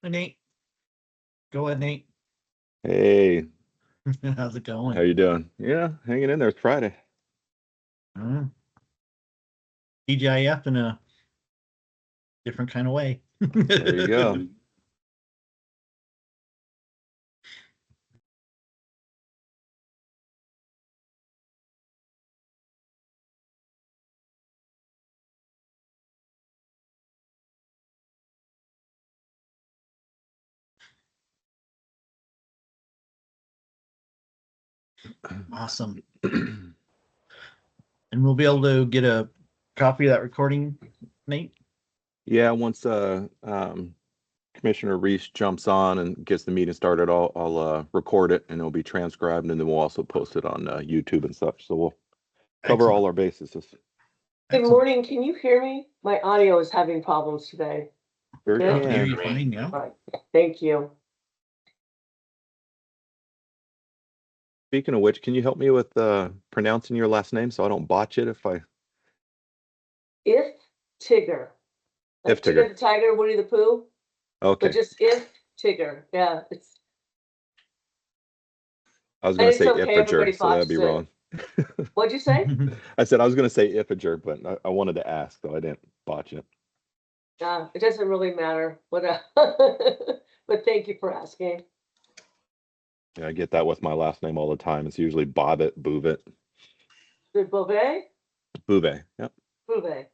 Hi, Nate. Go ahead, Nate. Hey, How's it going? how you doing? Yeah, hanging in there. It's Friday. Uh, TGIF in a different kind of way. There you go. Awesome. And we'll be able to get a copy of that recording, Nate. Yeah, once Commissioner Reese jumps on and gets the meeting started, I'll record it and it'll be transcribed, and then we'll also post it on YouTube and such. So we'll cover Excellent. all our bases. Good Excellent. morning. Can you hear me? My audio is having problems today. Sure Good. I can hear can. you fine, yeah. Right. Thank you. Speaking of which, can you help me with pronouncing your last name so I don't botch it if I... If Tigger. Like If Tigger. Tigger the Tiger, Woody the Pooh. Okay. But just if Tigger. Yeah, it's I was going to it's say okay, everybody Iffiger, so that'd be botches it. wrong. What'd you say? I said I was going to say Iffiger, but I wanted to ask, so I didn't botch it. It doesn't really matter. What but thank you for asking. Yeah, I get that with my last name all the time. It's usually Bobbitt, Boovit. The Beauvais? Bouvet. Yep. Beauvais.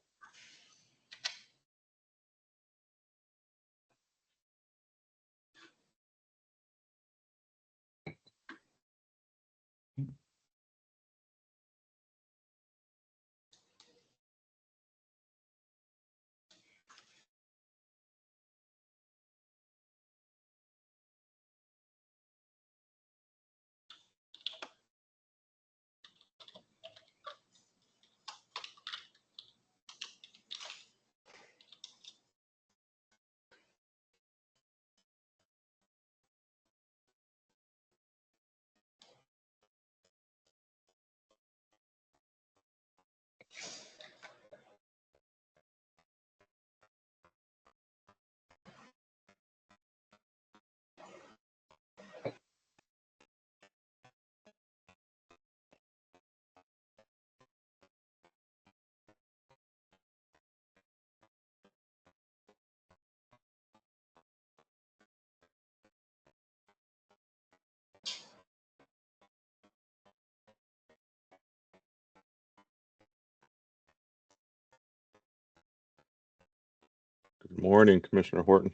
Good morning, Commissioner Horton.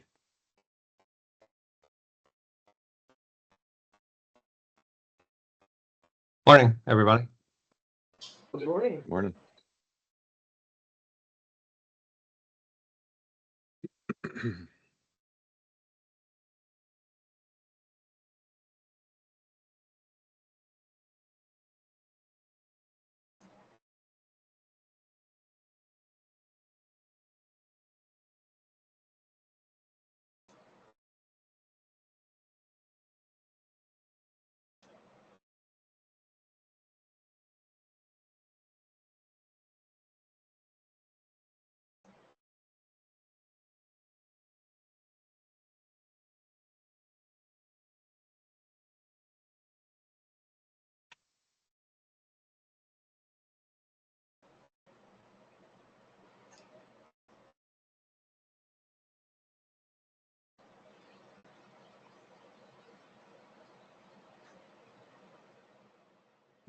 Morning, everybody. Good morning. Morning.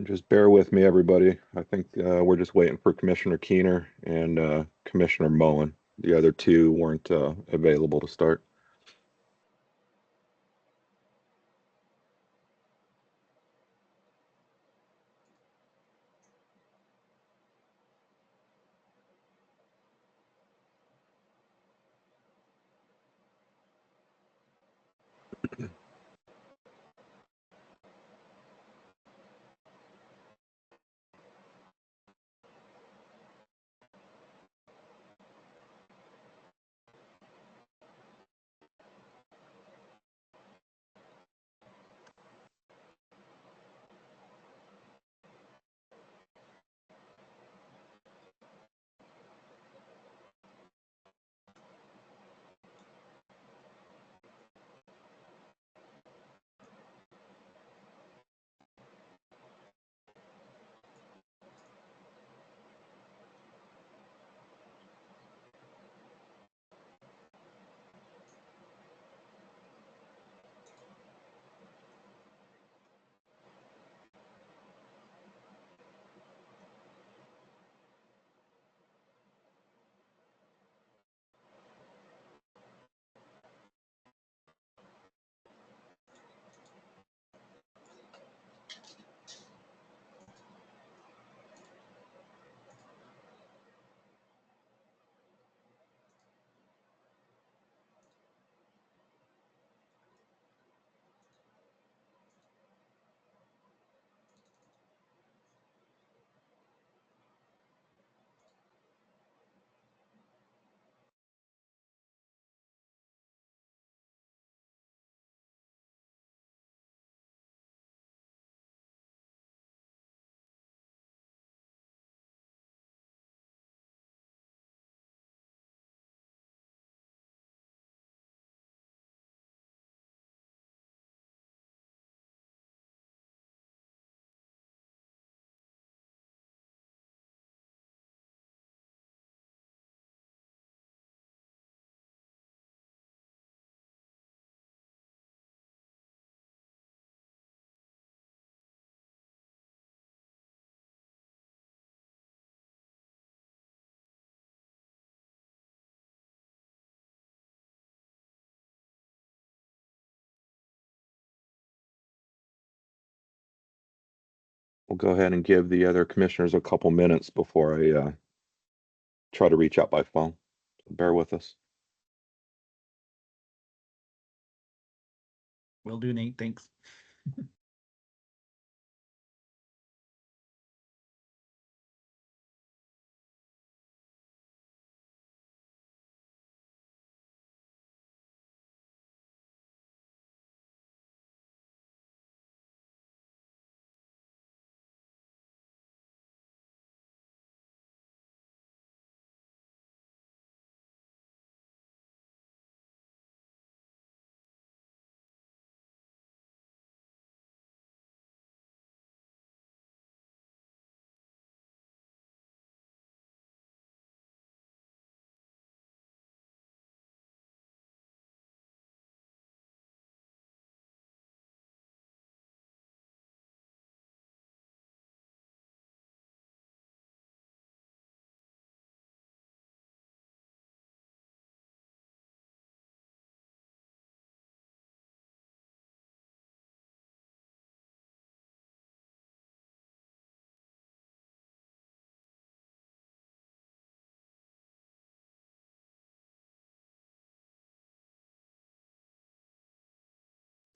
Just bear with me, everybody. I think we're just waiting for Commissioner Keener and Commissioner Mullen. The other two weren't available to start. we'll go ahead and give the other commissioners a couple minutes before I try to reach out by phone. Bear with us. Will do, Nate. Thanks.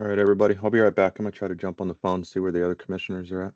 All right, everybody, I'll be right back. I'm gonna try to jump on the phone and see where the other commissioners are at.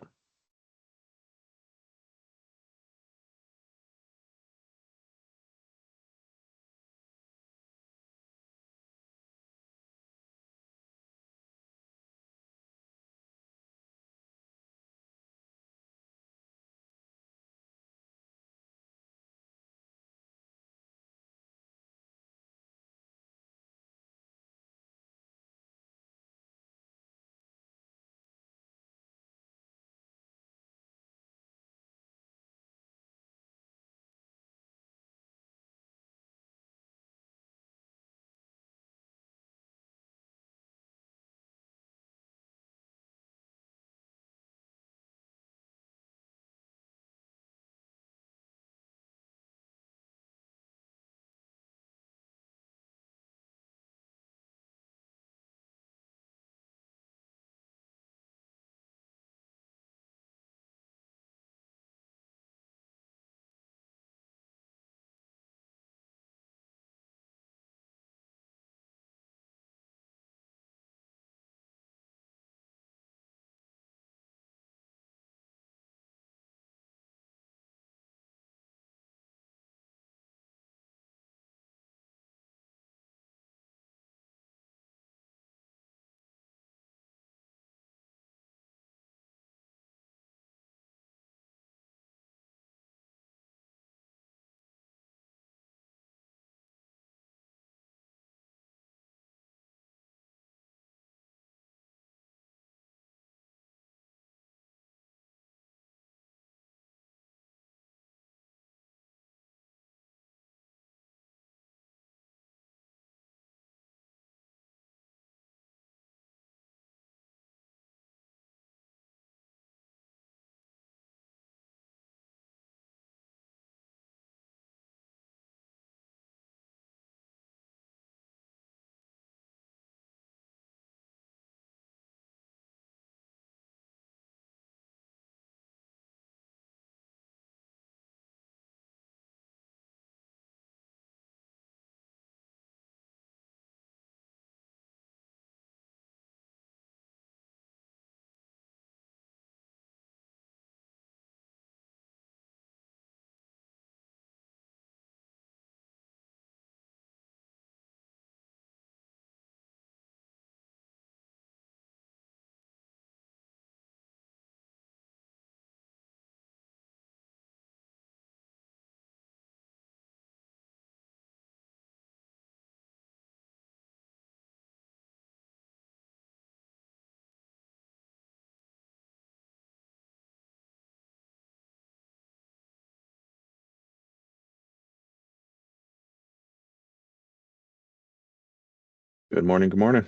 Good morning, good morning.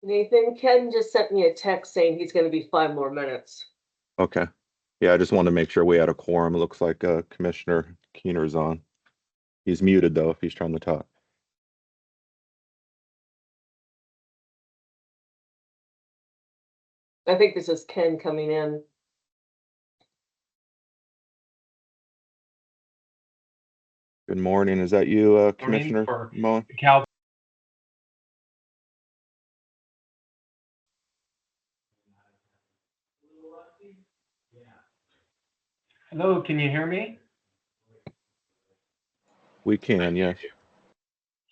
Nathan, Ken just sent me a text saying he's gonna be 5 more minutes. Okay. Yeah, I just wanted to make sure we had a quorum. It looks like Commissioner Keener's on. He's muted though if he's trying to talk. I think this is Ken coming in. Good morning. Is that you, Commissioner for Mullen? Cal. Hello, can you hear me? We can, yes.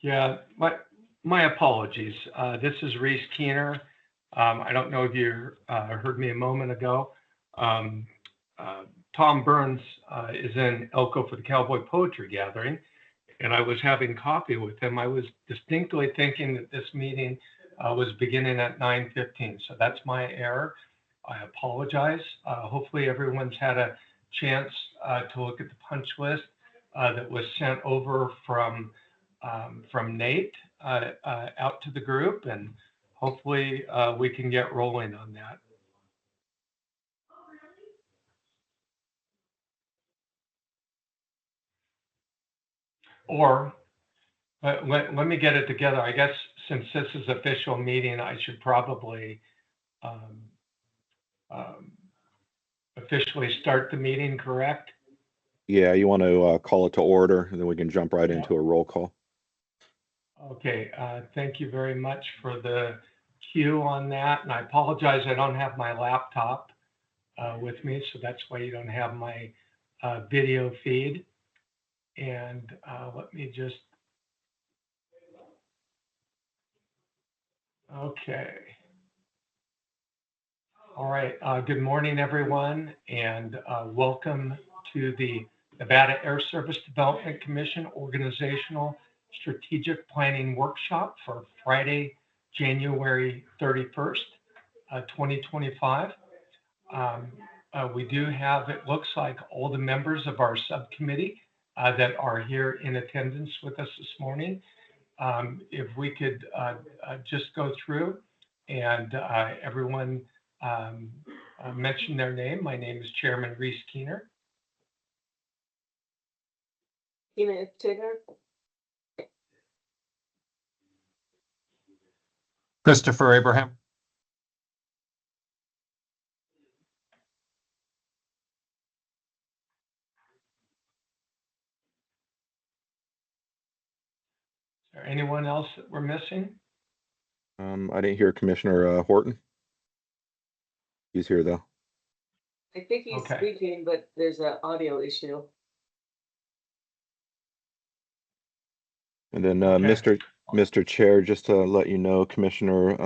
Yeah, my apologies. This is Reese Keener. I don't know if you heard me a moment ago. Tom Burns is in Elko for the Cowboy Poetry Gathering, and I was having coffee with him. I was distinctly thinking that this meeting was beginning at 9:15, so that's my error. I apologize. Hopefully everyone's had a chance to look at the punch list that was sent over from Nate out to the group, and hopefully we can get rolling on that. Or let me get it together. I guess since this is official meeting, I should probably officially start the meeting, correct? Yeah, you want to call it to order, and then we can jump right Yeah. into a roll call. Okay, thank you very much for the cue on that. And I apologize, I don't have my laptop with me, so that's why you don't have my video feed. And let me just, okay. All right, good morning, everyone, and welcome to the Nevada Air Service Development Commission Organizational Strategic Planning Workshop for Friday, January 31st, 2025. We do have, it looks like, all the members of our subcommittee that are here in attendance with us this morning. If we could just go through and everyone mention their name. My name is Chairman Reese Keener. Tina Tigger, Christopher Abraham. Is there anyone else that we're missing? I didn't hear Commissioner Horton. He's here though. I think he's Okay. speaking, but there's an audio issue. And then Okay. Mr. Chair, just to let you know, Commissioner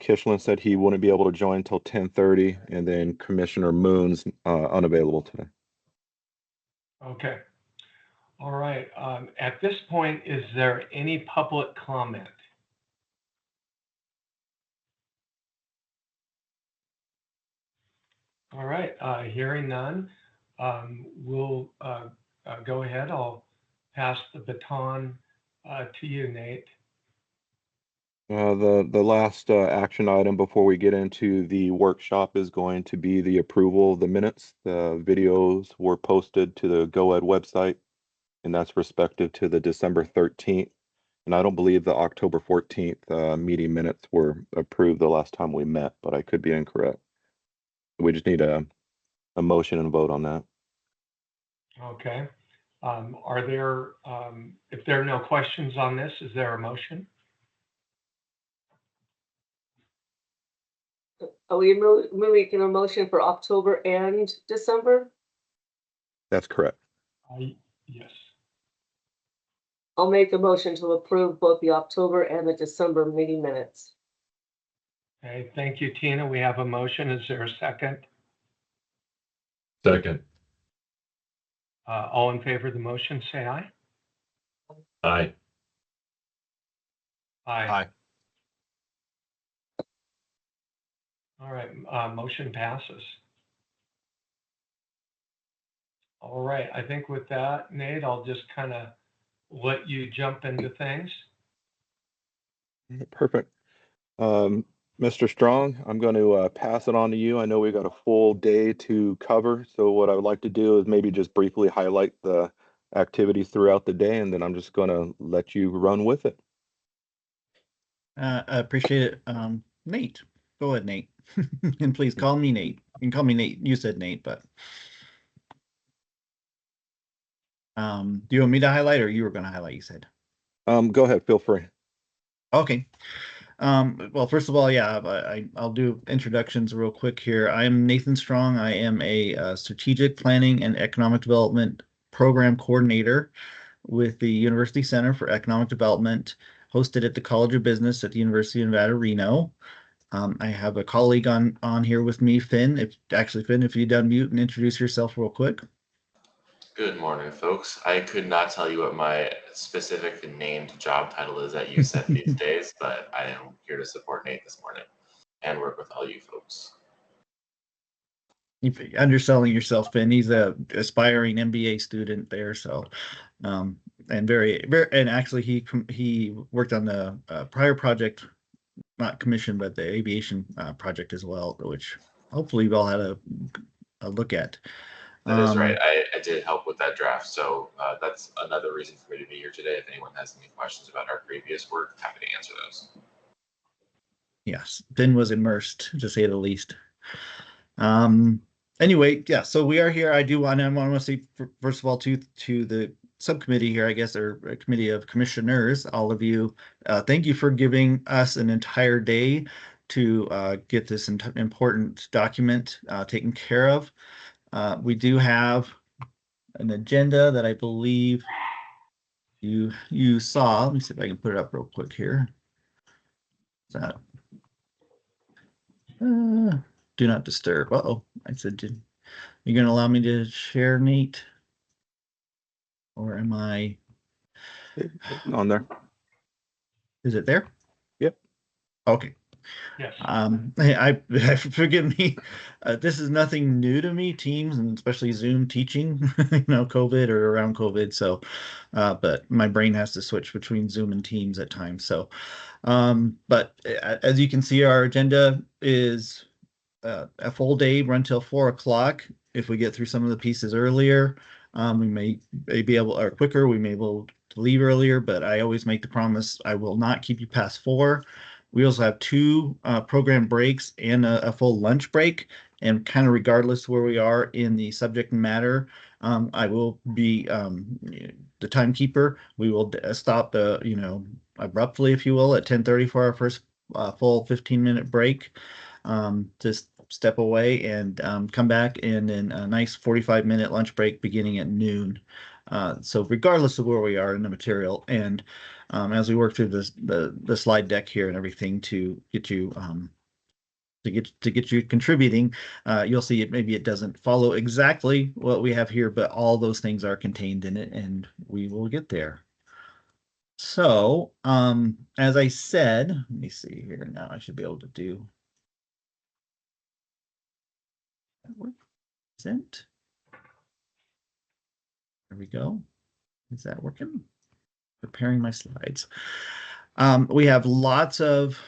Kishlin said he wouldn't be able to join until 10:30, and then Commissioner Moon's unavailable today. Okay. All right. At this point, is there any public comment? All right. Hearing none, we'll go ahead. I'll pass the baton to you, Nate. The last action item before we get into the workshop is going to be the approval of the minutes. The videos were posted to the GoEd website, and that's respective to the December 13th. And I don't believe the October 14th meeting minutes were approved the last time we met, but I could be incorrect. We just need a motion and vote on that. Okay. Are there, if there are no questions on this, is there a motion? Are we making a motion for October and December? That's correct. Yes. I'll make a motion to approve both the October and the December meeting minutes. Okay, thank you, Tina. We have a motion. Is there a second? Second. All in favor of the motion, say aye. Aye. Aye. All right, motion passes. All right, I think with that, Nate, I'll just kind of let you jump into things. Perfect. Mr. Strong, I'm going to pass it on to you. I know we got a full day to cover, so what I would like to do is maybe just briefly highlight the activities throughout the day, and then I'm just going to let you run with it. I appreciate it. Nate, go ahead, Nate. And please call me Nate. You can call me Nate. You said Nate, but do you want me to highlight or you were going to highlight, you said? Go ahead, feel free. Okay. Well, first of all, yeah, I'll do introductions real quick here. I'm Nathan Strong. I am a strategic planning and economic development program coordinator with the University Center for Economic Development, hosted at the College of Business at the University of Nevada, Reno. I have a colleague on here with me, Finn. Finn, if you'd unmute and introduce yourself real quick. Good morning, folks. I could not tell you what my specific named job title is at USET these days, but I am here to support Nate this morning and work with all you folks. You're underselling yourself, Finn. He's a aspiring MBA student there, so and very and actually he worked on the prior project, not commission, but the aviation project as well, which hopefully you've all had a look at. That is right. I did help with that draft, so that's another reason for me to be here today. If anyone has any questions about our previous work, happy to answer those. Yes, Finn was immersed, to say the least. Anyway, yeah, so we are here. I want to say, first of all, to the subcommittee here, I guess, or a committee of commissioners, all of you, thank you for giving us an entire day to get this important document taken care of. We do have an agenda that I believe you saw. Let me see if I can put it up real quick here. That do not disturb. Uh-oh, I said, you're going to allow me to share, Nate? Or am I On there. Is it there? Yep. Okay. Yes. I forgive me. This is nothing new to me, Teams and especially Zoom teaching, COVID or around COVID. So, but my brain has to switch between Zoom and Teams at times. So, but as you can see, our agenda is a full day, run till 4 o'clock. If we get through some of the pieces earlier, we may be able, or quicker, we may be able to leave earlier, but I always make the promise I will not keep you past 4. We also have 2 program breaks and a full lunch break, and kind of regardless where we are in the subject matter, I will be the timekeeper. We will stop abruptly, if you will, at 10:30 for our first full 15-minute break. Just step away and come back, and then a nice 45-minute lunch break beginning at noon. So regardless of where we are in the material, and as we work through the slide deck here and everything to get you contributing, you'll see maybe it doesn't follow exactly what we have here, but all those things are contained in it, and we will get there. So as I said, let me see here now. I should be able to do present. There we go. Is that working? Preparing my slides. We have lots of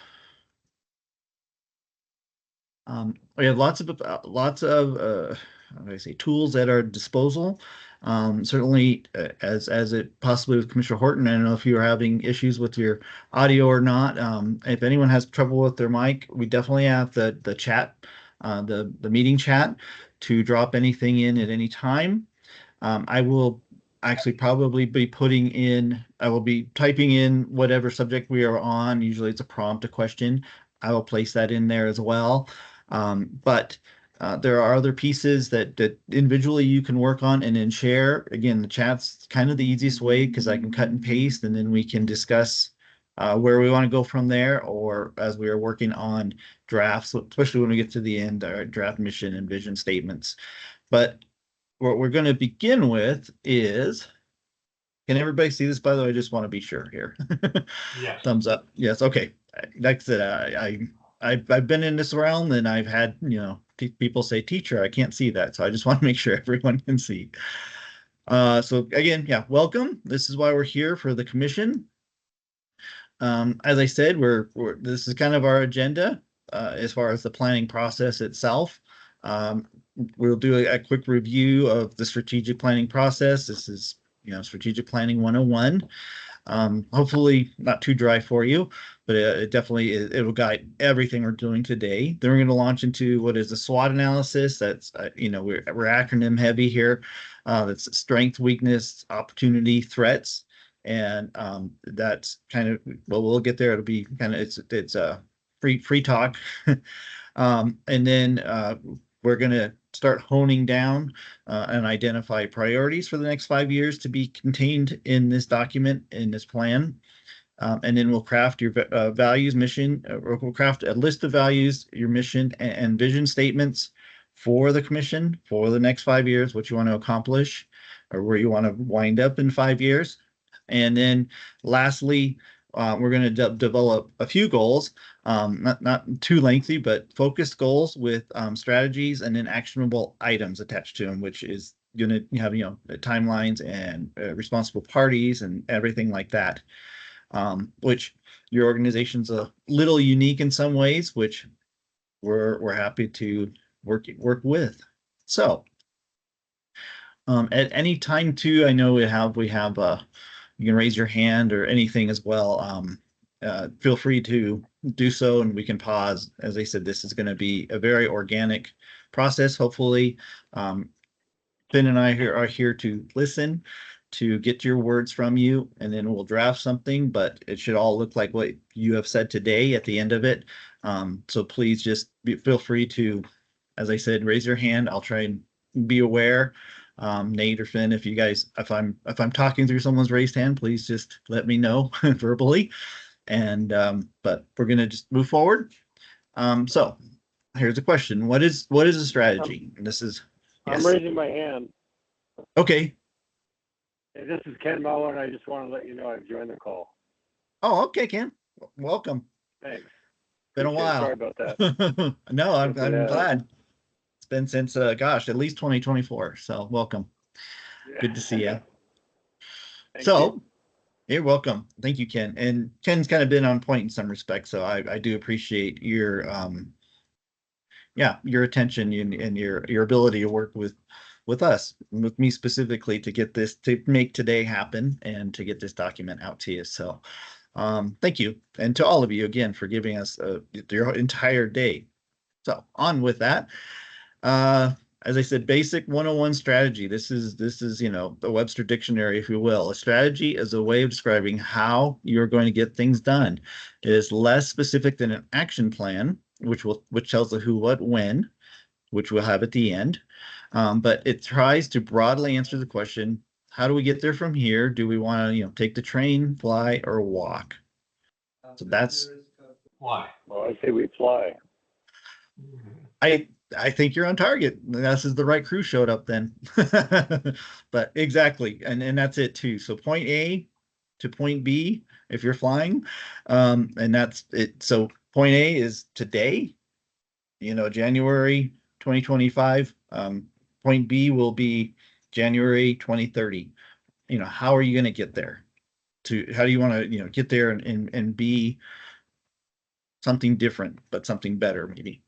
tools at our disposal. Certainly, as it possibly with Commissioner Horton, I don't know if you're having issues with your audio or not. If anyone has trouble with their mic, we definitely have the chat, the meeting chat, to drop anything in at any time. I will actually probably be I will be typing in whatever subject we are on. Usually it's a prompt, a question. I will place that in there as well. But there are other pieces that individually you can work on and then share. Again, the chat's kind of the easiest way because I can cut and paste, and then we can discuss where we want to go from there, or as we are working on drafts, especially when we get to the end, our draft mission and vision statements. But what we're going to begin with is, can everybody see this? By the way, I just want to be sure here. Yes. Thumbs up. Yes. Okay. Like I said, I've been in this realm, and I've had, people say, teacher, I can't see that. So I just want to make sure everyone can see. So again, yeah, welcome. This is why we're here for the commission. As I said, this is kind of our agenda as far as the planning process itself. We'll do a quick review of the strategic planning process. This is, strategic planning 101. Hopefully not too dry for you, but it definitely it will guide everything we're doing today. Then we're going to launch into what is the SWOT analysis. That's we're acronym heavy here. That's strength, weakness, opportunity, threats, and that's kind of, well, we'll get there. It'll be kind of it's a free talk, and then we're going to start honing down and identify priorities for the next 5 years to be contained in this document, in this plan. And then we'll craft your values, mission, we'll craft a list of values, your mission and vision statements for the commission for the next 5 years, what you want to accomplish or where you want to wind up in 5 years. And then lastly, we're going to develop a few goals, not too lengthy, but focused goals with strategies and then actionable items attached to them, which is going to have, timelines and responsible parties and everything like that, which your organization's a little unique in some ways, which we're happy to work with. So at any time too, I know we have you can raise your hand or anything as well. Feel free to do so and we can pause. As I said, this is going to be a very organic process. Hopefully, Finn and I are here to listen, to get your words from you, and then we'll draft something, but it should all look like what you have said today at the end of it. So please just feel free to, as I said, raise your hand. I'll try and be aware. Nate or Finn, if I'm talking through someone's raised hand, please just let me know verbally. And but we're gonna just move forward. So here's a question: What is a strategy? And this is I'm raising my hand. Okay. Hey, this is Ken Muller, and I just want to let you know I've joined the call. Oh, okay, Ken. Welcome. Thanks. Been a while. Sorry about that. No, I'm Yeah. glad. It's been since at least 2024. So welcome. Yeah. Good to see you. Thank So you. you're welcome. Thank you, Ken. And Ken's kind of been on point in some respects. So I do appreciate your attention and your ability to work with us, with me specifically, to make today happen and to get this document out to you. So thank you. And to all of you again for giving us your entire day. So on with that. As I said, basic 101 strategy. This is the Webster dictionary, if you will. A strategy is a way of describing how you're going to get things done. It is less specific than an action plan, which tells the who, what, when, which we'll have at the end. But it tries to broadly answer the question: how do we get there from here? Do we want to, take the train, fly, or walk? So that's Why? Well, I say we fly. I think you're on target. This is the right crew showed up then. But exactly. And that's it too. So point A to point B, if you're flying, and that's it. So point A is today, January 2025. Point B will be January 2030. How are you going to get there? How do you want to, get there and be something different, but something better maybe?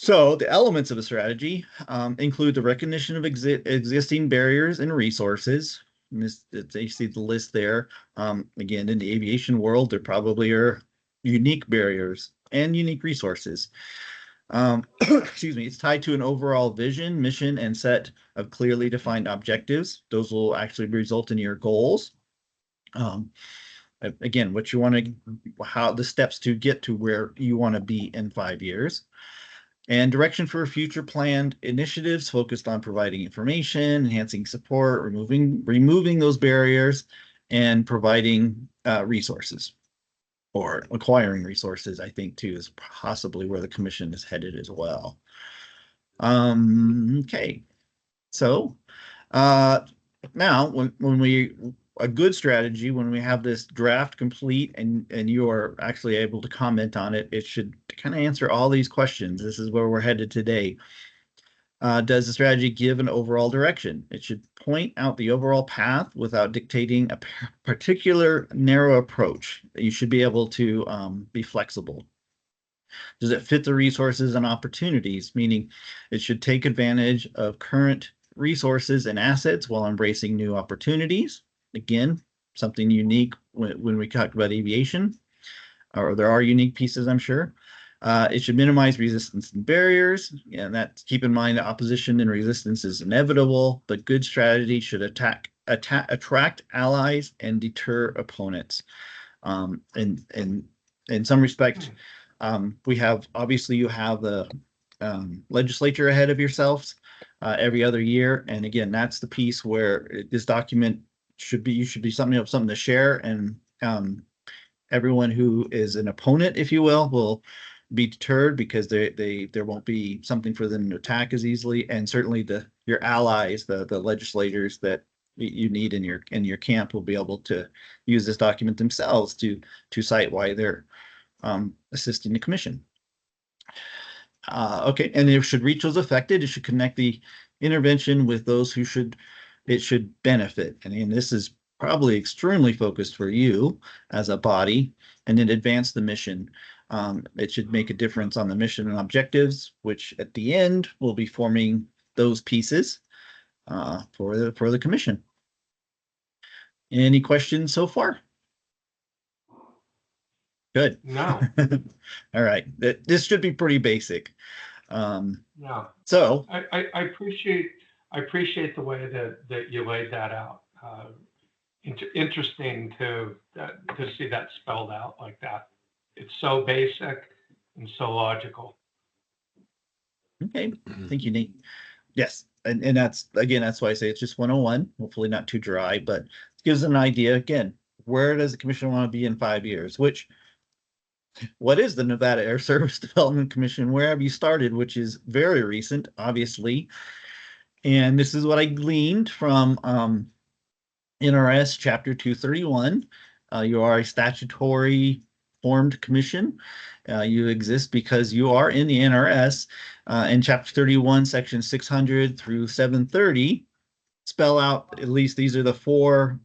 So the elements of a strategy include the recognition of existing barriers and resources. And you see the list there. Again, in the aviation world, there probably are unique barriers and unique resources. Excuse me. It's tied to an overall vision, mission, and set of clearly defined objectives. Those will actually result in your goals. Again, what you want to, how the steps to get to where you want to be in 5 years. And direction for future planned initiatives focused on providing information, enhancing support, removing those barriers, and providing resources, or acquiring resources, I think too, is possibly where the commission is headed as well. Okay, so now a good strategy, when we have this draft complete and you are actually able to comment on it, it should kind of answer all these questions. This is where we're headed today. Does the strategy give an overall direction? It should point out the overall path without dictating a particular narrow approach. You should be able to be flexible. Does it fit the resources and opportunities? Meaning it should take advantage of current resources and assets while embracing new opportunities. Again, something unique when we talked about aviation, or there are unique pieces, I'm sure. It should minimize resistance and barriers. And that, keep in mind, opposition and resistance is inevitable, but good strategy should attract allies and deter opponents. In some respect, we have, obviously you have the legislature ahead of yourselves every other year. And again, that's the piece where this document should be something to share, and everyone who is an opponent, if you will be deterred, because there won't be something for them to attack as easily. And certainly your allies, the legislators that you need in your camp, will be able to use this document themselves to cite why they're assisting the commission. Okay, and it should reach those affected. It should connect the intervention with those who it should benefit. And this is probably extremely focused for you as a body, and then advance the mission. It should make a difference on the mission and objectives, which at the end will be forming those pieces for the commission. Any questions so far? Good. No. All right. This should be pretty basic. Yeah. So I appreciate the way that you laid that out. Interesting to see that spelled out like that. It's so basic and so logical. okay, thank you, Nate. Yes, and that's, again, that's why I say it's just 101. Hopefully not too dry, but it gives an idea. Again, where does the commission want to be in 5 years? What is the Nevada Air Service Development Commission? Where have you started? Which is very recent, obviously. And this is what I gleaned from NRS Chapter 231. You are a statutory formed commission. You exist because you are in the NRS. In Chapter 31, Section 600 through 730, spell out, at least these are the 4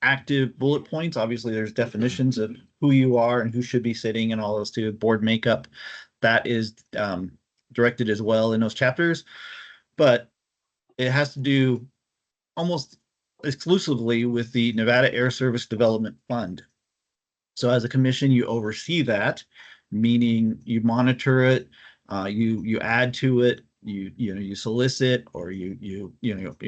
active bullet points. Obviously, there's definitions of who you are and who should be sitting and all those to board makeup. That is directed as well in those chapters. But it has to do almost exclusively with the Nevada Air Service Development Fund. So as a commission, you oversee that, meaning you monitor it, you add to it, you solicit, or you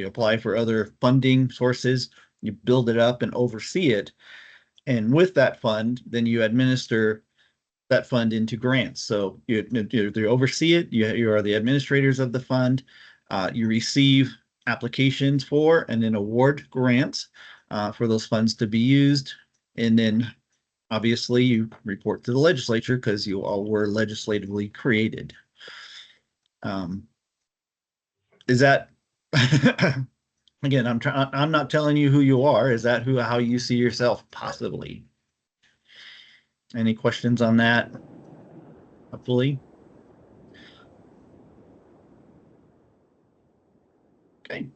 apply for other funding sources, you build it up and oversee it. And with that fund, then you administer that fund into grants. So you oversee it, you are the administrators of the fund, you receive applications for and then award grants for those funds to be used. And then obviously you report to the legislature because you all were legislatively created. Is that again, I'm not telling you who you are. Is that how you see yourself possibly? Any questions on that? Hopefully. Okay.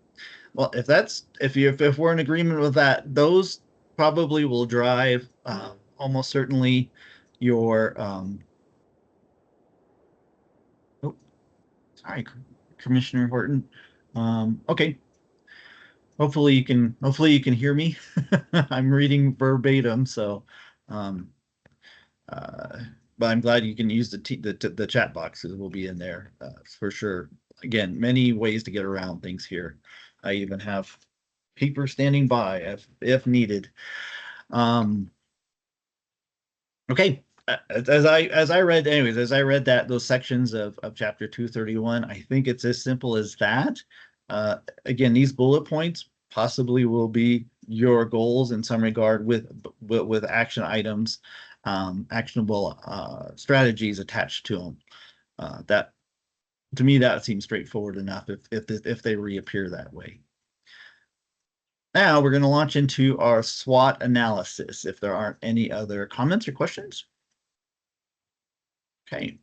Well, if we're in agreement with that, those probably will drive almost certainly your sorry, Commissioner Horton. Okay. Hopefully you can hear me. I'm reading verbatim, so but I'm glad you can use the chat boxes will be in there for sure. Again, many ways to get around things here. I even have paper standing by if needed. Okay, as I read that those sections of chapter 231, I think it's as simple as that. Again, these bullet points possibly will be your goals in some regard with action items, actionable strategies attached to them. That, to me, that seems straightforward enough if they reappear that way. Now we're going to launch into our SWOT analysis, if there aren't any other comments or questions. Okay,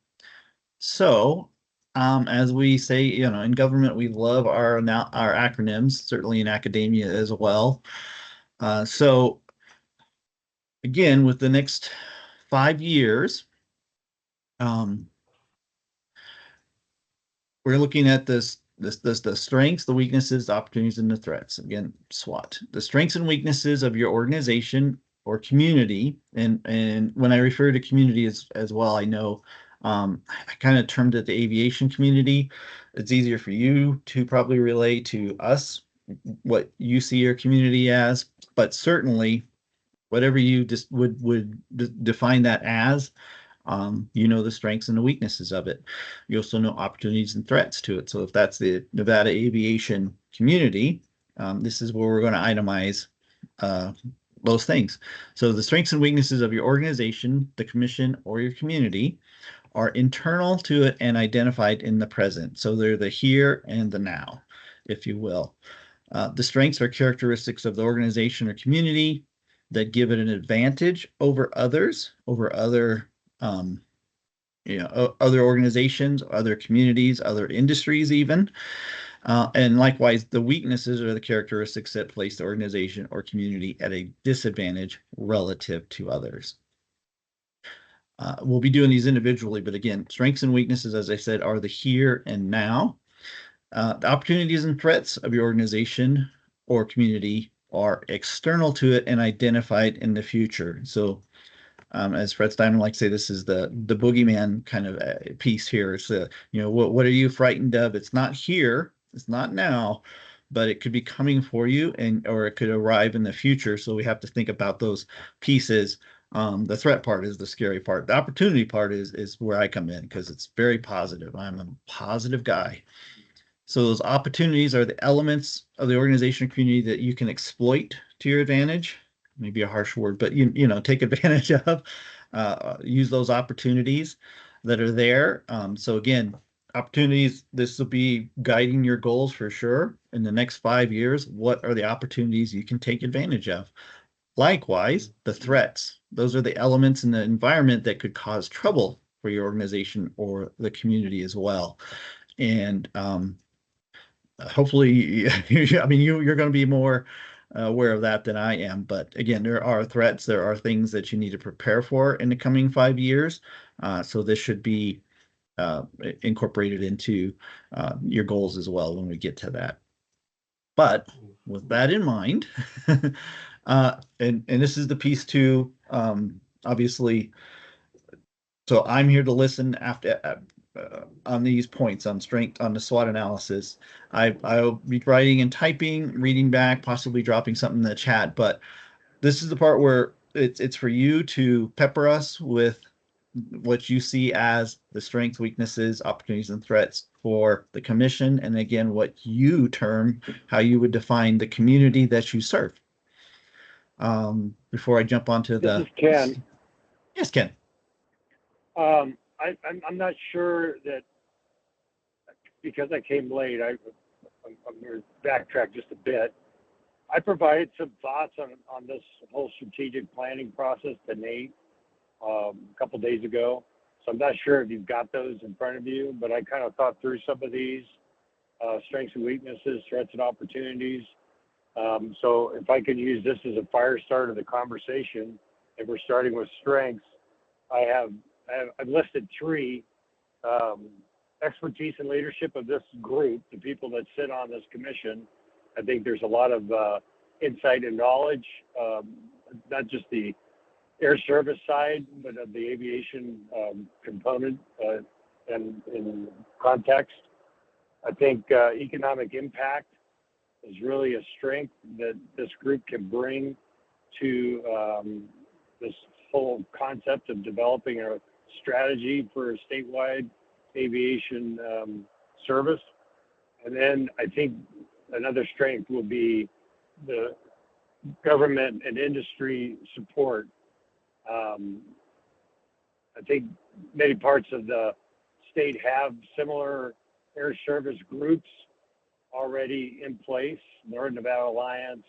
so As we say, in government, we love our acronyms, certainly in academia as well. So again, with the next 5 years, we're looking at the strengths, the weaknesses, the opportunities, and the threats. Again, SWOT. The strengths and weaknesses of your organization or community. And when I refer to community as well, I know I kind of termed it the aviation community. It's easier for you to probably relate to us, what you see your community as, but certainly whatever you just would define that as, the strengths and the weaknesses of it. You also know opportunities and threats to it. So if that's the Nevada aviation community, this is where we're going to itemize those things. So the strengths and weaknesses of your organization, the commission, or your community are internal to it and identified in the present. So they're the here and the now, if you will. The strengths are characteristics of the organization or community that give it an advantage over others, over other other organizations, other communities, other industries even. And likewise, the weaknesses are the characteristics that place the organization or community at a disadvantage relative to others. We'll be doing these individually, but again, strengths and weaknesses, as I said, are the here and now. The opportunities and threats of your organization or community are external to it and identified in the future. So as Fred Steiner likes to say, this is the boogeyman kind of piece here. It's what are you frightened of? It's not here, it's not now, but it could be coming for you, or it could arrive in the future. So we have to think about those pieces. The threat part is the scary part. The opportunity part is where I come in, because it's very positive. I'm a positive guy. So those opportunities are the elements of the organization community that you can exploit to your advantage. Maybe a harsh word, but take advantage of, use those opportunities that are there. So again, opportunities, this will be guiding your goals for sure. In the next 5 years, what are the opportunities you can take advantage of? Likewise, the threats, those are the elements in the environment that could cause trouble for your organization or the community as well. And hopefully, I mean, you're going to be more aware of that than I am. But again, there are threats, there are things that you need to prepare for in the coming 5 years. So this should be incorporated into your goals as well when we get to that. But with that in mind, and this is the piece too, obviously. So I'm here to listen after on these points on strength, on the SWOT analysis. I'll be writing and typing, reading back, possibly dropping something in the chat. But this is the part where it's for you to pepper us with what you see as the strengths, weaknesses, opportunities, and threats for the commission. And again, what you term, how you would define the community that you serve. Before I jump onto This is Ken. Yes, Ken. I'm not sure that, because I came late, I'm going to backtrack just a bit. I provided some thoughts on this whole strategic planning process to Nate a couple days ago. So I'm not sure if you've got those in front of you, but I kind of thought through some of these strengths and weaknesses, threats and opportunities. So if I could use this as a fire start of the conversation, if we're starting with strengths, I've listed 3: expertise and leadership of this group, the people that sit on this commission. I think there's a lot of insight and knowledge, not just the air service side, but of the aviation component and in context. I think economic impact is really a strength that this group can bring to this whole concept of developing a strategy for a statewide aviation service. And then I think another strength will be the government and industry support. I think many parts of the state have similar air service groups already in place. Northern Nevada Alliance,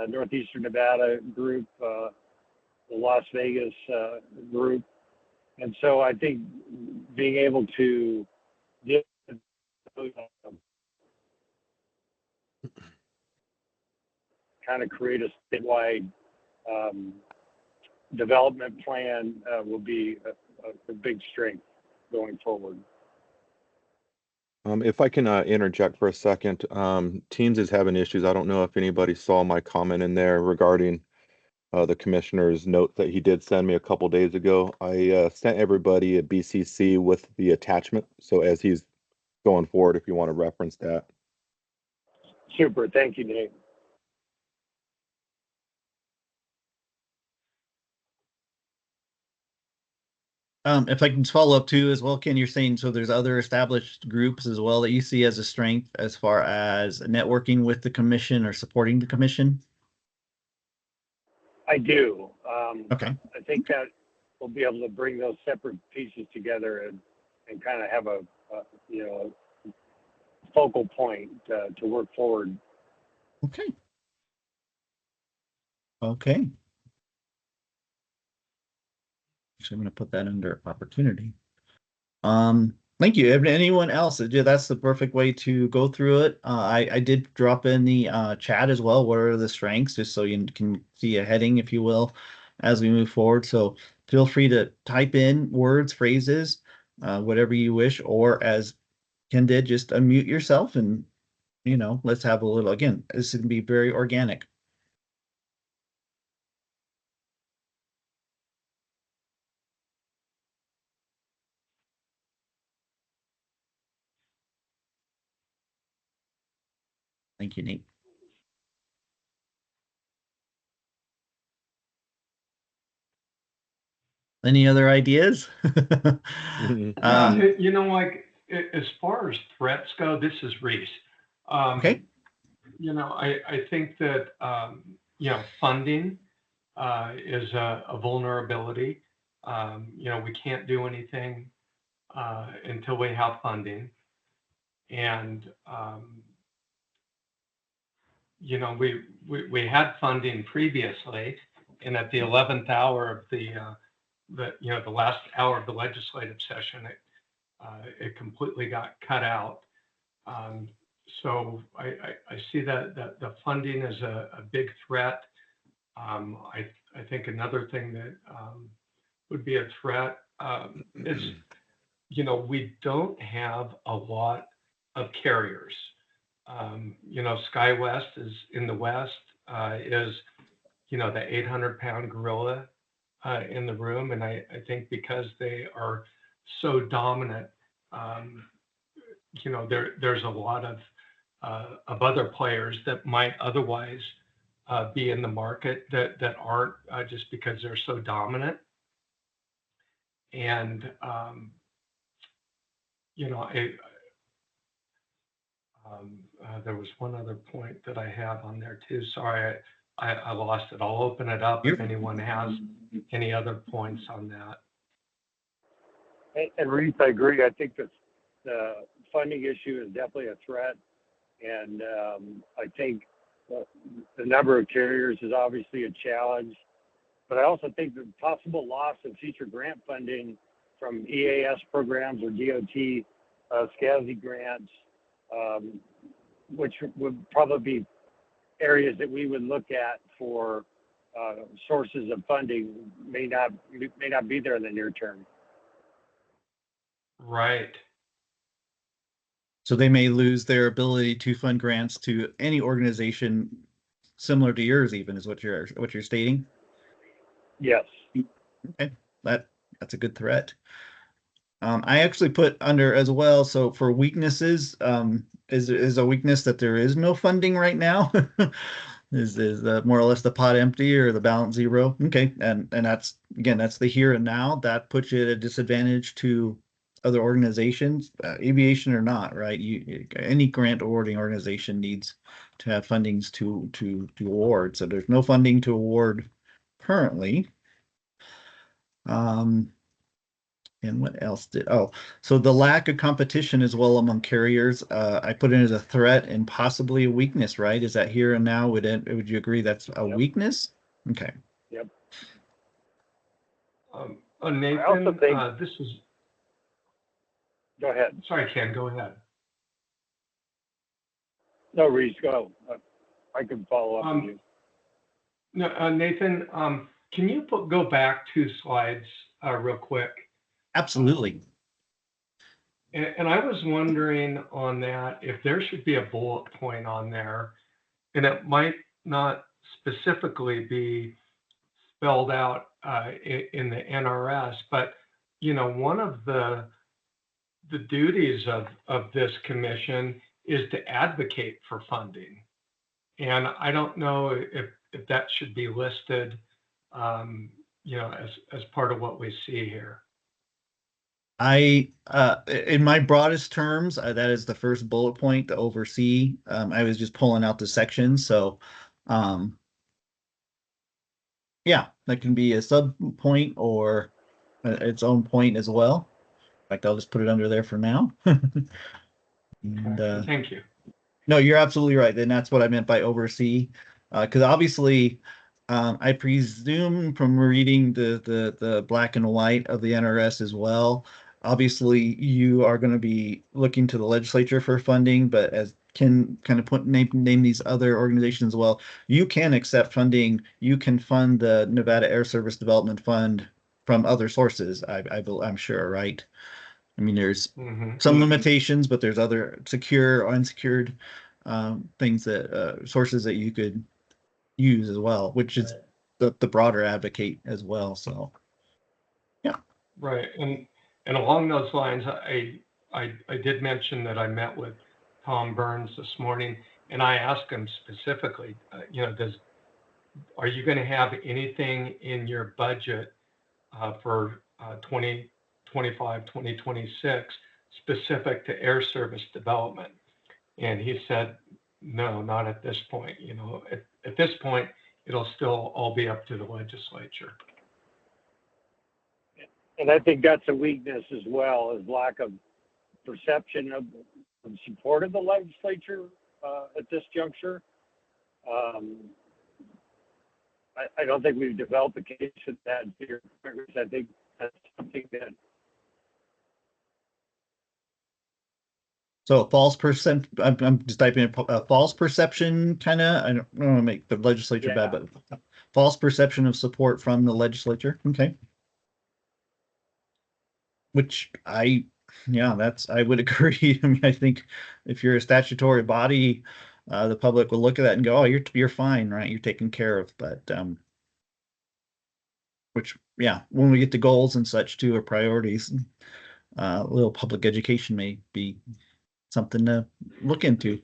Northeastern Nevada group, the Las Vegas group. And so I think being able to kind of create a statewide development plan will be a big strength going forward. If I can interject for a second, Teams is having issues. I don't know if anybody saw my comment in there regarding the commissioner's note that he did send me a couple days ago. I sent everybody a BCC with the attachment. So as he's going forward, if you want to reference that. Super. Thank you, Nate. If I can follow up too as well, Ken, you're saying so there's other established groups as well that you see as a strength as far as networking with the commission or supporting the commission? I do. Okay. I think that we'll be able to bring those separate pieces together and kind of have a focal point to work forward. Okay. Okay. So I'm going to put that under opportunity. Thank you. If anyone else, that's the perfect way to go through it. I did drop in the chat as well. What are the strengths, just so you can see a heading, if you will, as we move forward. So feel free to type in words, phrases, whatever you wish, or as Ken did, just unmute yourself and, let's have a little, again, this is going to be very organic. Thank you, Nate. Any other ideas? As far as threats go, this is Reese. Okay. I think that, funding is a vulnerability. We can't do anything until we have funding. And, we had funding previously, and at the 11th hour of the last hour of the legislative session, it completely got cut out. So I see that the funding is a big threat. I think another thing that would be a threat is, we don't have a lot of carriers. SkyWest is in the West, is, the 800-pound gorilla in the room. And I think because they are so dominant, there's a lot of other players that might otherwise be in the market that aren't, just because they're so dominant. And, there was one other point that I have on there too. Sorry, I lost it. I'll open it up if anyone has any other points on that. And Reese, I agree. I think that the funding issue is definitely a threat. And I think the number of carriers is obviously a challenge. But I also think the possible loss of future grant funding from EAS programs or DOT SCSI grants, which would probably be areas that we would look at for sources of funding, may not be there in the near term. Right. So they may lose their ability to fund grants to any organization similar to yours, even, is what you're stating. Yes. Okay, that's a good threat. I actually put under as well. So for weaknesses, is a weakness that there is no funding right now. is more or less the pot empty or the balance zero? Okay, and that's the here and now. That puts you at a disadvantage to other organizations, aviation or not, right? Any grant awarding organization needs to have fundings to award. So there's no funding to award currently. And what else so the lack of competition as well among carriers, I put in as a threat and possibly a weakness, right? Is that here and now? Would you agree that's a weakness? Okay. Yep. Nathan, I also think, this is. Go ahead. Sorry, Ken, go ahead. No, Reese, go. I can follow up with you. No, Nathan, can you go back 2 slides real quick? Absolutely. And I was wondering on that if there should be a bullet point on there, and it might not specifically be spelled out in the NRS, but one of the duties of this commission is to advocate for funding, and I don't know if that should be listed, as part of what we see here. In my broadest terms, that is the first bullet point, to oversee. I was just pulling out the sections, so yeah, that can be a sub point or its own point as well. In fact, I'll just put it under there for now. And, Thank you. no, you're absolutely right, and that's what I meant by oversee, because obviously, I presume from reading the black and white of the NRS as well, obviously you are going to be looking to the legislature for funding, but as Ken kind of name these other organizations as well, you can accept funding. You can fund the Nevada Air Service Development Fund from other sources. I'm sure, right? I mean, there's some limitations, but there's other secure or unsecured things that sources that you could use as well, which is the broader advocate as well. So, yeah. Right, and along those lines, I did mention that I met with Tom Burns this morning, and I asked him specifically, are you going to have anything in your budget for 2025, 2026 specific to air service development? And he said, no, not at this point. At this point, it'll still all be up to the legislature. And I think that's a weakness as well, is lack of perception of support of the legislature at this juncture. I don't think we've developed a case for that here. I think that's something that. So I'm just typing a false perception, kind of. I don't want to make the legislature bad, but false perception of support from the legislature. Okay. Which I would agree. I mean, I think if you're a statutory body, the public will look at that and go, "Oh, you're fine, right? You're taken care of." But when we get to goals and such too, or priorities, a little public education may be something to look into.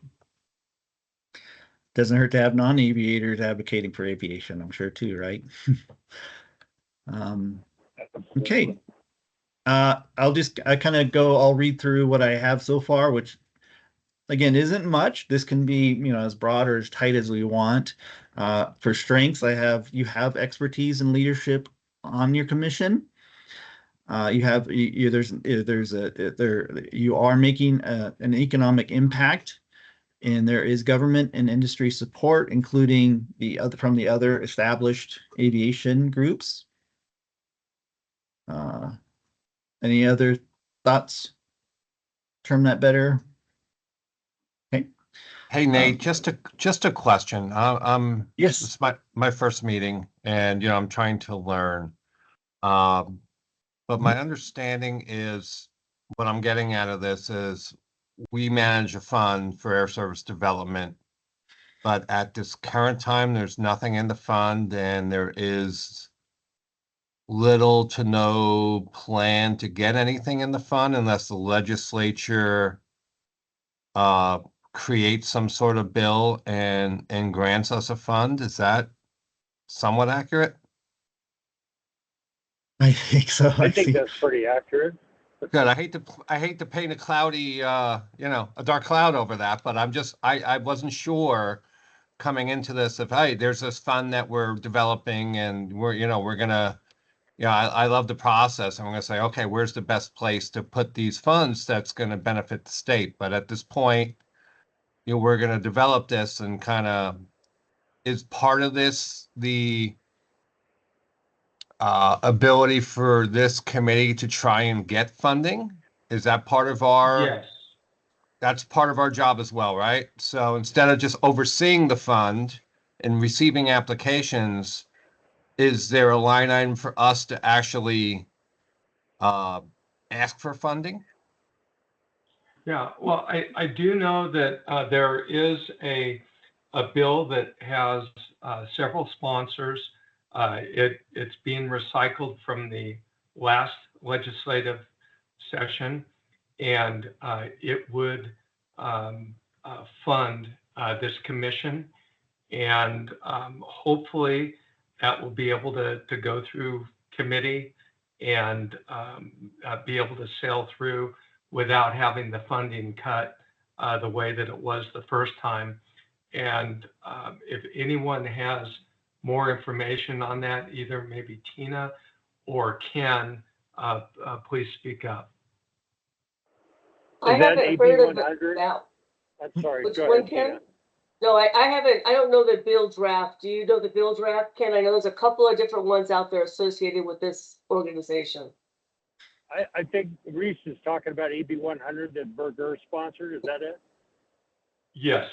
Doesn't hurt to have non-aviators advocating for aviation, I'm sure too, right? Okay. I'll read through what I have so far, which again isn't much. This can be, as broad or as tight as we want. For strengths, you have expertise and leadership on your commission. You are making an economic impact, and there is government and industry support, including from the other established aviation groups. Any other thoughts? Term that better. Okay. Hey, Nate, just a question. Yes. This is my first meeting, and I'm trying to learn. But my understanding is, what I'm getting out of this is, we manage a fund for air service development, but at this current time, there's nothing in the fund, and there is little to no plan to get anything in the fund unless the legislature creates some sort of bill and grants us a fund. Is that somewhat accurate? I think so. I think that's pretty accurate. Good. I hate to paint a cloudy, a dark cloud over that, but I wasn't sure coming into this if, hey, there's this fund that we're developing and we're gonna, I love the process. I'm gonna say, okay, where's the best place to put these funds that's gonna benefit the state? But at this point, we're gonna develop this, and kind of, is part of this the ability for this committee to try and get funding? Is that part of our? Yes. That's part of our job as well, right? So instead of just overseeing the fund and receiving applications, is there a line item for us to actually ask for funding? Yeah, well, I do know that there is a bill that has several sponsors. It's being recycled from the last legislative session, and it would fund this commission. And hopefully that will be able to go through committee and be able to sail through without having the funding cut the way that it was the first time. And if anyone has more information on that, either maybe Tina or Ken, please speak up. I Is that haven't AB heard of 100? that. I'm sorry, Which go one, ahead, Ken? Tina. No, I haven't, I don't know the bill draft. Do you know the bill draft, Ken? I know there's a couple of different ones out there associated with this organization. I think Reese is talking about AB 100 that Burger sponsored. Is that it? Yes.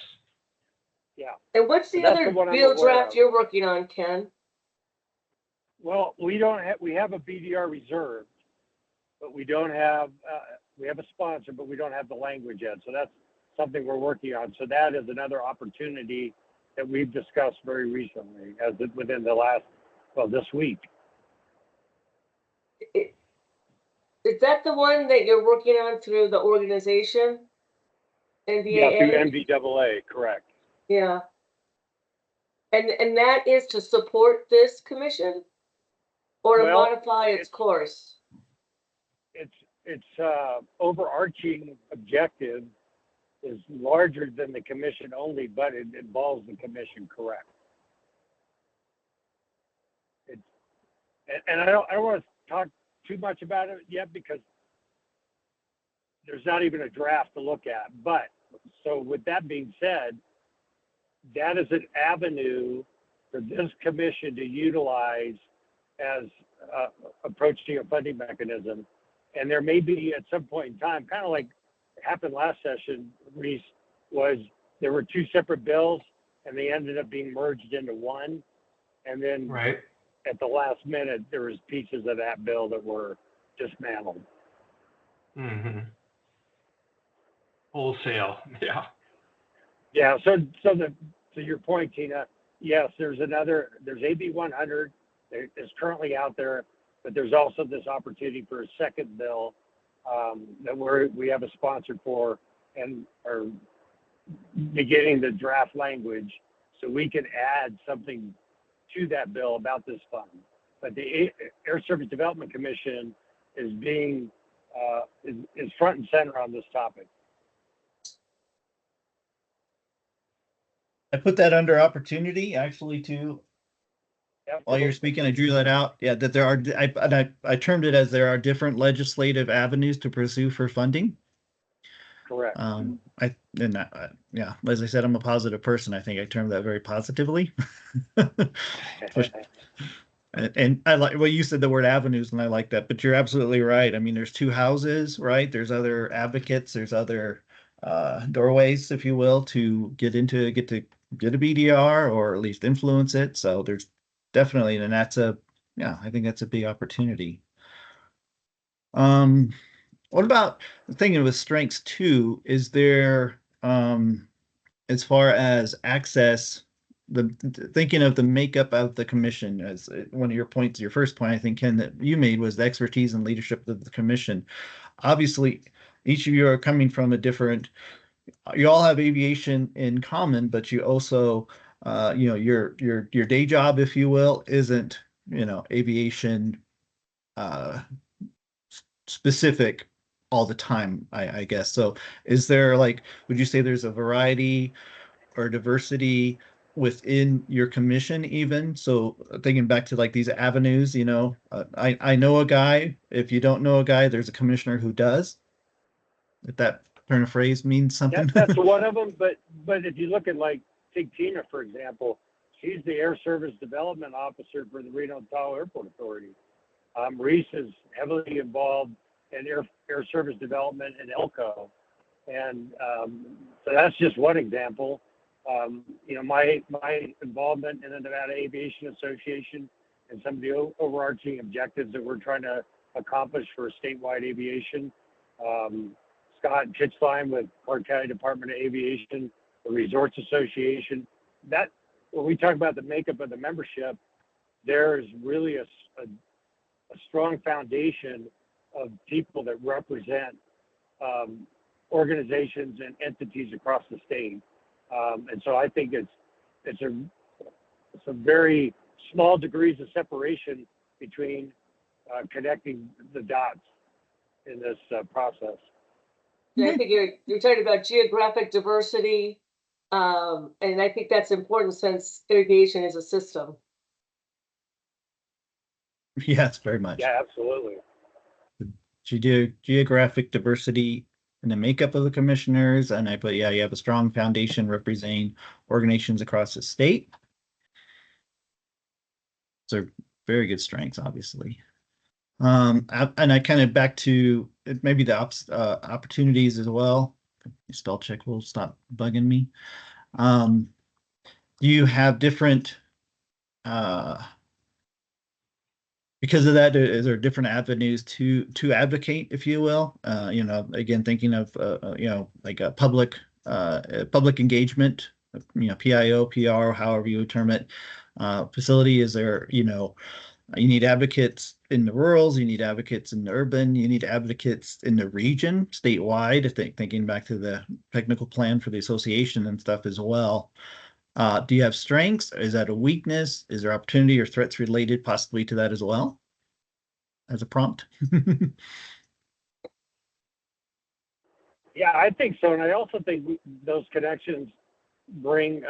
Yeah. And what's the That's other the one I'm bill aware draft of. you're working on, Ken? Well, we have a BDR reserved, but we don't have, we have a sponsor, but we don't have the language yet. So that's something we're working on. So that is another opportunity that we've discussed very recently, within the last, this week. Is that the one that you're working on through the organization? Yeah, through NVAA? MVAA, correct. Yeah. And that is to support this commission? Or to Well, modify its course? Its overarching objective is larger than the commission only, but it involves the commission, correct? And I don't want to talk too much about it yet because there's not even a draft to look at. But so with that being said, that is an avenue for this commission to utilize as approaching a funding mechanism. And there may be at some point in time, kind of like it happened last session, Reese, was there were two separate bills and they ended up being merged into one. And then Right. at the last minute, there was pieces of that bill that were dismantled. Mm-hmm. Wholesale. Yeah. Yeah. So to your point, Tina, yes, there's AB 100 that is currently out there, but there's also this opportunity for a second bill that we have a sponsor for and are beginning the draft language so we can add something to that bill about this fund. But the Air Service Development Commission is being is front and center on this topic. I put that under opportunity actually too. While you're speaking, I drew that out. Yeah, that there are, I termed it as there are different legislative avenues to pursue for funding. Correct. Yeah, as I said, I'm a positive person. I think I termed that very positively. And I like, well, you said the word avenues and I like that, but you're absolutely right. I mean, there's two houses, right? There's other advocates, there's other doorways, if you will, to get a BDR or at least influence it. So there's definitely, and I think that's a big opportunity. What about thinking with strengths too? Is there, as far as access, thinking of the makeup of the commission as one of your points, your first point, I think, Ken, that you made was the expertise and leadership of the commission. Obviously, each of you are coming from a different, you all have aviation in common, but you also, your day job, if you will, isn't, aviation specific all the time, I guess. So is there would you say there's a variety or diversity within your commission even? So thinking back to these avenues, I know a guy. If you don't know a guy, there's a commissioner who does. If that turn of phrase means something. That's one of them. But if you look at take Tina, for example, she's the Air Service Development Officer for the Reno Tahoe Airport Authority. Reese is heavily involved and Air Service Development and ELCO. And so that's just one example. You know, my involvement in the Nevada Aviation Association and some of the overarching objectives that we're trying to accomplish for statewide aviation. Scott Pitchline with Clark County Department of Aviation, the Resorts Association. That, when we talk about the makeup of the membership, there's really a strong foundation of people that represent organizations and entities across the state. And so I think it's a very small degrees of separation between connecting the dots in this process. And I think you're talking about geographic diversity, and I think that's important since aviation is a system. Yes, very much. Yeah, absolutely. Geographic diversity in the makeup of the commissioners, and I put, yeah, you have a strong foundation representing organizations across the state. So very good strengths, obviously. And I kind of back to maybe the opportunities as well. Spell check will stop bugging me. Do you have different because of that, is there different avenues to advocate, if you will? You know, again, thinking of you know, like a public engagement, you know, PIO, PR, however you would term it. Facility, is there, you know, you need advocates in the rurals, you need advocates in the urban, you need advocates in the region, statewide. Thinking back to the technical plan for the association and stuff as well. Do you have strengths? Is that a weakness? Is there opportunity or threats related possibly to that as well? As a prompt? Yeah, I think so. And I also think those connections bring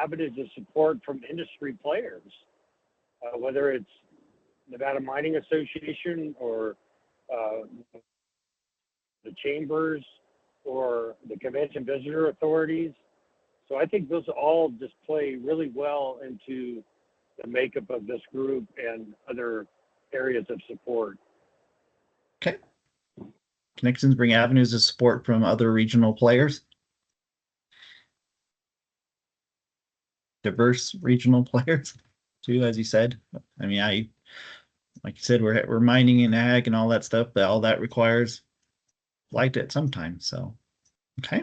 avenues of support from industry players, whether it's Nevada Mining Association or the chambers or the convention visitor authorities. So I think those all just play really well into the makeup of this group and other areas of support. Okay. Connections bring avenues of support from other regional players. Diverse regional players too, as you said. I mean, like you said, we're mining and ag and all that stuff, but all that requires flight at some time. So, okay.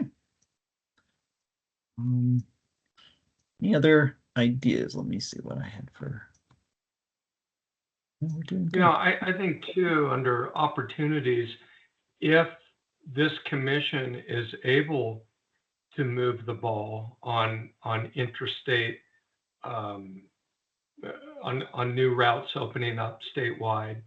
Any other ideas? Let me see what I had for. We're doing good. You know, I think too, under opportunities, if this commission is able to move the ball on interstate, on new routes opening up statewide,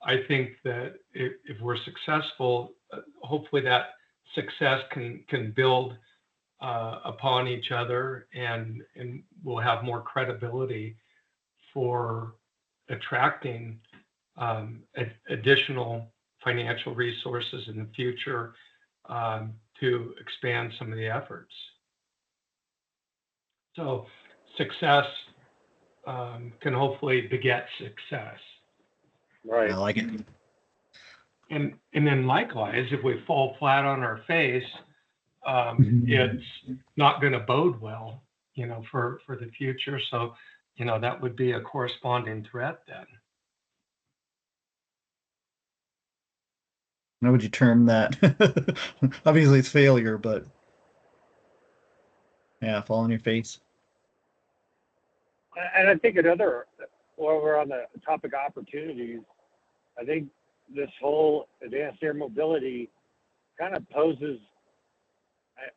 I think that if we're successful, hopefully that success can build upon each other, and we'll have more credibility for attracting additional financial resources in the future to expand some of the efforts. So success can hopefully beget success. Right. I like it. And then likewise, if we fall flat on our face, it's not going to bode well, you know, for the future. So, you know, that would be a corresponding threat then. How would you term that? Obviously, it's failure, but yeah, fall on your face. And I think while we're on the topic of opportunities, I think this whole advanced air mobility kind of poses,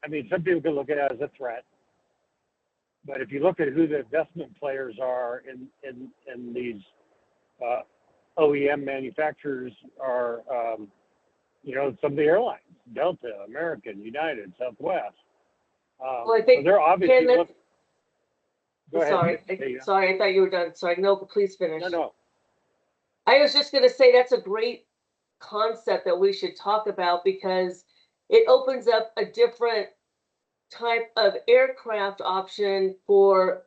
I mean, some people can look at it as a threat, but if you look at who the investment players are in these OEM manufacturers are, you know, some of the airlines, Delta, American, United, Southwest. Well, I think, so they're obviously Ken, looking. Go ahead. Sorry, I thought you were done. Sorry, no, please finish. No. I was just going to say that's a great concept that we should talk about, because it opens up a different type of aircraft option for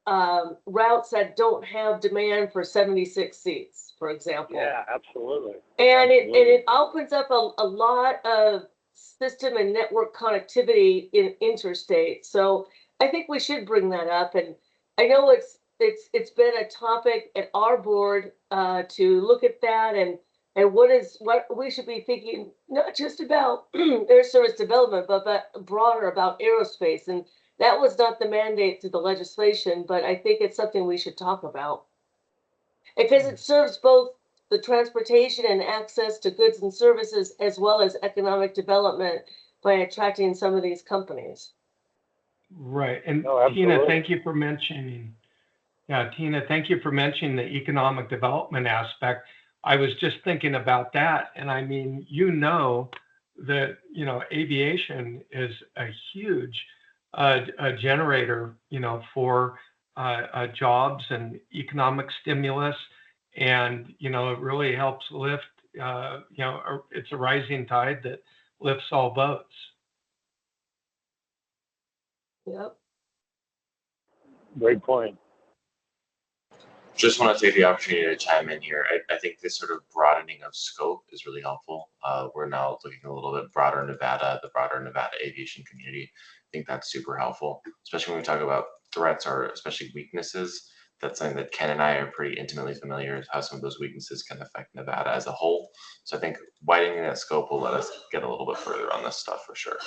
routes that don't have demand for 76 seats, for example. Yeah, absolutely. And Absolutely. it opens up a lot of system and network connectivity in interstate. So I think we should bring that up. And I know it's been a topic at our board to look at that and what we should be thinking, not just about air service development, but broader about aerospace. And that was not the mandate through the legislation, but I think it's something we should talk about. Because it serves both the transportation and access to goods and services as well as economic development by attracting some of these companies. Right. And No, Tina, absolutely. thank you for mentioning, Tina, thank you for mentioning the economic development aspect. I was just thinking about that. And I mean, that, aviation is a huge generator, for jobs and economic stimulus. And, it really helps lift, it's a rising tide that lifts all boats. Yep. Great point. Just want to take the opportunity to chime in here. I think this sort of broadening of scope is really helpful. We're now looking a little bit broader Nevada, the broader Nevada aviation community. I think that's super helpful, especially when we talk about threats or especially weaknesses. That's something that Ken and I are pretty intimately familiar with, how some of those weaknesses can affect Nevada as a whole. So I think widening that scope will let us get a little bit further on this stuff for sure.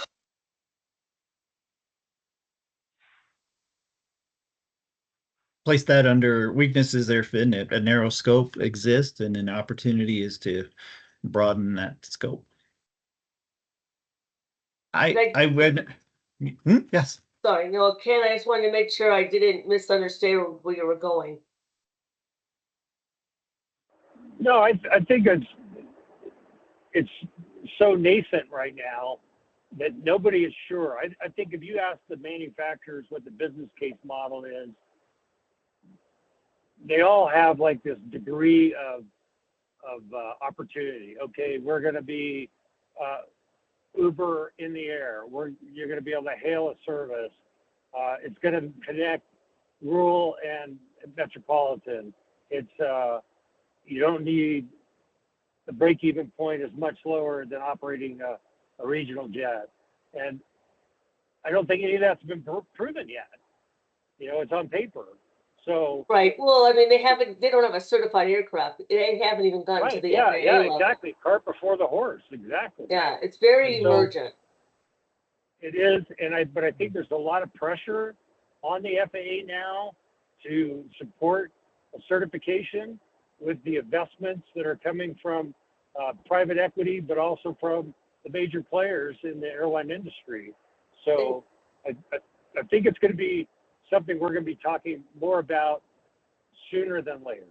Place that under weaknesses there, Finn. A narrow scope exists, and an opportunity is to broaden that scope. I would. Yes. Sorry, no, Ken, I just wanted to make sure I didn't misunderstand where you were going. No, I think it's so nascent right now that nobody is sure. I think if you ask the manufacturers what the business case model is, they all have like this degree of opportunity. Okay, we're going to be Uber in the air. You're going to be able to hail a service. It's going to connect rural and metropolitan. It's you don't need, the break-even point is much lower than operating a regional jet. And I don't think any of that's been proven yet. It's on paper. So Right. Well, I mean, they don't have a certified aircraft. They haven't even gotten to right, the yeah, FAA yeah, level. exactly. Cart before the horse, exactly. Yeah, it's very So- emergent. It is, but I think there's a lot of pressure on the FAA now to support a certification with the investments that are coming from private equity, but also from the major players in the airline industry. So I think it's going to be something we're going to be talking more about sooner than later.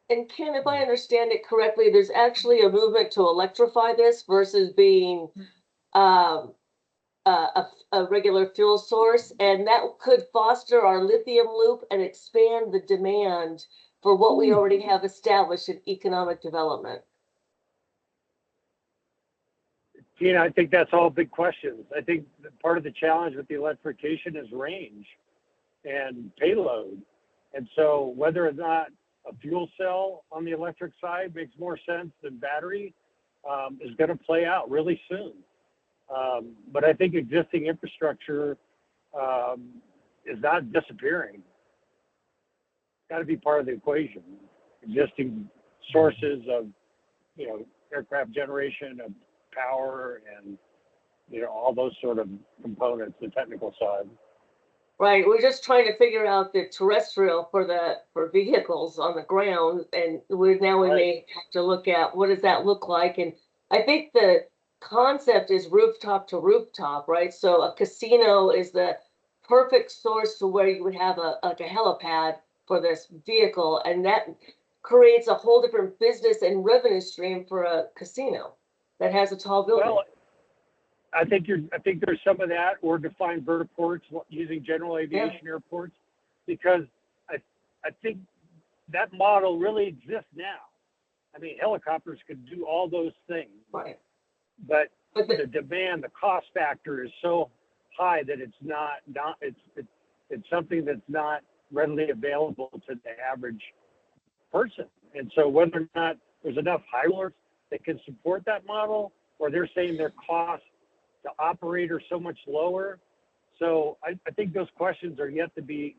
And Ken, if I understand it correctly, there's actually a movement to electrify this versus being a regular fuel source, and that could foster our lithium loop and expand the demand for what we already have established in economic development. I think that's all big questions. I think that part of the challenge with the electrification is range and payload. And so whether or not a fuel cell on the electric side makes more sense than battery is going to play out really soon. But I think existing infrastructure is not disappearing. It's got to be part of the equation. Existing sources of, aircraft generation, of power, and all those sort of components, the technical side. Right, we're just trying to figure out the terrestrial for vehicles on the ground, and we may have to look at what does that look like. And I think the concept is rooftop to rooftop, right? So a casino is the perfect source to where you would have a helipad for this vehicle, and that creates a whole different business and revenue stream for a casino that has a tall building. Well, I think there's some of that, or define vertiports using general aviation airports, because I think that model really exists now. I mean, helicopters could do all those things, Right. but the demand, the cost factor is so high that it's something that's not readily available to the average person. And so whether or not there's enough highways that can support that model, or they're saying their costs to operate are so much lower. So I think those questions are yet to be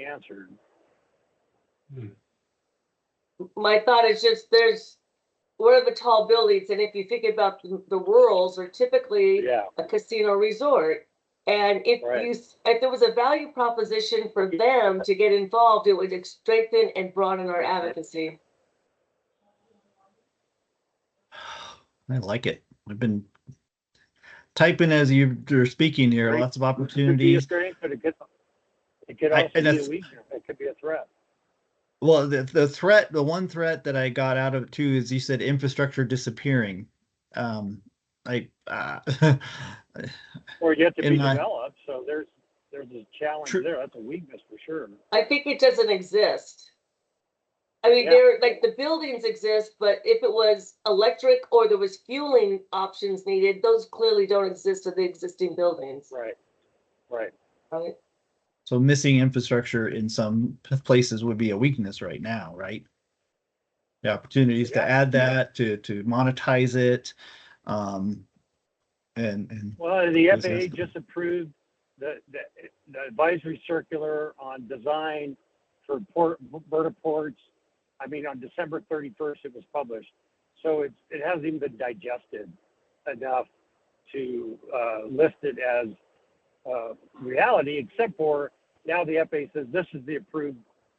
answered. My thought is just what are the tall buildings? And if you think about the rurals are typically Yeah, a casino resort. And if Right. if there was a value proposition for them to get involved, it would strengthen and broaden our advocacy. I like it. I've been typing as you're speaking here. Great. Lots of It could be a opportunities. strength, but it could I- also and be a that's- weakness. It could be a threat. Well, the one threat that I got out of it too is you said infrastructure disappearing. I Or yet to In be my- developed. So there's a challenge True. there. That's a weakness for sure. I think it doesn't exist. I mean, Yeah. they're like the buildings exist, but if it was electric or there was fueling options needed, those clearly don't exist in the existing buildings, Right. Right. right? so missing infrastructure in some places would be a weakness right now, right? The opportunities to Yeah. add that, to monetize it, and Well, the Those FAA has- just approved the advisory circular on design for vertiports. I mean, on December 31st, it was published. So it hasn't even been digested enough to list it as reality, except for now the FAA says this is the approved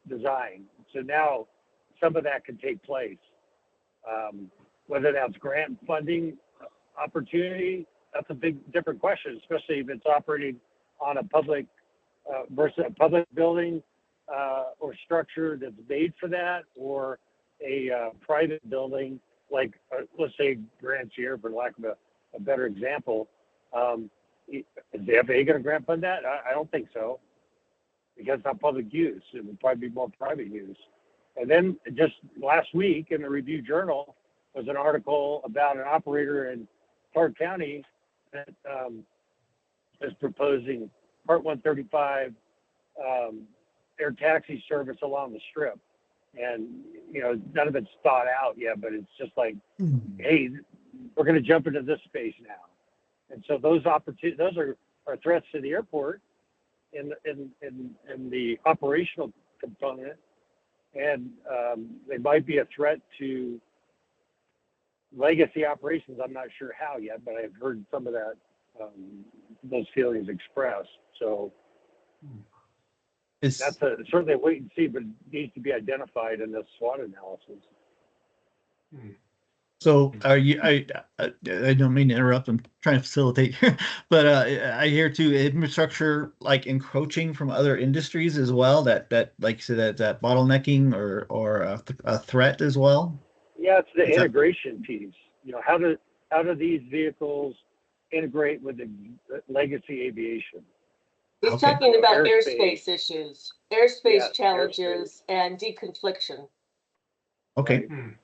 design. So now some of that can take place. Whether that's grant funding opportunity, that's a big different question, especially if it's operating on a public versus a public building or structure that's made for that, or a private building like let's say Grand Sierra, for lack of a better example. Is the FAA going to grant fund that? I don't think so, because it's not public use. It would probably be more private use. And then just last week in the Review Journal was an article about an operator in Clark County that is proposing Part 135 air taxi service along the Strip. And, you know, none of it's thought out yet, but it's just like, hey, we're going to jump into this space now. And so those opportunities, those are threats to the airport in the operational component. And they might be a threat to legacy operations. I'm not sure how yet, but I've heard some of that, those feelings expressed. So it's that's certainly a wait and see, but it needs to be identified in this SWOT analysis. so. Are you? I don't mean to interrupt. I'm trying to facilitate, but I hear too infrastructure like encroaching from other industries as well. That like you said, that bottlenecking or a threat as well. Yeah, it's the Is that- integration piece. You know, how do these vehicles integrate with the legacy aviation? He's Okay. talking about Airspace. airspace issues, airspace Yeah, challenges, and deconfliction. Okay. Right.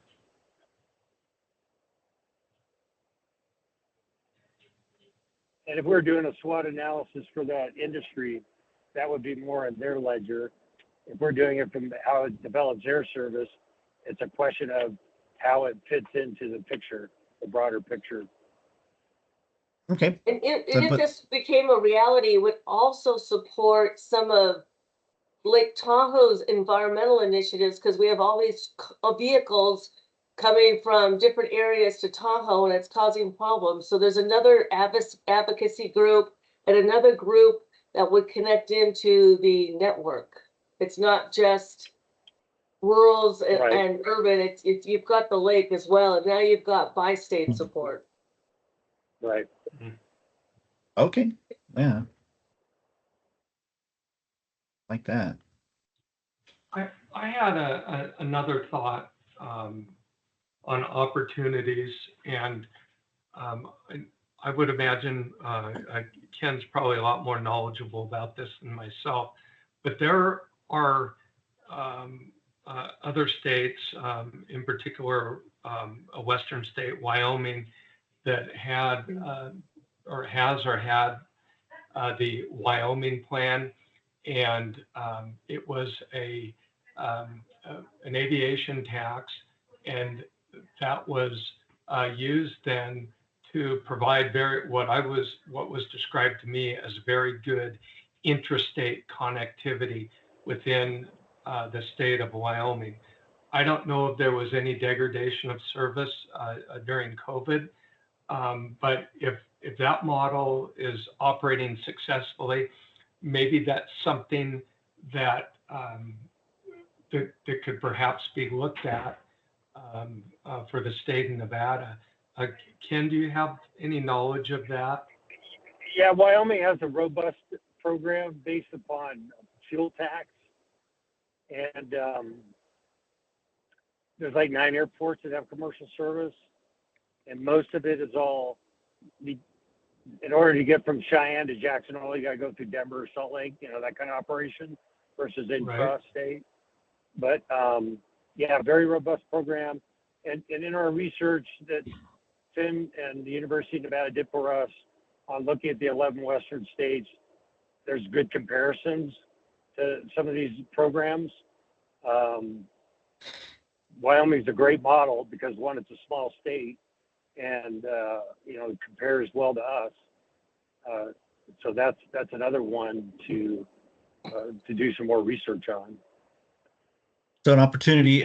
And if we're doing a SWOT analysis for that industry, that would be more in their ledger. If we're doing it from how it develops air service, it's a question of how it fits into the picture, the broader picture. Okay. And So, if but- this became a reality, it would also support some of Lake Tahoe's environmental initiatives, because we have all these vehicles coming from different areas to Tahoe, and it's causing problems. So there's another advocacy group and another group that would connect into the network. It's not just rurals Right. and urban. It's you've got the lake as well, and now you've got bi-state support. Right. Okay. Yeah. Like that. I had another thought on opportunities, and I would imagine Ken's probably a lot more knowledgeable about this than myself, but there are other states, in particular a western state, Wyoming, that had the Wyoming plan. and it was an aviation tax, and that was used then to provide what was described to me as very good interstate connectivity within the state of Wyoming. I don't know if there was any degradation of service during COVID, but if that model is operating successfully, maybe that's something that that could perhaps be looked at for the state of Nevada. Ken, do you have any knowledge of that? Yeah, Wyoming has a robust program based upon fuel tax, and there's like 9 airports that have commercial service, and most of it is all, in order to get from Cheyenne to Jackson Hole, you got to go through Denver or Salt Lake, that kind of operation versus intra-state. But yeah, very robust program. And in our research that Finn and the University of Nevada did for us on looking at the 11 Western states, there's good comparisons to some of these programs. Wyoming's a great model because, one, it's a small state, and it compares well to us. So that's another one to do some more research on. So an opportunity.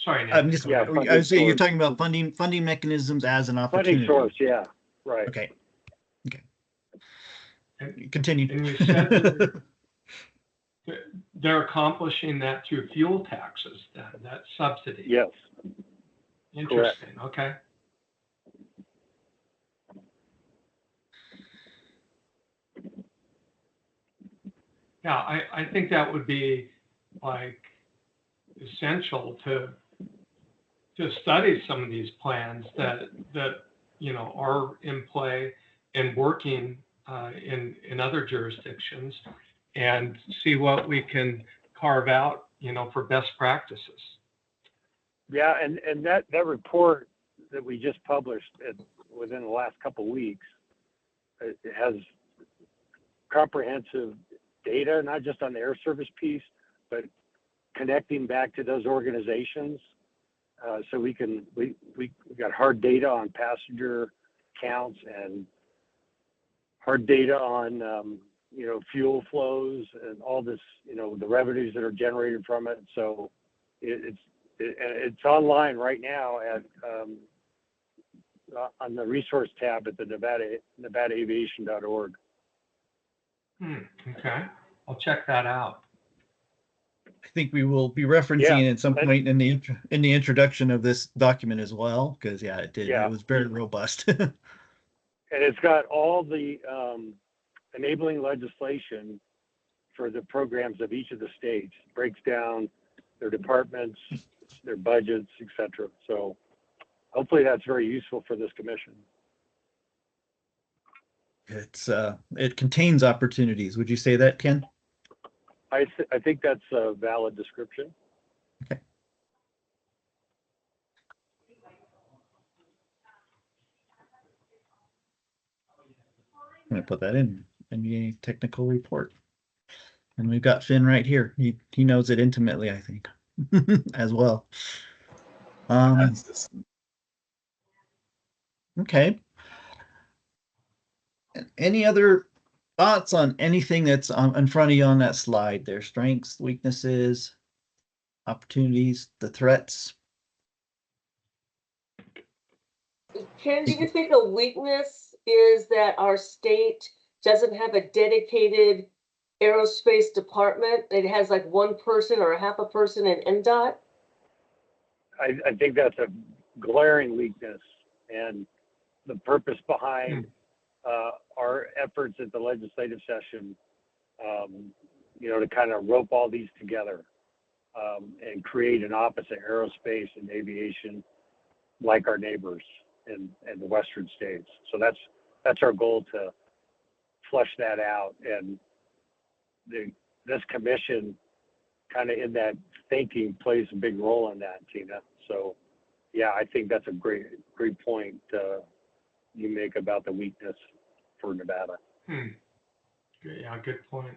Sorry, Nick. I'm just. Yeah, I was saying you're talking about funding mechanisms as an opportunity. Funding source, yeah, right. Okay. Continue. And you said that they're accomplishing that through fuel taxes, that subsidy. Yes. Interesting. Correct. Okay. Yeah, I think that would be like essential to study some of these plans that are in play and working in other jurisdictions, and see what we can carve out, for best practices. Yeah, and that report that we just published within the last couple of weeks, it has comprehensive data, not just on the air service piece, but connecting back to those organizations. So we got hard data on passenger counts and hard data on fuel flows and all this, the revenues that are generated from it. So it's online right now on the resource tab at the nevadaaviation.org. Okay, I'll check that out. I think we will be referencing it at some point in the introduction of this document as well, because it did. Yeah. It was very robust. And it's got all the enabling legislation for the programs of each of the states. It breaks down their departments, their budgets, etc. So hopefully that's very useful for this commission. It contains opportunities. Would you say that, Ken? I think that's a valid description. Okay. I'm going to put that in the technical report. And we've got Finn right here. He knows it intimately, I think, as well. Okay. Any other thoughts on anything that's in front of you on that slide? Their strengths, weaknesses, opportunities, the threats. Ken, do you think a weakness is that our state doesn't have a dedicated aerospace department? It has like one person or a half a person in NDOT? I think that's a glaring weakness, and the purpose behind our efforts at the legislative session, to kind of rope all these together and create an office of aerospace and aviation like our neighbors in the Western states. So that's our goal, to flush that out. And this commission kind of in that thinking plays a big role in that, Tina. So yeah, I think that's a great point you make about the weakness for Nevada. Yeah, good point.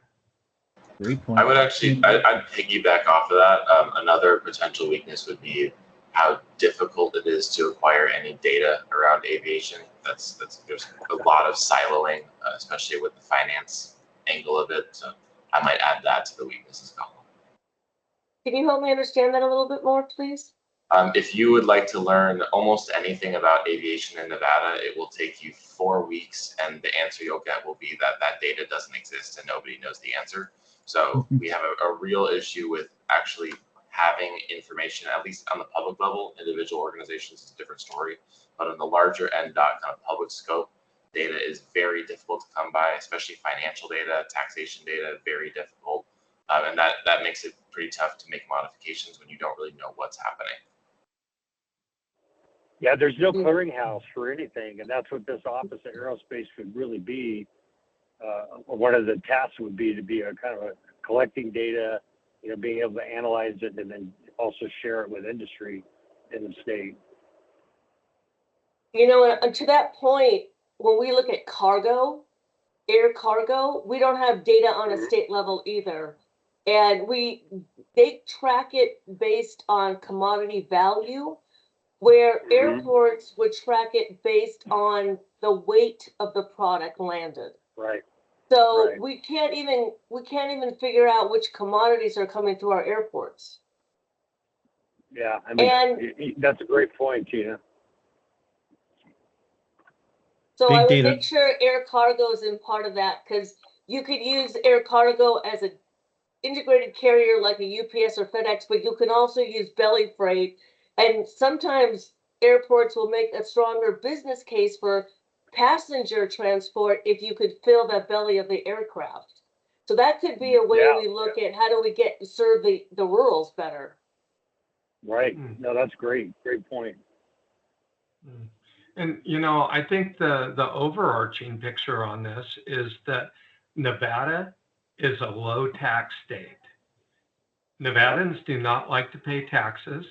Great point. I would actually, I'd piggyback off of that. Another potential weakness would be how difficult it is to acquire any data around aviation. There's a lot of siloing, especially with the finance angle of it. So I might add that to the weaknesses column. Can you help me understand that a little bit more, please? If you would like to learn almost anything about aviation in Nevada, it will take you 4 weeks, and the answer you'll get will be that that data doesn't exist and nobody knows the answer. So we have a real issue with actually having information, at least on the public level. Individual organizations is a different story, but on the larger NDOT kind of public scope, data is very difficult to come by, especially financial data, taxation data, very difficult. And that makes it pretty tough to make modifications when you don't really know what's happening. Yeah, there's no clearinghouse for anything, and that's what this Office of Aerospace would really be. One of the tasks would be to be a kind of a collecting data, being able to analyze it and then also share it with industry in the state. And to that point, when we look at cargo, air cargo, we don't have data on a state level either. And they track it based on commodity value, where airports would track it based on the weight of the product landed. Right. So Right. we can't even figure out which commodities are coming through our airports. Yeah, I mean, that's a great point, Tina. So Big I would data. make sure air cargo is in part of that, because you could use air cargo as an integrated carrier like a UPS or FedEx, but you can also use belly freight. And sometimes airports will make a stronger business case for passenger transport if you could fill that belly of the aircraft. So that could be a way Yeah. we look at how do we serve the rurals better. Right. No, that's great. Great point. And, I think the overarching picture on this is that Nevada is a low tax state. Nevadans do not like to pay taxes.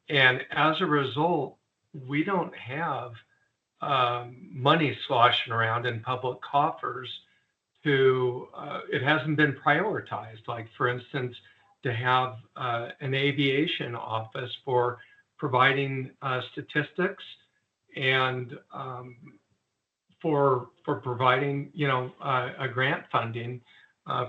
And as a result, we don't have money sloshing around in public coffers it hasn't been prioritized. Like, for instance, to have an aviation office for providing statistics and for providing, a grant funding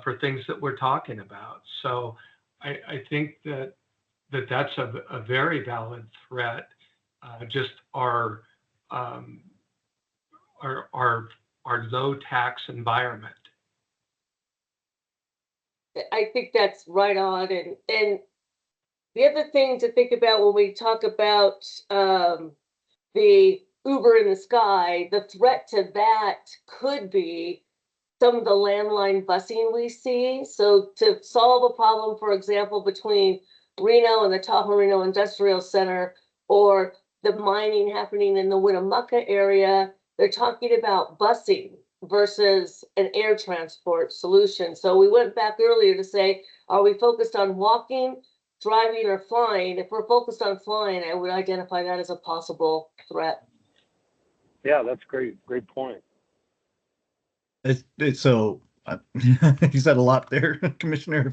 for things that we're talking about. So I think that's a very valid threat. Just our low tax environment. I think that's right on. And the other thing to think about when we talk about the Uber in the sky, the threat to that could be some of the landline busing we see. So to solve a problem, for example, between Reno and the Tahoe Reno Industrial Center, or the mining happening in the Winnemucca area, they're talking about busing versus an air transport solution. So we went back earlier to say, are we focused on walking, driving, or flying? If we're focused on flying, I would identify that as a possible threat. Yeah, that's great. Great point. So you said a lot there, Commissioner.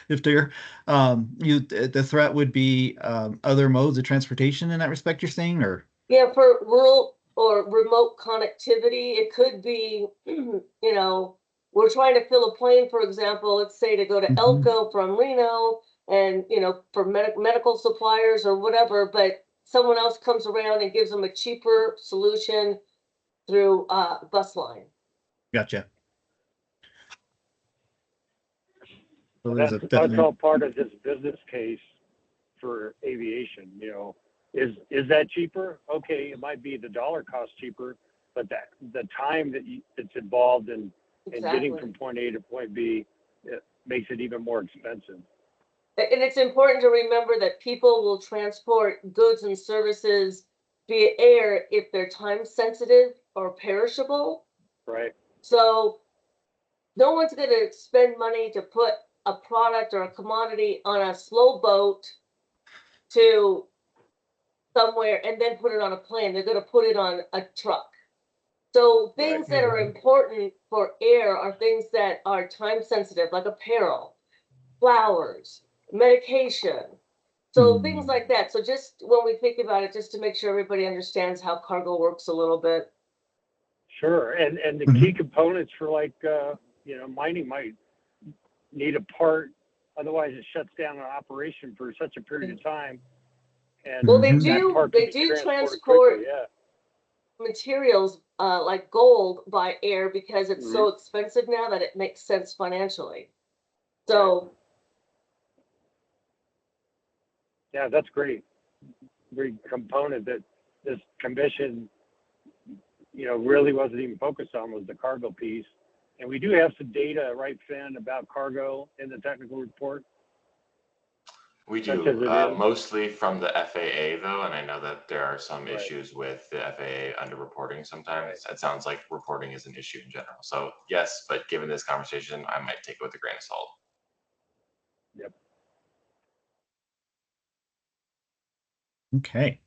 If there, the threat would be other modes of transportation in that respect. You're saying, or yeah, for rural or remote connectivity, it could be, we're trying to fill a plane, for example, let's say to go to Elko from Reno, and for medical suppliers or whatever, but someone else comes around and gives them a cheaper solution through bus line. Gotcha. So That's all part of this business case for aviation. Is that cheaper? Okay, it might be the dollar cost cheaper, but the time that's involved in getting from point A to point B, it makes it even more expensive. And it's important to remember that people will transport goods and services via air if they're time sensitive or perishable. Right. So no one's going to spend money to put a product or a commodity on a slow boat to somewhere and then put it on a plane. They're going to put it on a truck. So things that are Mhm. important for air are things that are time sensitive, like apparel, flowers, medication. So things like that. So just when we think about it, just to make sure everybody understands how cargo works a little bit. Sure, and the key components for like, mining might need a part, otherwise it shuts down an operation for such a period of time. And Well, they Mhm. that do part could they be do transported transport quickly, yeah. materials like gold by air because it's so Mhm. expensive now that it makes sense financially. So Yeah, that's great. Great component that this commission, really wasn't even focused on, was the cargo piece. And we do have some data, right, Finn, about cargo in the technical report, We such do, as it is. mostly from the FAA though, and I know that there are some Right. issues with the FAA underreporting sometimes. It sounds like reporting is an issue in general. So yes, but given this conversation, I might take it with a grain of salt. Yep. Okay.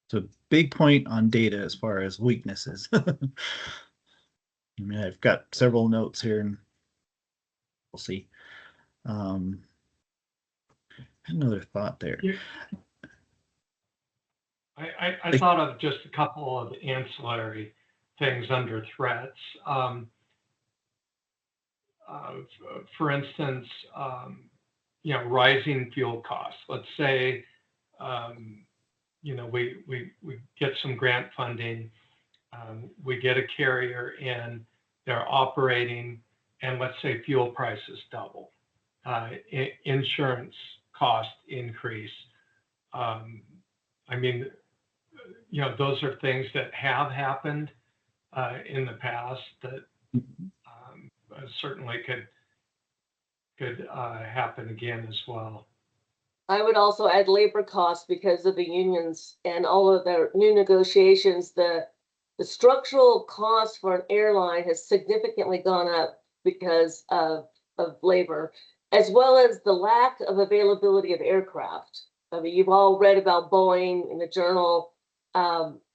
So big point on data as far as weaknesses. I mean, I've got several notes here and we'll see. Another thought there. Yeah. I Like- thought of just a couple of ancillary things under threats. For instance, rising fuel costs. Let's say, we get some grant funding, we get a carrier in, they're operating, and let's say fuel prices double, insurance cost increase. I mean, those are things that have happened in the past that certainly could happen again as well. I would also add labor costs because of the unions and all of their new negotiations. The structural cost for an airline has significantly gone up because of labor, as well as the lack of availability of aircraft. I mean, you've all read about Boeing in the journal.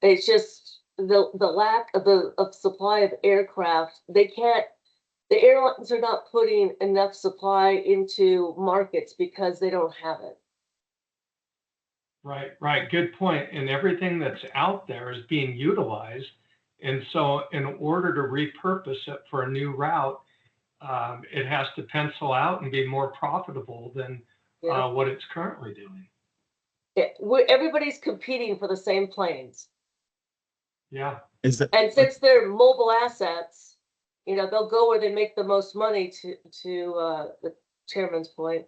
It's just the lack of supply of aircraft. The airlines are not putting enough supply into markets because they don't have it. Right. Good point. And everything that's out there is being utilized. And so in order to repurpose it for a new route, it has to pencil out and be more profitable than what it's currently doing. Everybody's competing for the same planes. Yeah. And since they're mobile assets, they'll go where they make the most money, to the chairman's point.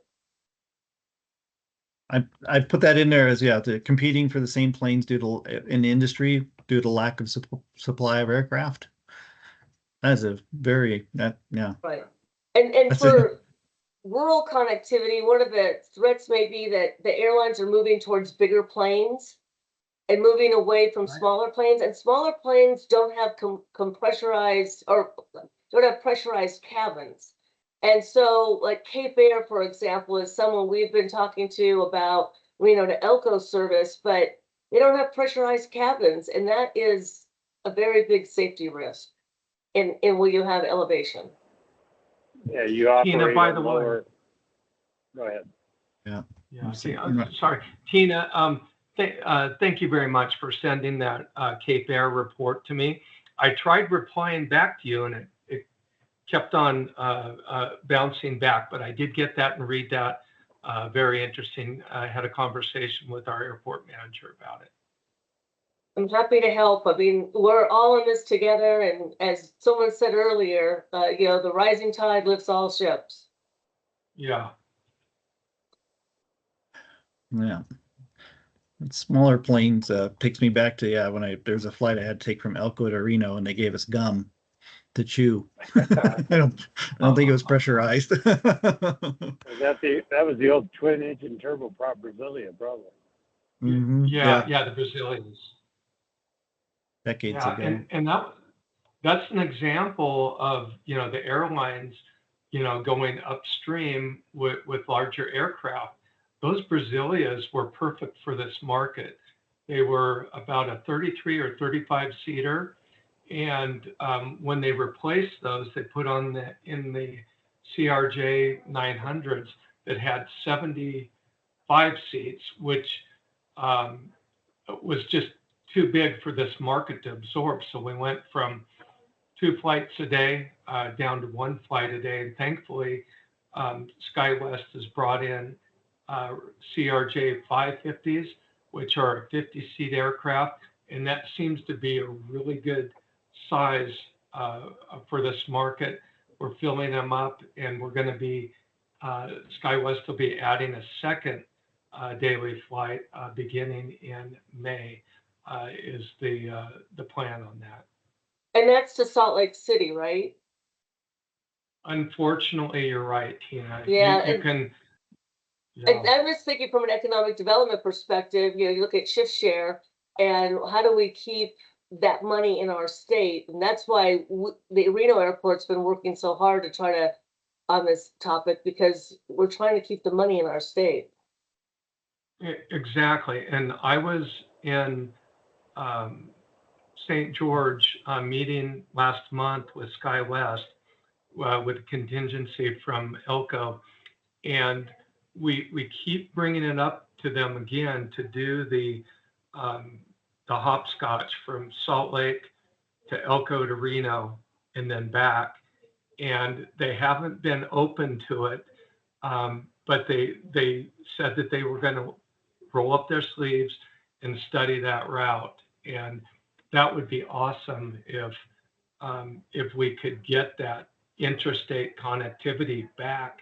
I put that in there as competing for the same planes in the industry due to lack of supply of aircraft. That's a very yeah. Right. And That's for rural connectivity, one of the threats may be that the airlines are moving towards bigger planes and moving away from smaller planes. And smaller planes don't have compressurized or don't have pressurized cabins. And so, like Cape Air, for example, is someone we've been talking to about Reno to Elko service, but they don't have pressurized cabins, and that is a very big safety risk in where you have elevation. Yeah, you operate Tina, by at the lower. Go ahead. Yeah. Sorry, Tina. Thank you very much for sending that Cape Air report to me. I tried replying back to you, and it kept on bouncing back, but I did get that and read that. Very interesting. I had a conversation with our airport manager about it. I'm happy to help. I mean, we're all in this together, and as someone said earlier, the rising tide lifts all ships. Yeah. Yeah. Smaller planes takes me back to when there's a flight I had to take from Elko to Reno, and they gave us gum to chew. I don't think it was pressurized. That was the old twin engine turboprop Brasilia, probably. Mhm. Yeah, the Brazilians. Decades ago. And that's an example of the airlines going upstream with larger aircraft. Those Brasilias were perfect for this market. They were about a 33 or 35 seater, And when they replaced those, they put on in the CRJ 900s that had 75 seats, which was just too big for this market to absorb. So we went from 2 flights a day down to 1 flight a day. And thankfully, SkyWest has brought in CRJ 550s, which are a 50-seat aircraft. And that seems to be a really good size for this market. We're filling them up, and we're going to be, SkyWest will be adding a second daily flight beginning in May, is the plan on that. And that's to Salt Lake City, right? Unfortunately, you're right, Tina. Yeah, You and- can. And I'm just thinking from an economic development perspective, you know, you look at shift share and how do we keep that money in our state? And that's why the Reno airport's been working so hard to try to, on this topic, because we're trying to keep the money in our state. Exactly. And I was in St. George meeting last month with SkyWest with a contingency from Elko. And we keep bringing it up to them again to do the hopscotch from Salt Lake to Elko to Reno and then back. And they haven't been open to it, but they said that they were going to roll up their sleeves and study that route. And that would be awesome if we could get that interstate connectivity back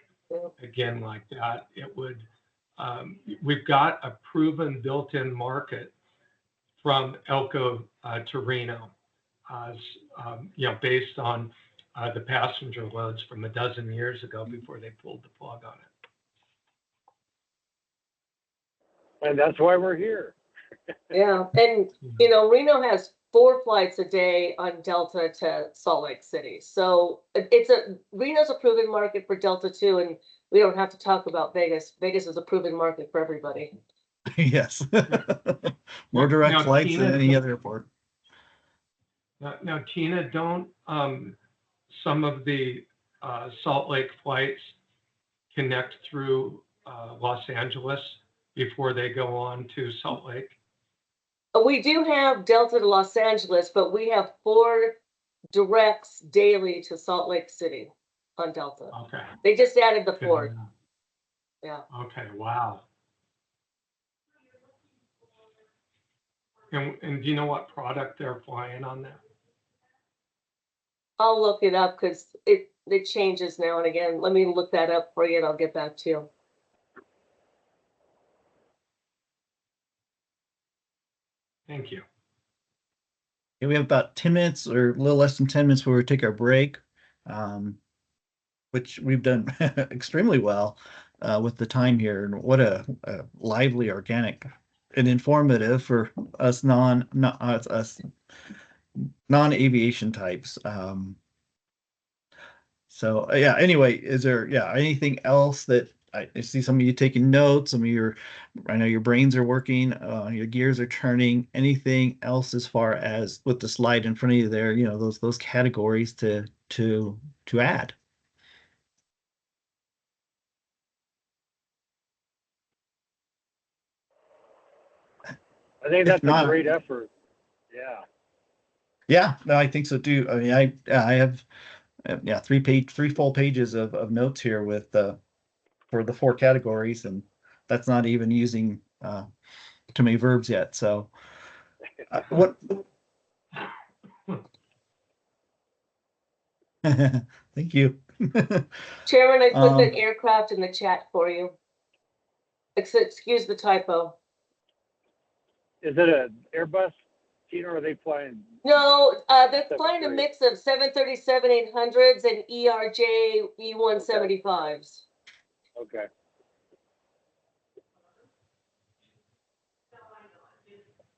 again like that. It would. We've got a proven built-in market from Elko to Reno, you know, based on the passenger loads from a dozen years ago before they pulled the plug on it. And that's why we're here. Yeah, and you know, Reno has 4 flights a day on Delta to Salt Lake City. So Reno's a proven market for Delta too, and we don't have to talk about Vegas. Vegas is a proven market for everybody. Yes. More direct Now, flights Tina, than any other airport. Now, Tina, don't some of the Salt Lake flights connect through Los Angeles before they go on to Salt Lake? We do have Delta to Los Angeles, but we have 4 directs daily to Salt Lake City on Delta. Okay. They just added the Good to 4th. know. Yeah. Okay, wow. And do you know what product they're flying on that? I'll look it up because it changes now and again. Let me look that up for you and I'll get back to you. Thank you. Okay, we have about 10 minutes or a little less than 10 minutes before we take our break, which we've done extremely well with the time here. And what a lively, organic, and informative for us non-aviation types. So yeah, anyway, is there anything else that I see some of you taking notes, some of I know your brains are working, your gears are turning. Anything else as far as with the slide in front of you there, you know, those categories to add? I think that's not- a great effort. Yeah. Yeah, no, I think so too. I mean, I have 3 full pages of notes here with for the 4 categories, and that's not even using too many verbs yet. So what? Thank you. Chairman, I put the Um, aircraft in the chat for you. Excuse the typo. Is it an Airbus, Tina, or are they flying? No, they're flying a 73. mix of 737-800s and ERJ E175s. Okay.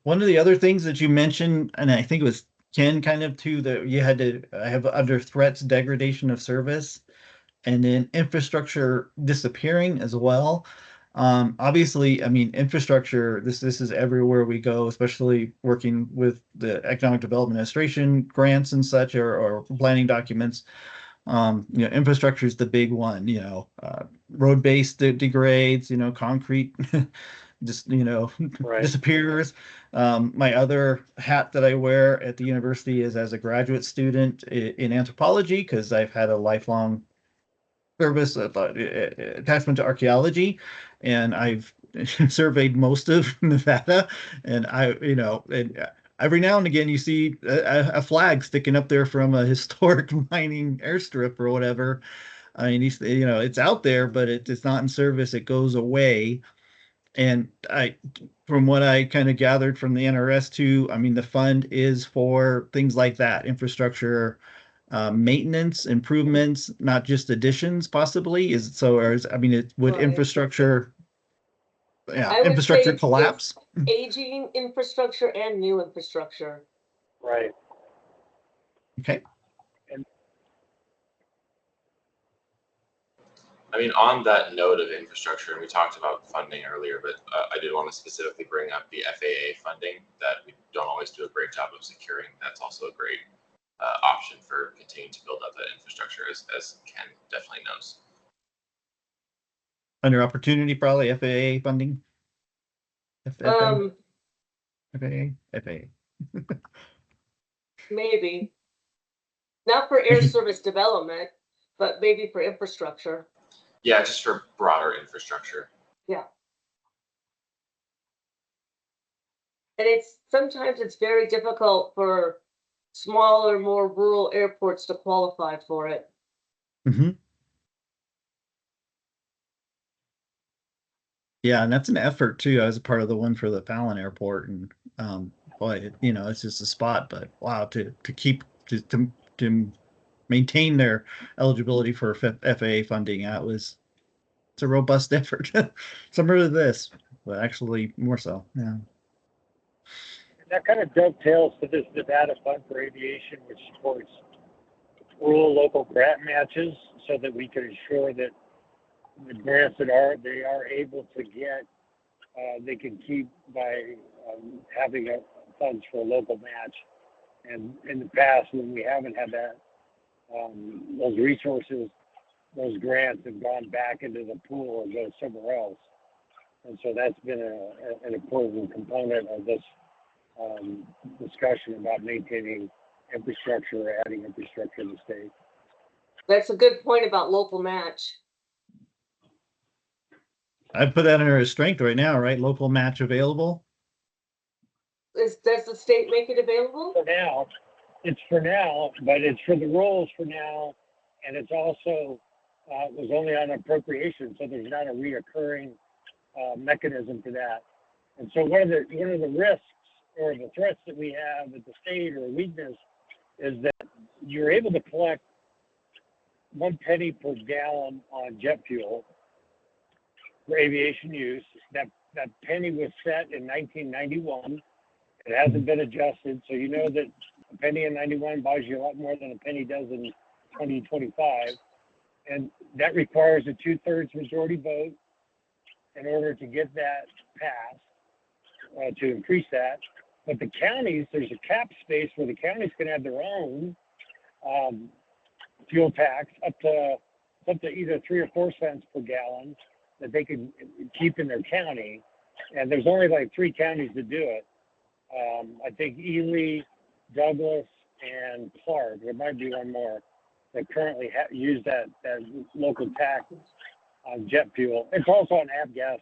One of the other things that you mentioned, and I think it was Ken kind of too, that you had to have under threats, degradation of service, and then infrastructure disappearing as well. Obviously, I mean, infrastructure, this is everywhere we go, especially working with the Economic Development Administration grants and such, or planning documents. Infrastructure is the big one, road base degrades, concrete just, Right. disappears. My other hat that I wear at the university is as a graduate student in anthropology, because I've had a lifelong service attachment to archaeology, and I've surveyed most of Nevada, and every now and again you see a flag sticking up there from a historic mining airstrip or whatever. I mean, it's out there, but it's not in service. It goes away. And from what I kind of gathered from the NRS too, I mean, the fund is for things like that, infrastructure, maintenance, improvements, not just additions, possibly. I mean, would Right. infrastructure, I would say infrastructure it's collapse? aging infrastructure and new infrastructure. Right. Okay. I mean, on that note of infrastructure, and we talked about funding earlier, but I did want to specifically bring up the FAA funding that we don't always do a great job of securing. That's also a great option for continuing to build up that infrastructure, as Ken definitely knows. Under opportunity, probably FAA funding. FAA. Maybe not for air service development, but maybe for infrastructure. Yeah, just for broader infrastructure. Yeah. And sometimes it's very difficult for smaller, more rural airports to qualify for it. Mm-hmm. Yeah, and that's an effort too. I was a part of the one for the Fallon Airport, and boy, it's just a spot. But wow, to keep to maintain their eligibility for FAA funding, it's a robust effort. Similar to this, but actually more so. Yeah. That kind of dovetails to this Nevada Fund for Aviation, which supports rural local grant matches, so that we can ensure that the grants that they are able to get, they can keep by having funds for a local match. And in the past, when we haven't had that, those resources, those grants have gone back into the pool or go somewhere else. And so that's been an important component of this discussion about maintaining infrastructure, adding infrastructure in the state. That's a good point about local match. I put that under a strength right now, right? Local match available. Does the state make it available? For now, but it's for the rolls for now, and it's also was only on appropriation, so there's not a reoccurring mechanism for that. And so one of the risks or the threats that we have at the state, or a weakness, is that you're able to collect 1 penny per gallon on jet fuel for aviation use. That penny was set in 1991. It hasn't been adjusted, so you know that a penny in 91 buys you a lot more than a penny does in 2025. And that requires a 2/3 majority vote in order to get that passed, to increase that. But the counties, there's a cap space where the counties can have their own fuel tax up to either 3 or 4 cents per gallon that they can keep in their county. And there's only like 3 counties that do it. I think Ely, Douglas, and Clark. There might be one more that currently use that local tax on jet fuel. It's also on avgas,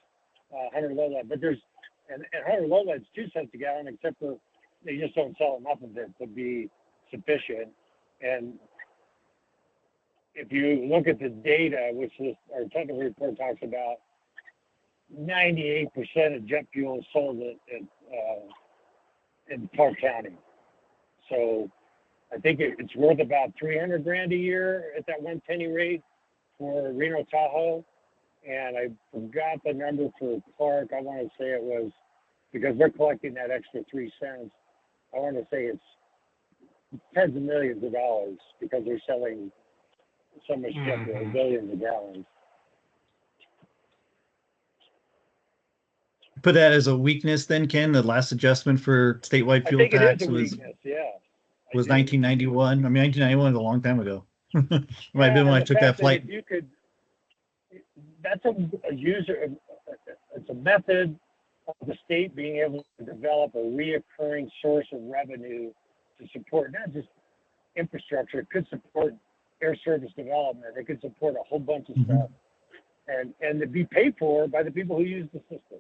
Hunter Low Lead. But and Hunter Low Lead's 2 cents a gallon, except for they just don't sell enough of it to be sufficient. And if you look at the data, which our technical report talks about, 98% of jet fuel is sold in Clark County. So I think it's worth about $300,000 a year at that 1 penny rate for Reno Tahoe. And I forgot the number for Clark. I want to say it was, because they're collecting that extra 3 cents, I want to say it's tens of millions of dollars, because they're selling so much jet fuel, billions of gallons. put that as a weakness then, Ken? The last adjustment for statewide I fuel think it is tax a was weakness, yeah. I was do. 1991. I mean, 1991 is a long time ago. Might have Yeah, been when and I the took fact that flight. if you could, that's a user, it's a method of the state being able to develop a reoccurring source of revenue to support not just infrastructure, it could support air service development, it could support a whole bunch of Mhm. stuff. And to be paid for by the people who use the system.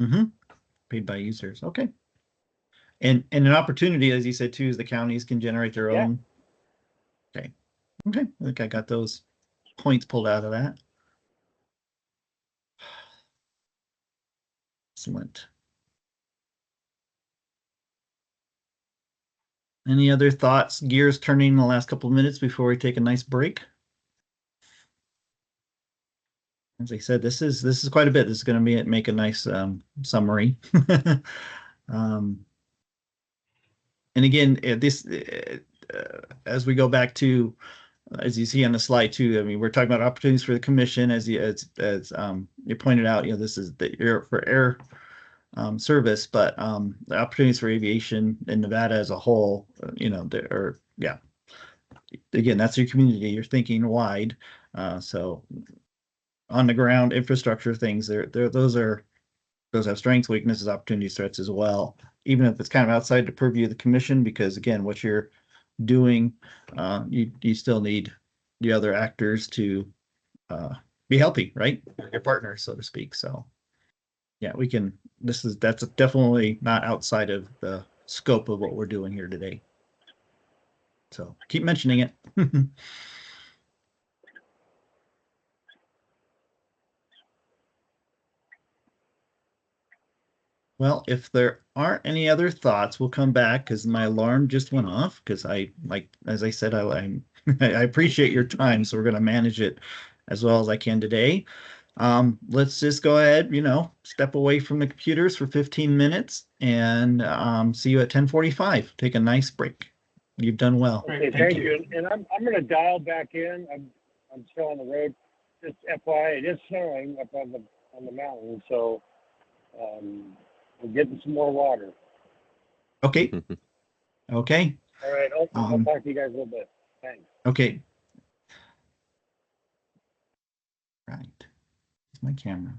Mm-hmm. Paid by users. Okay. And an opportunity, as you said too, is the counties can generate their Yeah. own. Okay. Okay. I think I got those points pulled out of that. Excellent. Any other thoughts, gears turning in the last couple of minutes before we take a nice break? As I said, this is quite a bit. This is going to make a nice summary. um, and again, as we go back to, as you see on the slide too, I mean, we're talking about opportunities for the commission, as you pointed out. You know, this is the air service, but the opportunities for aviation in Nevada as a whole, you know, there are, yeah. Again, that's your community. You're thinking wide, so on the ground infrastructure things. Those have strengths, weaknesses, opportunities, threats as well. Even if it's kind of outside the purview of the commission, because again, what you're doing, you still need the other actors to be healthy, right? Your partners, so to speak. So yeah, we can. That's definitely not outside of the scope of what we're doing here today. So keep mentioning it. Well, if there aren't any other thoughts, we'll come back because my alarm just went off. Because as I said, I appreciate your time, so we're going to manage it as well as I can today. Let's just go ahead, step away from the computers for 15 minutes and see you at 10:45. Take a nice break. You've done well. Okay, thank you. And I'm going to dial back in. I'm still on the road. Just FYI, it is snowing up on the mountain, so we're getting some more water. Okay. Okay. All right, I'll talk to you guys a little bit. Thanks. Okay. Right. It's my camera.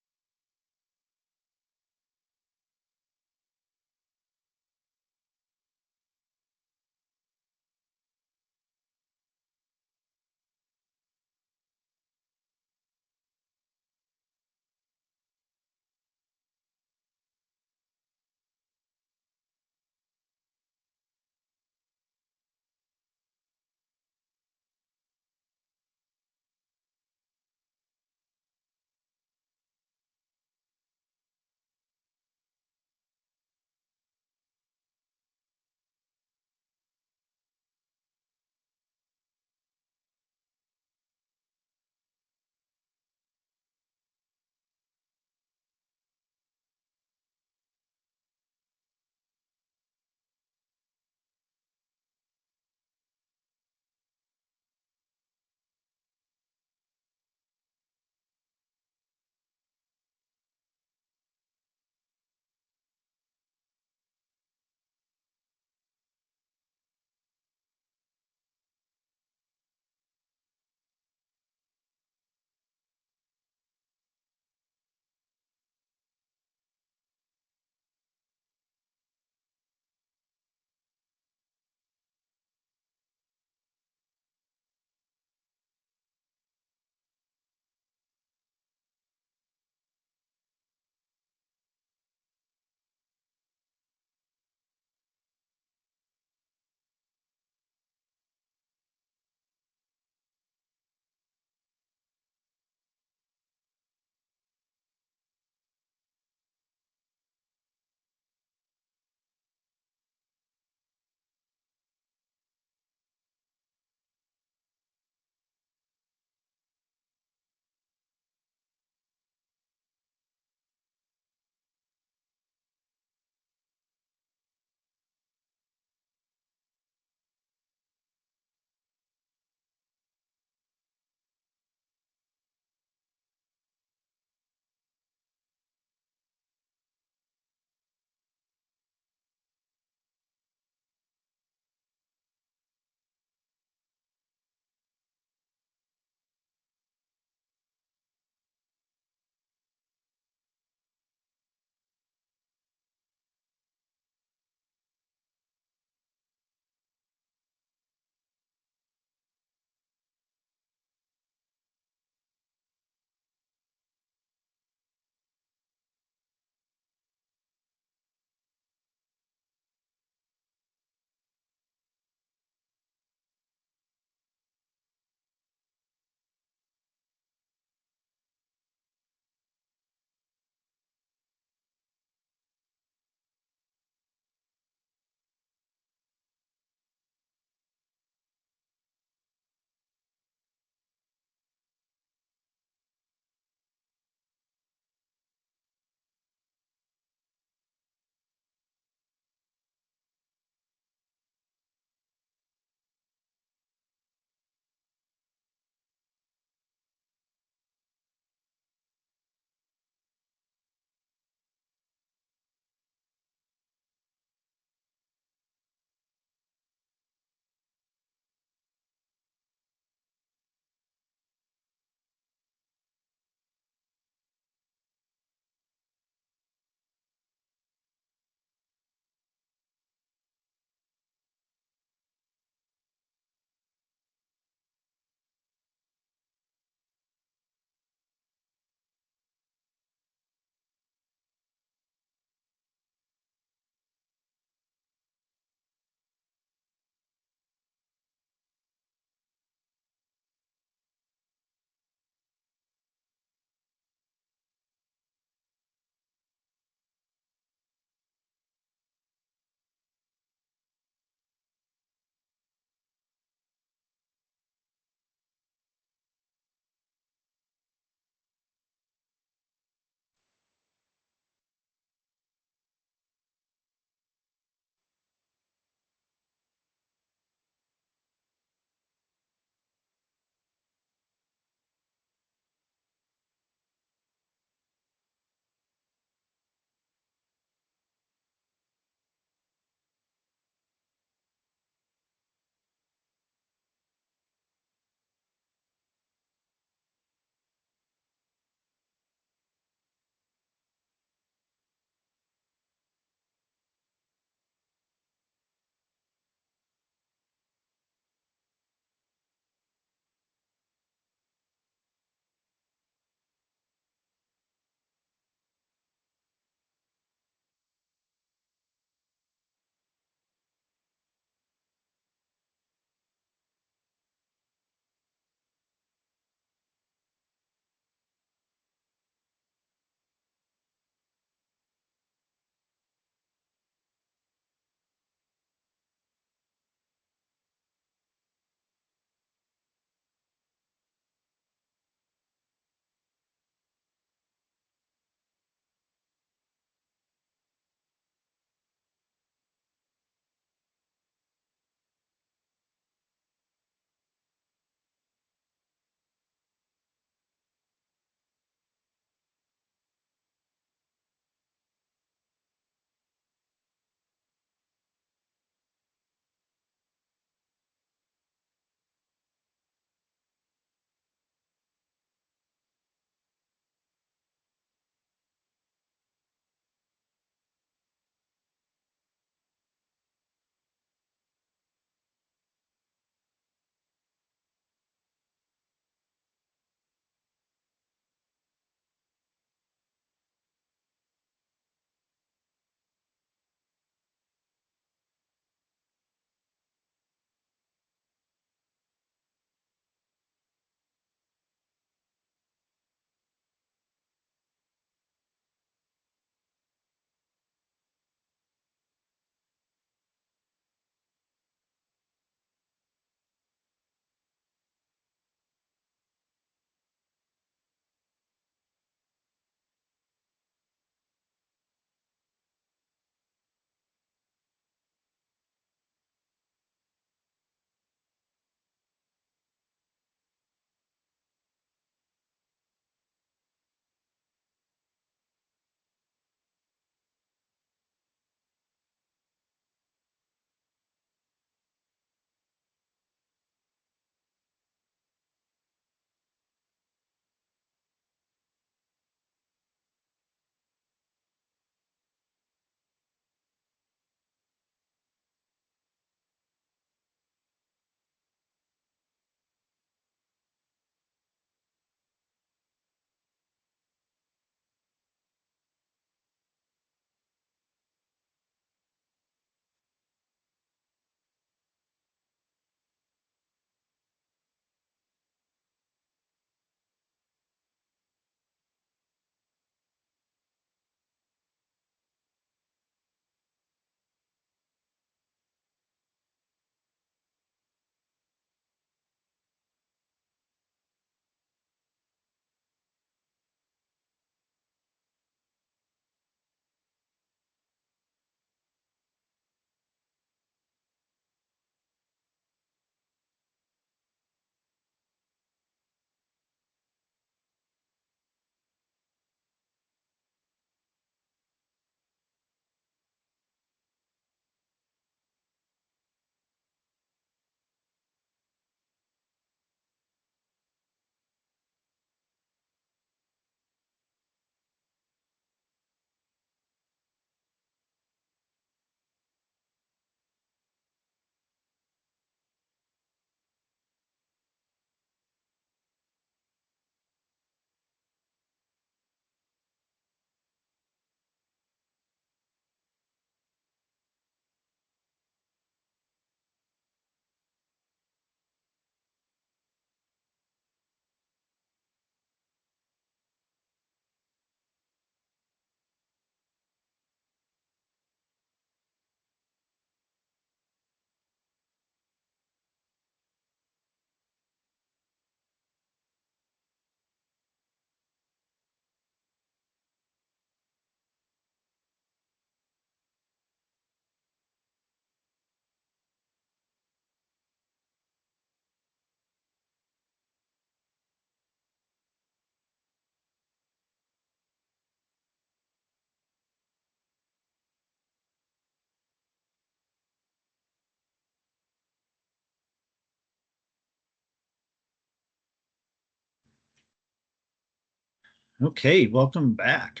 Okay, welcome back.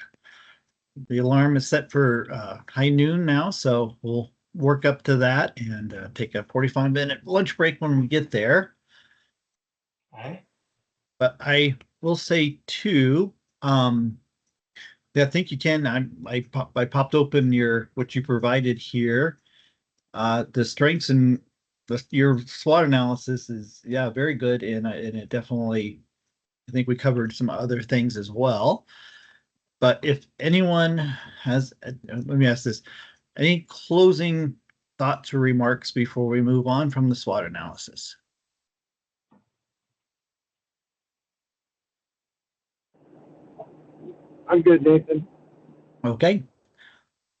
The alarm is set for high noon now, so we'll work up to that and take a 45-minute lunch break when we get there. Okay. But I will say too, I think you can. I popped open what you provided here. The strengths and your SWOT analysis is very good, and it definitely. I think we covered some other things as well. But if anyone has, let me ask this: any closing thoughts or remarks before we move on from the SWOT analysis? I'm good, Nathan. Okay.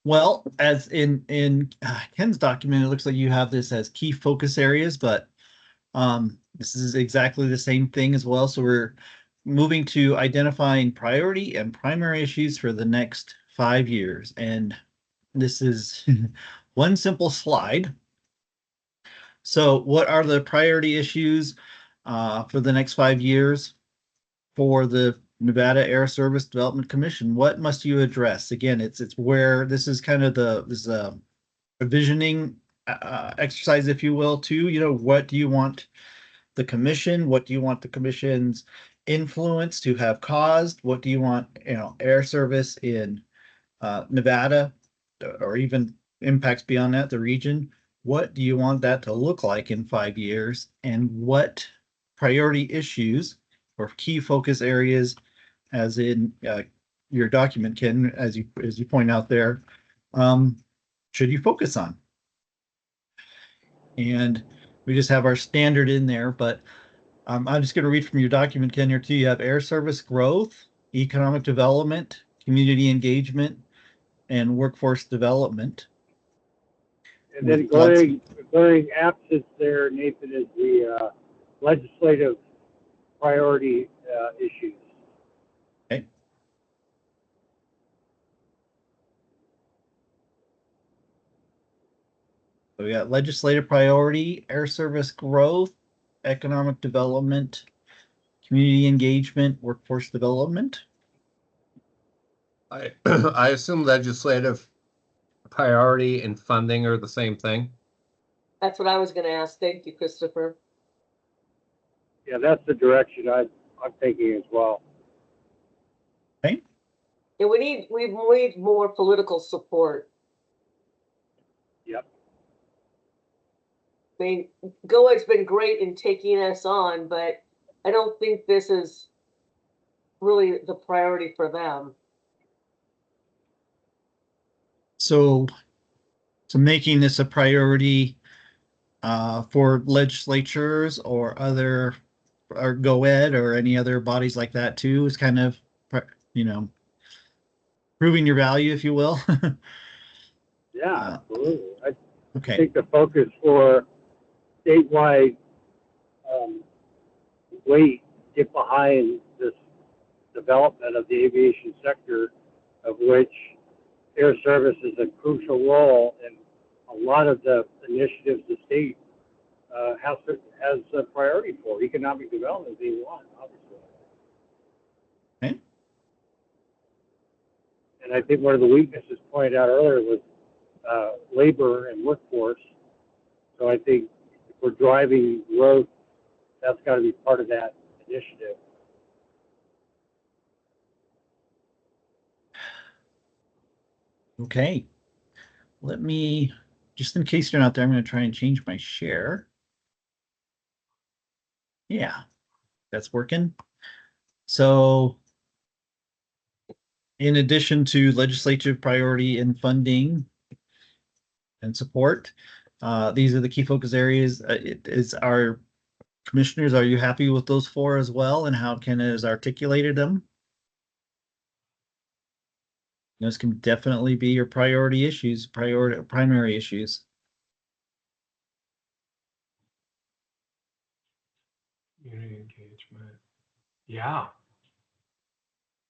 Well, as in Ken's document, it looks like you have this as key focus areas, but this is exactly the same thing as well. So we're moving to identifying priority and primary issues for the next 5 years. And this is one simple slide. So what are the priority issues for the next 5 years for the Nevada Air Service Development Commission? What must you address? Again, it's where this is kind of this a visioning exercise, if you will, too. What do you want the commission? What do you want the commission's influence to have caused? What do you want, air service in Nevada, or even impacts beyond that, the region? What do you want that to look like in 5 years? And what priority issues or key focus areas, as in your document, Ken, as you point out there, should you focus on? And we just have our standard in there, but I'm just going to read from your document, Ken, here too. You have air service growth, economic development, community engagement, and workforce development. And then glaring absence there, Nathan, is the legislative priority issues. Okay. So we got legislative priority, air service growth, economic development, community engagement, workforce development. I I assume legislative priority and funding are the same thing. That's what I was gonna ask. Thank you, Christopher. Yeah, that's the direction I'm taking as well. Okay. And we need more political support. Yep. I mean, GOED's been great in taking us on, but I don't think this is really the priority for them. So making this a priority for legislatures or other, or GOED or any other bodies like that too, is kind of, proving your value, if you will. Yeah, absolutely. I Okay. think the focus for statewide weight get behind this development of the aviation sector, of which air service is a crucial role in a lot of the initiatives the state has a priority for. Economic development being one, obviously. Okay. And I think one of the weaknesses pointed out earlier was labor and workforce. So I think if we're driving growth, that's got to be part of that initiative. Okay. Let me, just in case you're not there, I'm going to try and change my share. Yeah, that's working. So in addition to legislative priority and funding and support, these are the key focus areas. It is our commissioners, are you happy with those 4 as well, and how Ken has articulated them? Those can definitely be your priority issues, primary issues. Community engagement. Yeah.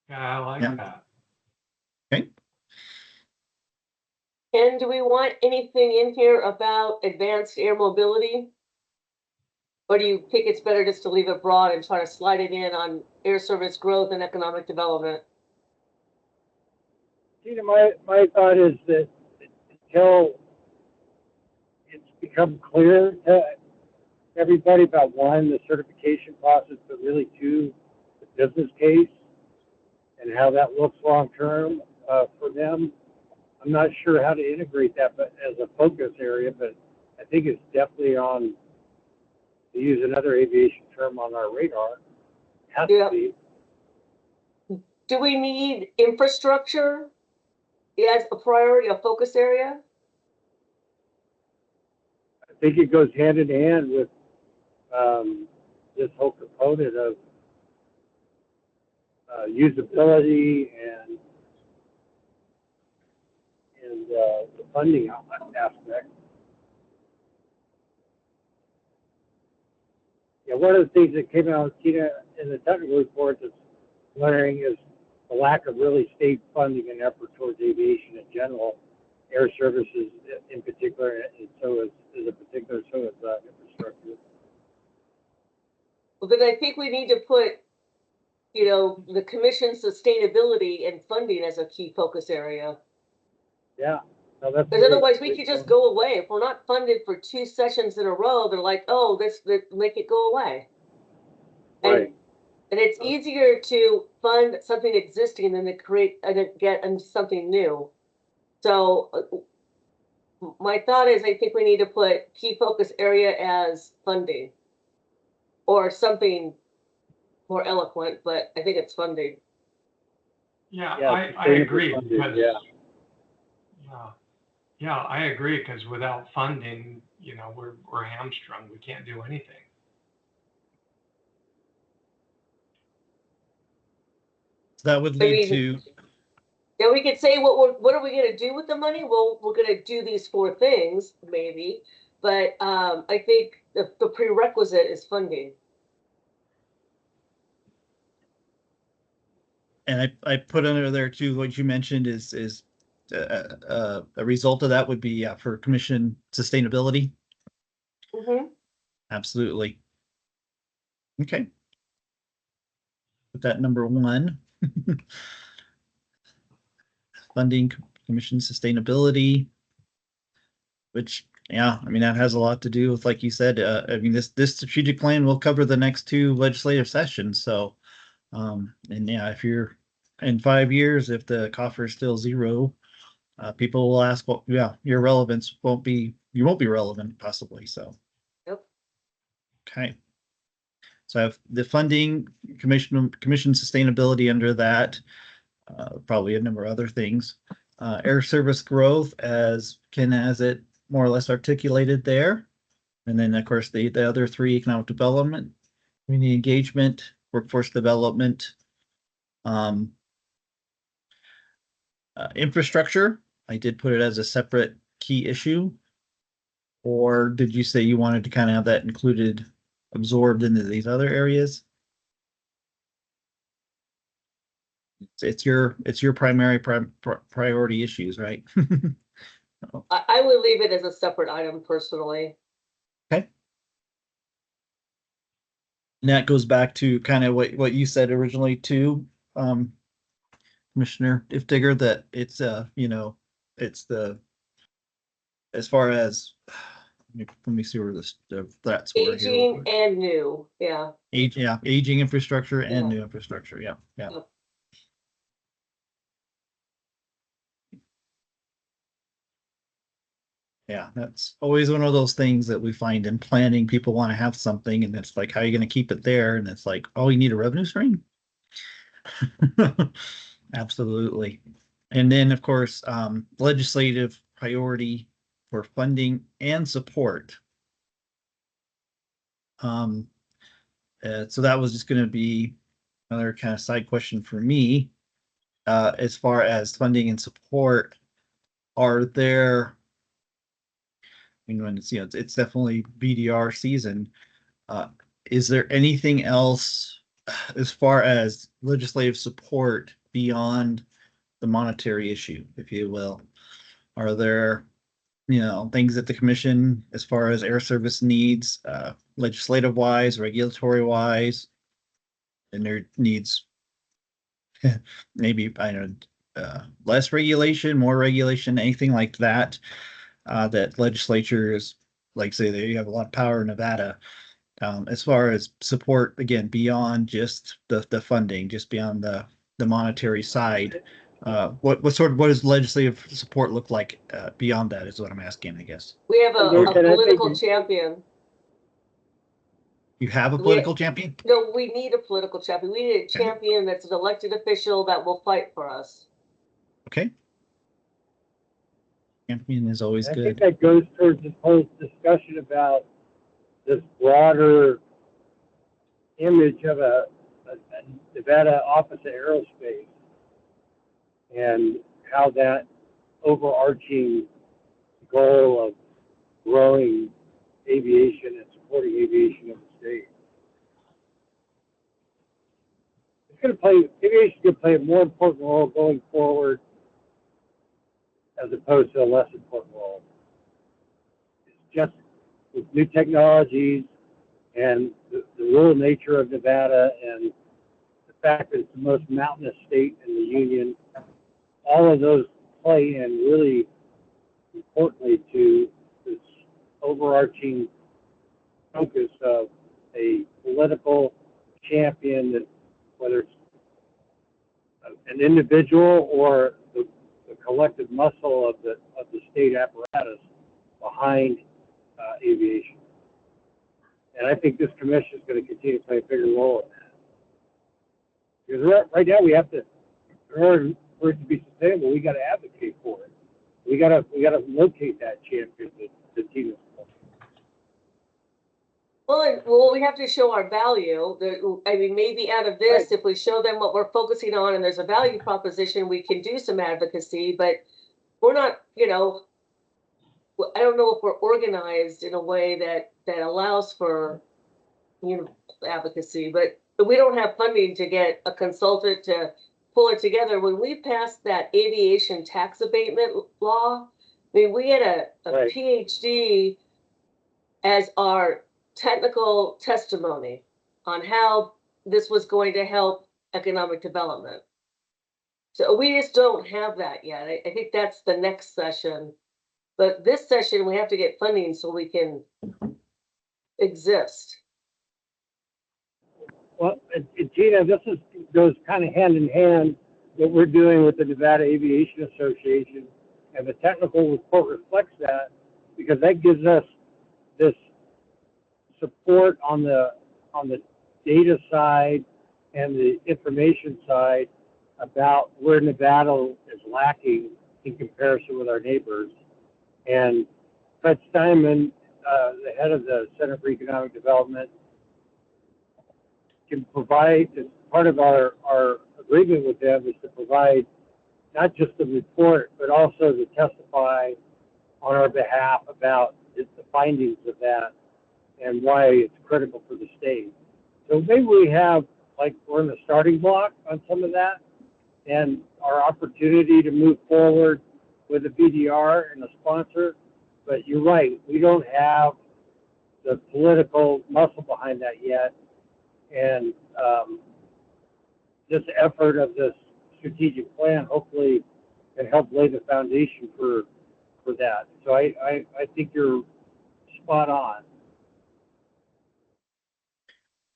Yeah, I like Yeah. that. Okay. And do we want anything in here about advanced air mobility? Or do you think it's better just to leave it broad and try to slide it in on air service growth and economic development? Tina, my thought is that until it's become clear to everybody about one, the certification process, but really two, the business case and how that looks long term for them. I'm not sure how to integrate that, but as a focus area, but I think it's definitely on, to use another aviation term, on our radar. Has Yeah. to be. Do we need infrastructure as a priority, a focus area? I think it goes hand in hand with this whole component of usability and the funding aspect. Yeah, one of the things that came out, Tina, in the technical report that's glaring is the lack of really state funding and effort towards aviation in general, air services in particular, and so is infrastructure. Well, then I think we need to put, the commission's sustainability and funding as a key focus area. Yeah. No, that's Because otherwise we could just go away. If we're not funded for 2 sessions in a row, they're like, oh, make it go away. right. And it's easier to fund something existing than to create and get something new. So my thought is, I think we need to put key focus area as funding or something more eloquent, but I think it's funding. Yeah, Yeah, I agree. funded, Because, yeah. yeah, I agree, because without funding, we're hamstrung. We can't do anything. So that would I lead mean, to, yeah, we could say what are we gonna do with the money? Well, we're gonna do these 4 things, maybe, but I think the prerequisite is funding. and I put under there too, what you mentioned is a result of that would be for commission sustainability. Mm-hmm. Absolutely. Okay. Put that number 1. Funding commission sustainability, which, yeah, I mean, that has a lot to do with, like you said, I mean, this strategic plan will cover the next 2 legislative sessions. So, and yeah, if you're in 5 years, if the coffer is still 0, people will ask, well, yeah, your relevance you won't be relevant possibly. So, Yep. okay. So I have the funding commission sustainability under that, probably a number of other things. Air service growth, as Ken has it more or less articulated there. And then, of course, the other 3, economic development, community engagement, workforce development, infrastructure. I did put it as a separate key issue. Or did you say you wanted to kind of have that included, absorbed into these other areas? It's your primary priority issues, right? I would leave it as a separate item personally. Okay. And that goes back to kind of what you said originally too, Commissioner Iftiger, that it's it's the, as far as, let me see where the threats were here. Aging and new, yeah. Aging infrastructure and Yeah. new infrastructure. Yeah. Yep. Yeah, that's always one of those things that we find in planning. People want to have something, and it's like, how are you going to keep it there? And it's like, oh, you need a revenue stream. Absolutely. And then, of course, legislative priority for funding and support. So that was just going to be another kind of side question for me. As far as funding and support, are there, I mean, when it's definitely BDR season. Is there anything else as far as legislative support beyond the monetary issue, if you will? Are there things that the commission, as far as air service needs, legislative wise, regulatory wise, and their needs maybe, I don't know, less regulation, more regulation, anything like that, that legislatures, like say they have a lot of power in Nevada. As far as support, again, beyond just the funding, just beyond the monetary side, what does legislative support look like beyond that is what I'm asking, I guess. We have a And I think political you- champion. You have a We- political champion? No, we need a political champion. We need a champion that's an elected official that will fight for us. Okay. Champion is always I think good. that goes towards this whole discussion about this broader image of a Nevada Office of Aerospace and how that overarching goal of growing aviation and supporting aviation in the state. Aviation is going to play a more important role going forward as opposed to a less important role. It's just with new technologies and the rural nature of Nevada and the fact that it's the most mountainous state in the union, all of those play in really importantly to this overarching focus of a political champion that, whether it's an individual or the collective muscle of the state apparatus behind aviation. And I think this commission is going to continue to play a bigger role in that. Because right now we have to, in order for it to be sustainable, we got to advocate for it. We got to locate that champion that Tina's called. Well, we have to show our value. I mean, maybe out of this, Right. if we show them what we're focusing on and there's a value proposition, we can do some advocacy, but we're not, I don't know if we're organized in a way that allows for, advocacy, but we don't have funding to get a consultant to pull it together. When we passed that aviation tax abatement law, I mean, we had a Right. PhD as our technical testimony on how this was going to help economic development. So we just don't have that yet. I think that's the next session. But this session, we have to get funding so we can exist. Well, Gina, goes kind of hand in hand what we're doing with the Nevada Aviation Association, and the technical report reflects that because that gives us this support on the data side and the information side about where Nevada is lacking in comparison with our neighbors. And Fred Steinman, the head of the Center for Economic Development, can provide, as part of our agreement with them, is to provide not just the report, but also to testify on our behalf about the findings of that and why it's critical for the state. So maybe we have, we're in the starting block on some of that, and our opportunity to move forward with a BDR and a sponsor. But you're right, we don't have the political muscle behind that yet. And this effort of this strategic plan hopefully can help lay the foundation for that. So I think you're spot on.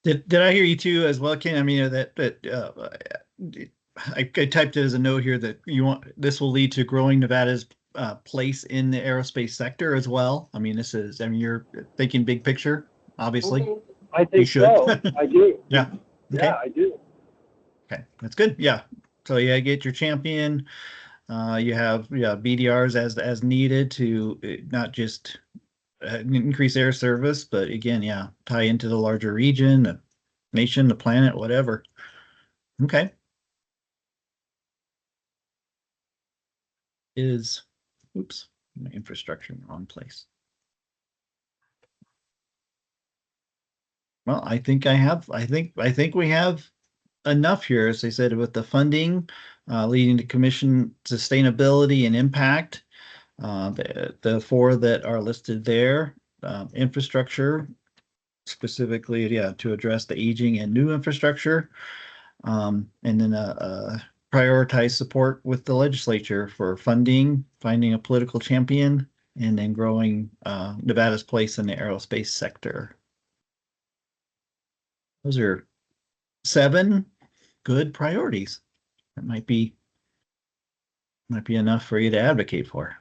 Did I hear you too as well, Ken? I mean, I typed it as a note here that this will lead to growing Nevada's place in the aerospace sector as well. I mean, you're thinking big picture, obviously. Mhm. I You think should. so. I do. Yeah. Okay. Yeah, I do. Okay, that's good. Yeah. So get your champion. You have BDRs as needed to not just increase air service, but again, tie into the larger region, the nation, the planet, whatever. Okay. My infrastructure in the wrong place. Well, I think we have enough here, as I said, with the funding leading to commission sustainability and impact. The four that are listed there, infrastructure, specifically, yeah, to address the aging and new infrastructure. And then prioritize support with the legislature for funding, finding a political champion, and then growing Nevada's place in the aerospace sector. Those are 7 good priorities. That might be enough for you to advocate for.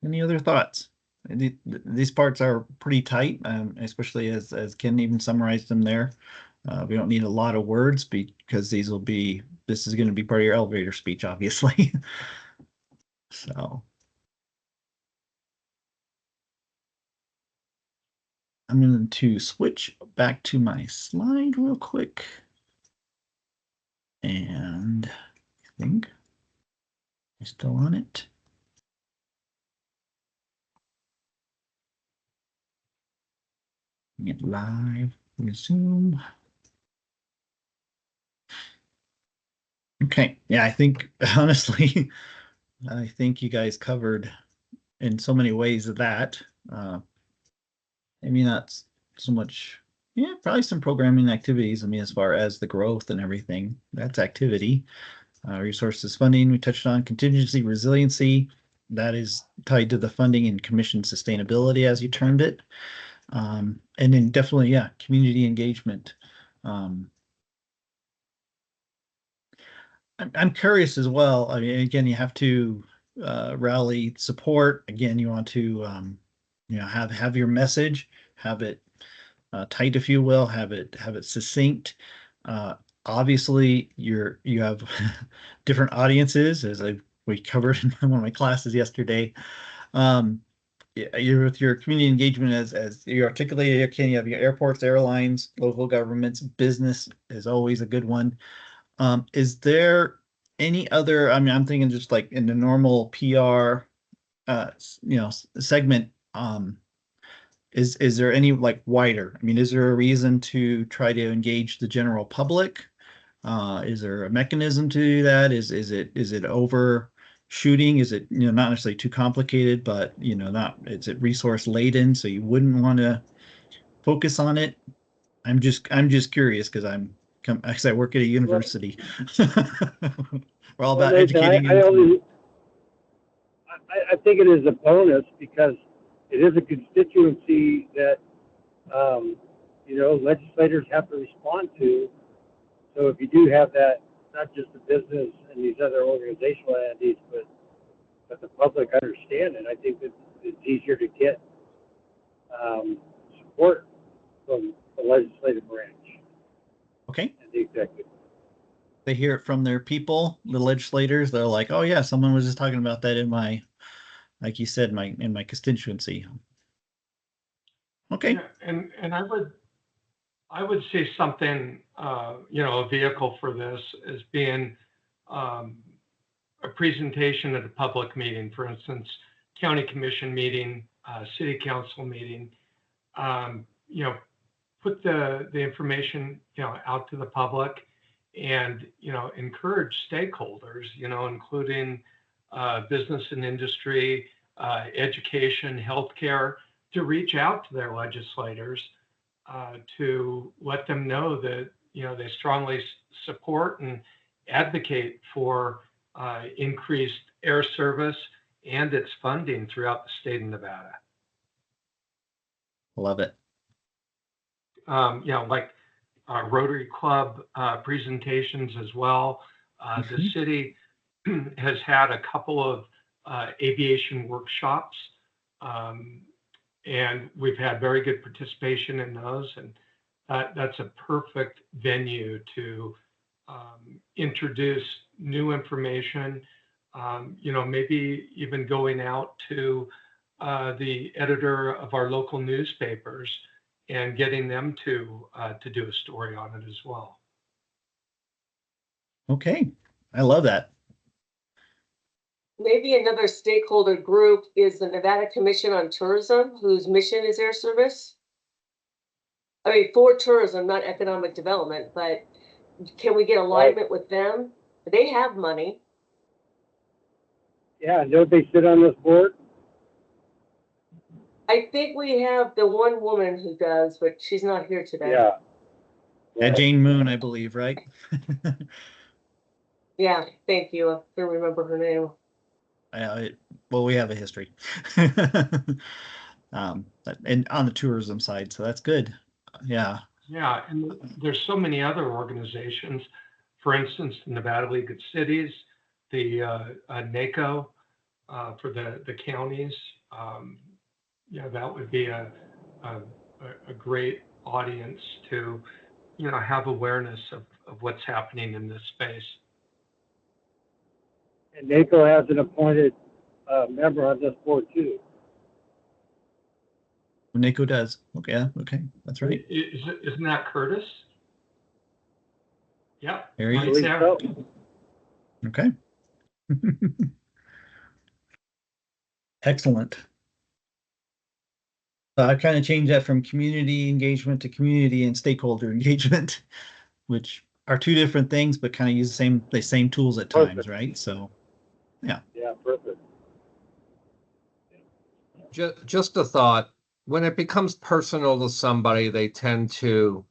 Any other thoughts? These parts are pretty tight, especially as Ken even summarized them there. We don't need a lot of words because this is going to be part of your elevator speech, obviously. So I'm going to switch back to my slide real quick. And I think I'm still on it. Get live, resume. Okay, yeah, I think honestly, I think you guys covered in so many ways of that. I mean, not so much, yeah, probably some programming activities. I mean, as far as the growth and everything, that's activity. Resources funding, we touched on contingency resiliency. That is tied to the funding and commission sustainability, as you termed it. And then definitely, yeah, community engagement. I'm curious as well. I mean, again, you have to rally support. Again, you want to have your message, have it tight, if you will, have it succinct. Obviously, you have different audiences, as we covered in one of my classes yesterday. You're with your community engagement as you articulated, Ken, you have your airports, airlines, local governments, business is always a good one. Is there any other, I mean, I'm thinking just like in the normal PR, segment, is there any like wider? I mean, is there a reason to try to engage the general public? Is there a mechanism to do that? Is it overshooting? Is it, not necessarily too complicated, but is it resource laden, so you wouldn't want to focus on it? I'm just curious because I work at a university. We're all about educating. I think it is a bonus because it is a constituency that legislators have to respond to. So if you do have that, not just the business and these other organizational entities, but the public understanding, I think that it's easier to get support from the legislative branch. Okay. And the executive. They hear it from their people, the legislators. They're like, oh yeah, someone was just talking about that in my, like you said, in my constituency. Okay. Yeah, and I would say something, a vehicle for this as being a presentation at a public meeting, for instance, county commission meeting, city council meeting, put the information, out to the public and, encourage stakeholders, including business and industry, education, healthcare, to reach out to their legislators to let them know that, they strongly support and advocate for increased air service and its funding throughout the state of Nevada. Love it. Like Rotary Club presentations as well. The city has had a couple of aviation workshops, and we've had very good participation in those. And that's a perfect venue to introduce new information, maybe even going out to the editor of our local newspapers and getting them to do a story on it as well. Okay, I love that. Maybe another stakeholder group is the Nevada Commission on Tourism, whose mission is air service. I mean, for tourism, not economic development, but can we get alignment with them? They have money. Yeah, don't they sit on this board? I think we have the one woman who does, but she's not here today. Yeah. Yeah, Jane Moon, I believe, right? Yeah, thank you. I can remember her name. Well, we have a history. And on the tourism side, so that's good. Yeah. Yeah, and there's so many other organizations. For instance, the Nevada League of Cities, the NACO for the counties. Yeah, that would be a great audience to, have awareness of what's happening in this space. And NACO has an appointed member on this board too. NACO does. Okay. Yeah, okay. That's right. Isn't that Curtis? Yeah. There he I right is. believe there. so. Okay. Excellent. I've kind of changed that from community engagement to community and stakeholder engagement, which are two different things, but kind of use the same tools at times, Perfect. right? So, yeah. Yeah, perfect. Just a thought, when it becomes personal to somebody, they tend to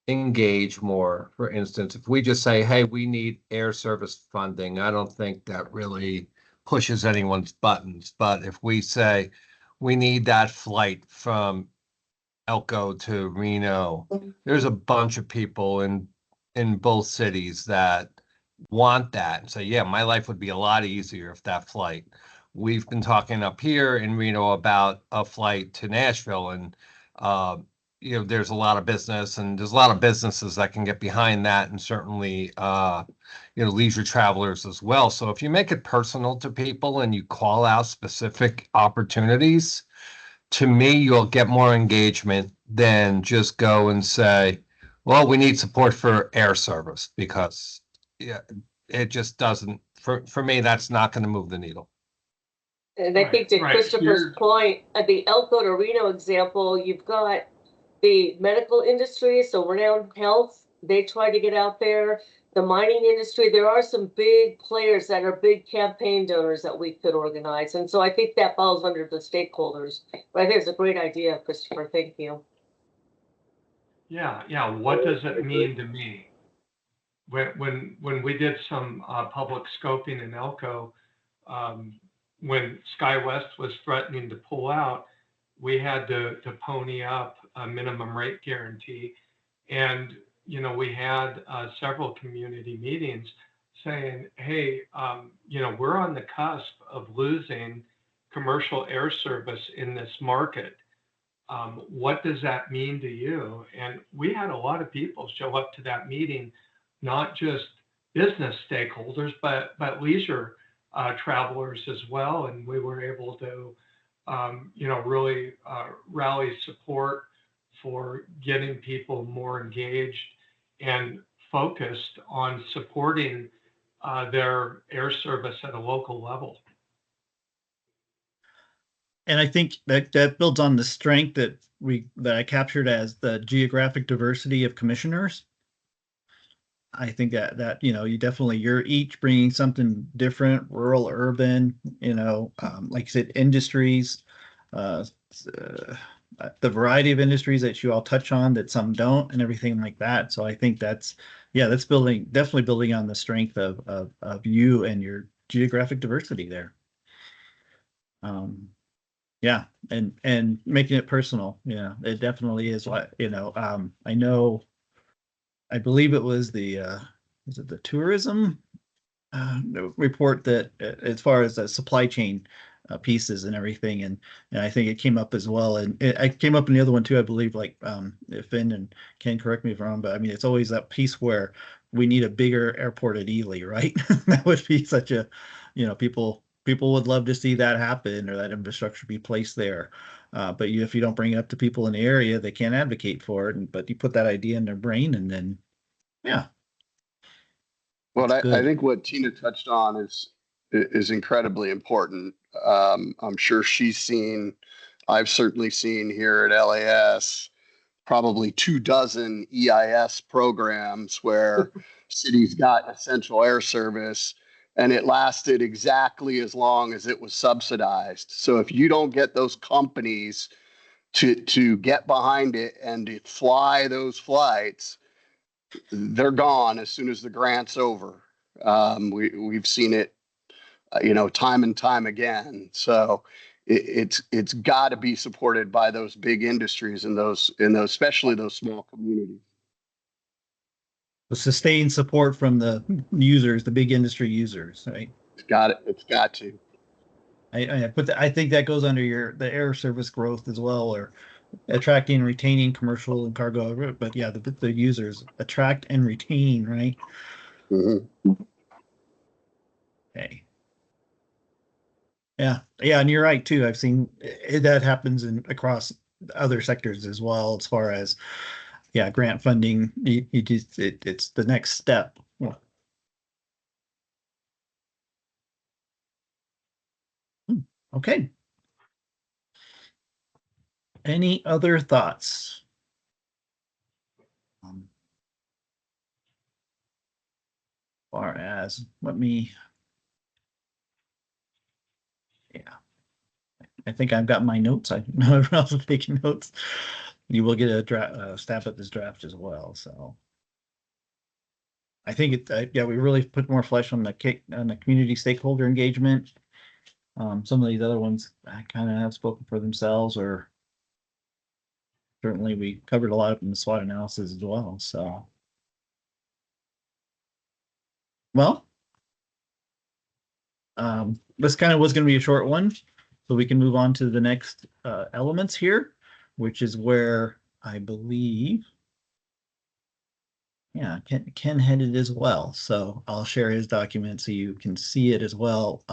engage more. For instance, if we just say, hey, we need air service funding, I don't think that really pushes anyone's buttons. But if we say, we need that flight from Elko to Reno, there's a bunch of people in both cities that want that and say, yeah, my life would be a lot easier if that flight. We've been talking up here in Reno about a flight to Nashville, and there's a lot of business, and there's a lot of businesses that can get behind that, and certainly leisure travelers as well. So if you make it personal to people and you call out specific opportunities, to me, you'll get more engagement than just go and say, well, we need support for air service, because it just doesn't, for me, that's not going to move the needle. And I think to Right. Christopher's point, at the Elko to Reno example, you've got the medical industry, so Renown Health, they try to get out there. The mining industry, there are some big players that are big campaign donors that we could organize. And so I think that falls under the stakeholders. But I think it's a great idea, Christopher. Thank you. Yeah. What does it mean to me? When we did some public scoping in Elko, when SkyWest was threatening to pull out, we had to pony up a minimum rate guarantee. And, we had several community meetings saying, hey, we're on the cusp of losing commercial air service in this market. What does that mean to you? And we had a lot of people show up to that meeting, not just business stakeholders, but leisure travelers as well. And we were able to, really rally support for getting people more engaged and focused on supporting their air service at a local level. And I think that builds on the strength that I captured as the geographic diversity of commissioners. I think that you're each bringing something different, rural, urban, like I said, industries, the variety of industries that you all touch on that some don't, and everything like that. So I think that's definitely building on the strength of you and your geographic diversity there. Yeah, and making it personal. Yeah, it definitely is. What I believe it was the tourism report that as far as the supply chain pieces and everything, and I think it came up as well, and I came up in the other one too, I believe. Like Finn and Ken, correct me if I'm wrong, but I mean it's always that piece where we need a bigger airport at Ely, right? That would be such a, people would love to see that happen, or that infrastructure be placed there. But if you don't bring it up to people in the area, they can't advocate for it. But you put that idea in their brain, and then, yeah. Well, That's I good. think what Tina touched on is incredibly important. I'm sure she's seen, I've certainly seen here at LAS, probably 24 EIS programs where cities got essential air service, and it lasted exactly as long as it was subsidized. So if you don't get those companies to get behind it and to fly those flights, they're gone as soon as the grant's over. We've seen it, time and time again. So it's got to be supported by those big industries and those especially those small communities. The sustained support from the users, the big industry users, right? It's got to. I think that goes under the air service growth as well, or attracting and retaining commercial and cargo. But yeah, the users attract and retain, right? Mm-hmm. Okay. Yeah, and you're right too. I've seen that happens across other sectors as well, as far as grant funding. It's the next step. Okay. Any other thoughts? Far as I think I've got my notes. I know everyone else is taking notes. You will get a stab at this draft as well. So I think we really put more flesh on the community stakeholder engagement. Some of these other ones I kind of have spoken for themselves, or certainly we covered a lot in the SWOT analysis as well. So, well, this kind of was going to be a short one, so we can move on to the next elements here, which is where I believe, Ken headed as well. So I'll share his document so you can see it as well.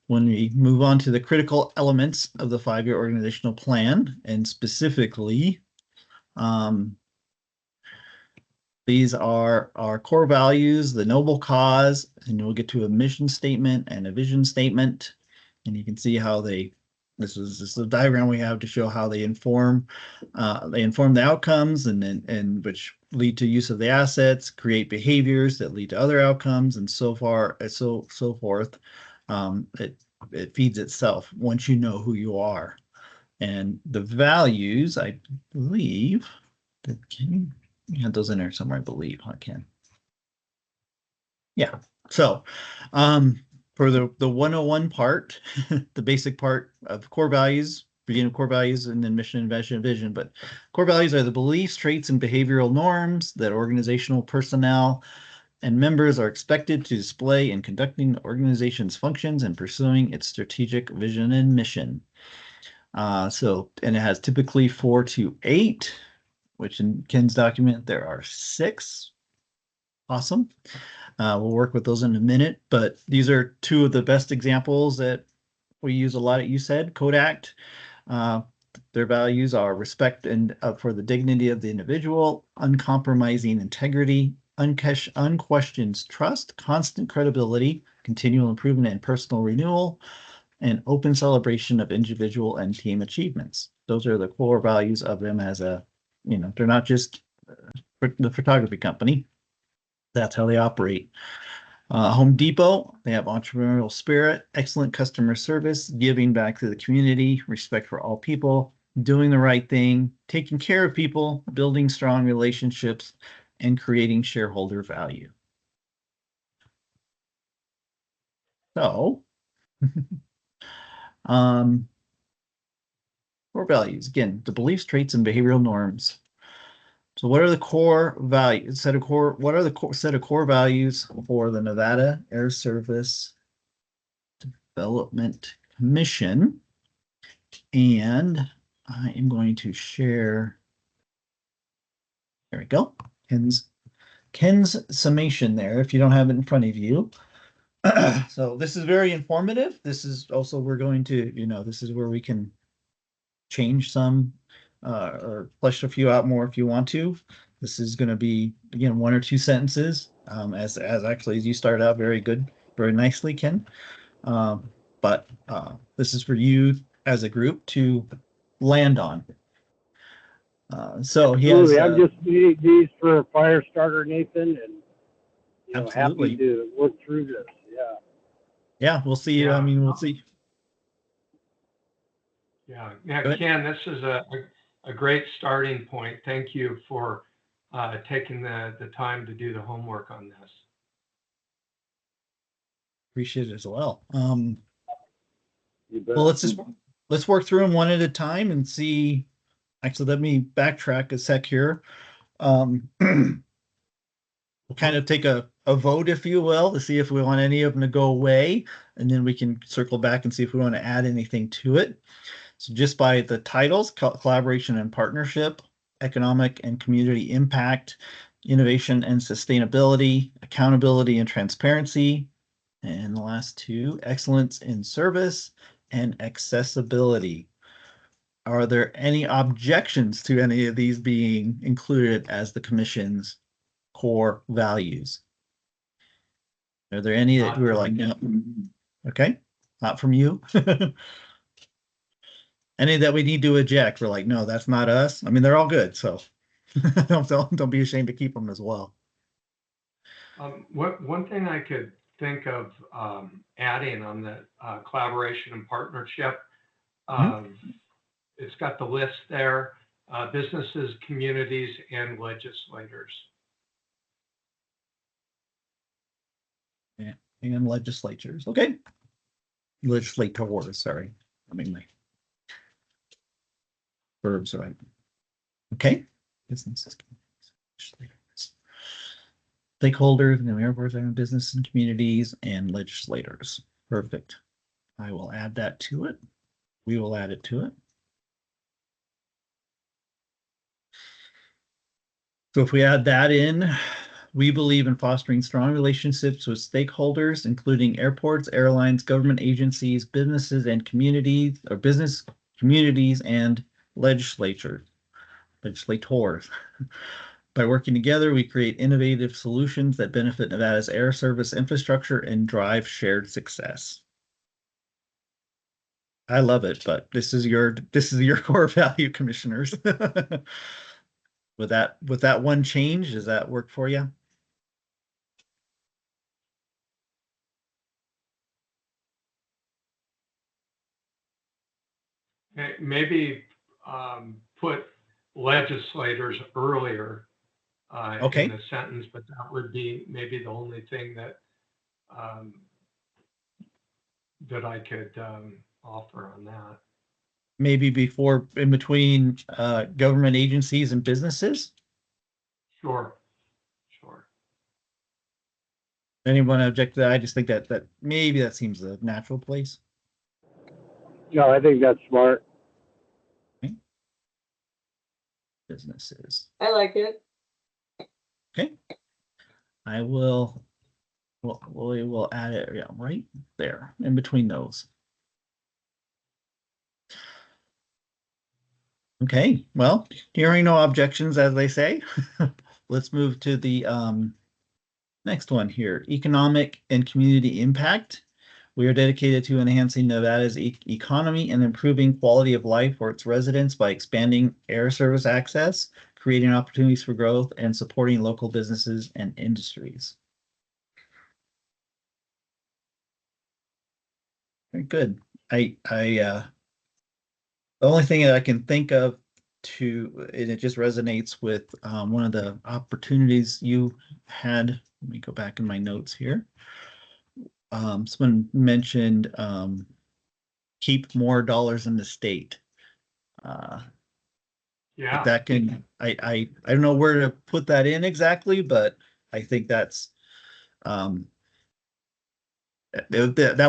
When we move on to the critical elements of the 5-year organizational plan, and specifically, these are our core values, the noble cause, and we'll get to a mission statement and a vision statement. And you can see how this is a diagram we have to show how they inform the outcomes, and which lead to use of the assets, create behaviors that lead to other outcomes, and so forth. It feeds itself once you know who you are. And the values, I believe, can you had those in there somewhere, I believe, huh, Ken? Yeah. So for the 101 part, the basic part of core values, beginning of core values, and then mission, vision. But core values are the beliefs, traits, and behavioral norms that organizational personnel and members are expected to display in conducting the organization's functions and pursuing its strategic vision and mission. And it has typically 4 to 8, which in Ken's document, there are 6. Awesome. We'll work with those in a minute, but these are 2 of the best examples that we use a lot at UCED. Kodak, their values are respect and for the dignity of the individual, uncompromising integrity, unquestioned trust, constant credibility, continual improvement and personal renewal, and open celebration of individual and team achievements. Those are the core values of them as they're not just the photography company. That's how they operate. Home Depot, they have entrepreneurial spirit, excellent customer service, giving back to the community, respect for all people, doing the right thing, taking care of people, building strong relationships, and creating shareholder value. So, core values, again, the beliefs, traits, and behavioral norms. So what are the core values? What are the set of core values for the Nevada Air Service Development Commission? And I am going to share. There we go. Ken's summation there, if you don't have it in front of you. So this is very informative. This is also, we're going to, this is where we can change some or flesh a few out more if you want to. This is going to be, again, 1 or 2 sentences, as actually, as you started out very nicely, Ken. But this is for you as a group to land on. So he has, Absolutely. I'm just needing these for a fire starter, Nathan, and Absolutely. happy to work through this. Yeah. yeah, we'll see. I Yeah. mean, we'll see. Yeah, Go ahead. Ken, this is a great starting point. Thank you for taking the time to do the homework on this. Appreciate it as well. You bet. Well, let's work through them one at a time and see. Actually, let me backtrack a sec here. We'll kind of take a vote, if you will, to see if we want any of them to go away, and then we can circle back and see if we want to add anything to it. So just by the titles, collaboration and partnership, economic and community impact, innovation and sustainability, accountability and transparency, and the last two, excellence in service and accessibility. Are there any objections to any of these being included as the commission's core values? Are there any that we're like, no? Okay, not from you? Any that we need to eject, we're like, no, that's not us. I mean, they're all good, so don't be ashamed to keep them as well. One thing I could think of adding on the collaboration and partnership, it's got the list there, businesses, communities, and legislators. Yeah, and legislatures. Okay. Legislators, sorry. I mean, my verbs are right. Okay. Businesses, stakeholders, and airports, and business and communities, and legislators. Perfect. I will add that to it. We will add it to it. So if we add that in, we believe in fostering strong relationships with stakeholders, including airports, airlines, government agencies, businesses and communities, or business communities and legislators. By working together, we create innovative solutions that benefit Nevada's air service infrastructure and drive shared success. I love it, but this is your core value, commissioners. With that one change, does that work for you? Maybe put legislators earlier Okay. in the sentence, but that would be maybe the only thing that that I could offer on that. Maybe before, in between government agencies and businesses? Sure. Anyone object to that? I just think that maybe that seems a natural place. No, I think that's smart. Businesses. I like it. Okay. I will, we will add it, yeah, right there in between those. Okay, well, hearing no objections, as they say, let's move to the next one here, economic and community impact. We are dedicated to enhancing Nevada's economy and improving quality of life for its residents by expanding air service access, creating opportunities for growth, and supporting local businesses and industries. Very good. The only thing that I can think of and it just resonates with one of the opportunities you had. Let me go back in my notes here. Someone mentioned keep more dollars in the state. Yeah. That can, I don't know where to put that in exactly, but I think that's that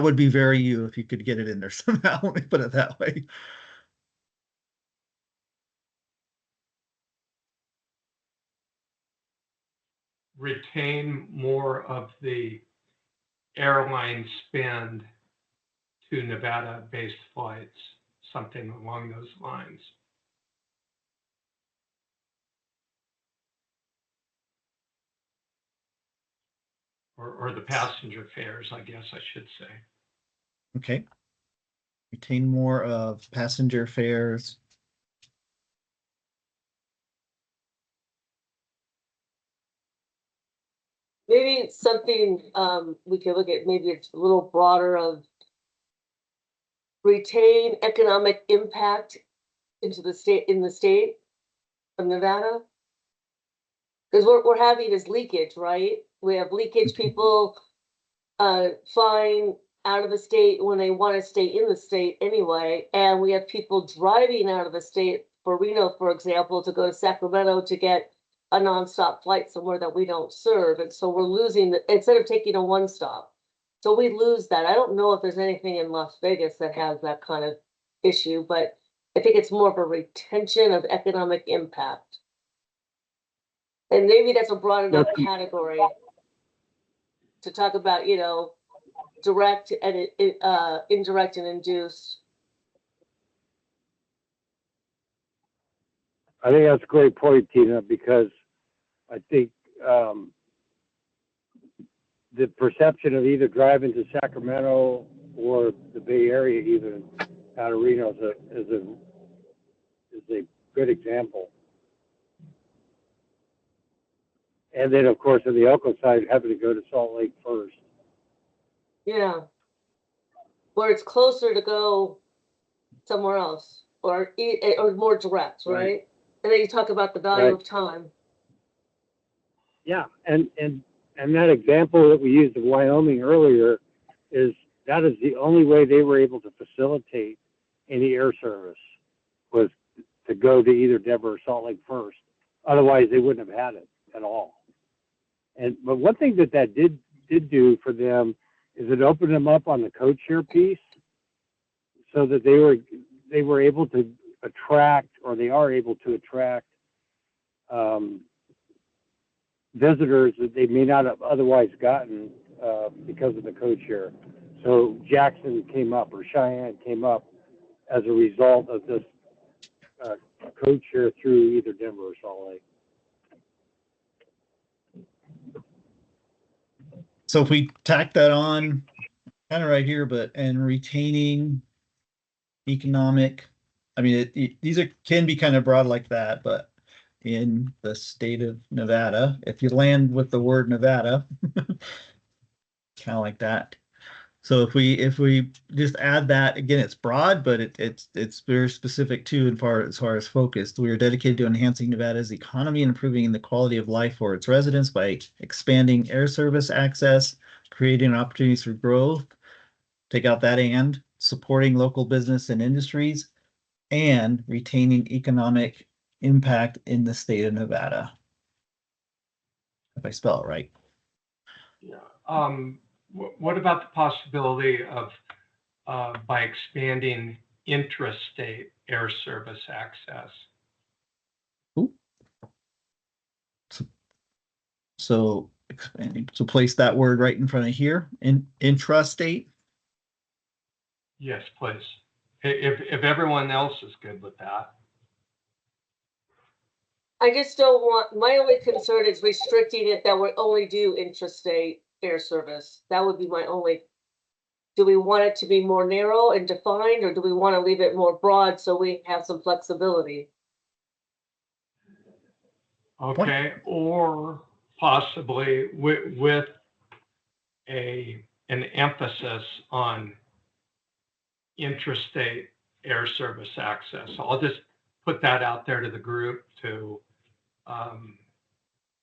would be very you if you could get it in there somehow. Let me put it that way. Retain more of the airline spend to Nevada-based flights, something along those lines. Or the passenger fares, I guess I should say. Okay. Retain more of passenger fares maybe it's something, we could look at, maybe it's a little broader of retain economic impact into the state, in the state of Nevada. Because we're having this leakage, right? We have leakage, people flying out of the state when they want to stay in the state anyway. And we have people driving out of the state for Reno, for example, to go to Sacramento to get a nonstop flight somewhere that we don't serve. And so we're losing, instead of taking a one stop. So we lose that. I don't know if there's anything in Las Vegas that has that kind of issue, but I think it's more of a retention of economic impact. And maybe that's a broad enough category to talk about, you know, direct and indirect and induced. I think that's a great point, Tina, because I think the perception of either driving to Sacramento or the Bay Area, even out of Reno, is a good example. And then, of course, on the Elko side, having to go to Salt Lake first. Yeah. Where it's closer to go somewhere else or more direct, right? And then you talk about the value of time. Yeah, and that example that we used of Wyoming earlier that is the only way they were able to facilitate any air service was to go to either Denver or Salt Lake first. Otherwise, they wouldn't have had it at all. But one thing that did do for them is it opened them up on the code share piece, so that they were able to attract, or they are able to attract visitors that they may not have otherwise gotten because of the code share. So Jackson came up, or Cheyenne came up, as a result of this code share through either Denver or Salt Lake. So if we tack that on kind of right here, and retaining economic, I mean, these can be kind of broad like that, but in the state of Nevada, if you land with the word Nevada, kind of like that. So if we just add that, again, it's broad, but it's very specific too, as far as focused. We are dedicated to enhancing Nevada's economy and improving the quality of life for its residents by expanding air service access, creating opportunities for growth, take out that and, supporting local business and industries, and retaining economic impact in the state of Nevada. If I spell it right. Yeah. What about the possibility of, by expanding intrastate air service access? Ooh. So expanding. So place that word right in front of here. Intrastate. Yes, please. If everyone else is good with that. I just don't want, my only concern is restricting it that we only do intrastate air service. That would be my only, do we want it to be more narrow and defined, or do we want to leave it more broad so we have some flexibility? Okay, or possibly with an emphasis on intrastate air service access. So I'll just put that out there to the group to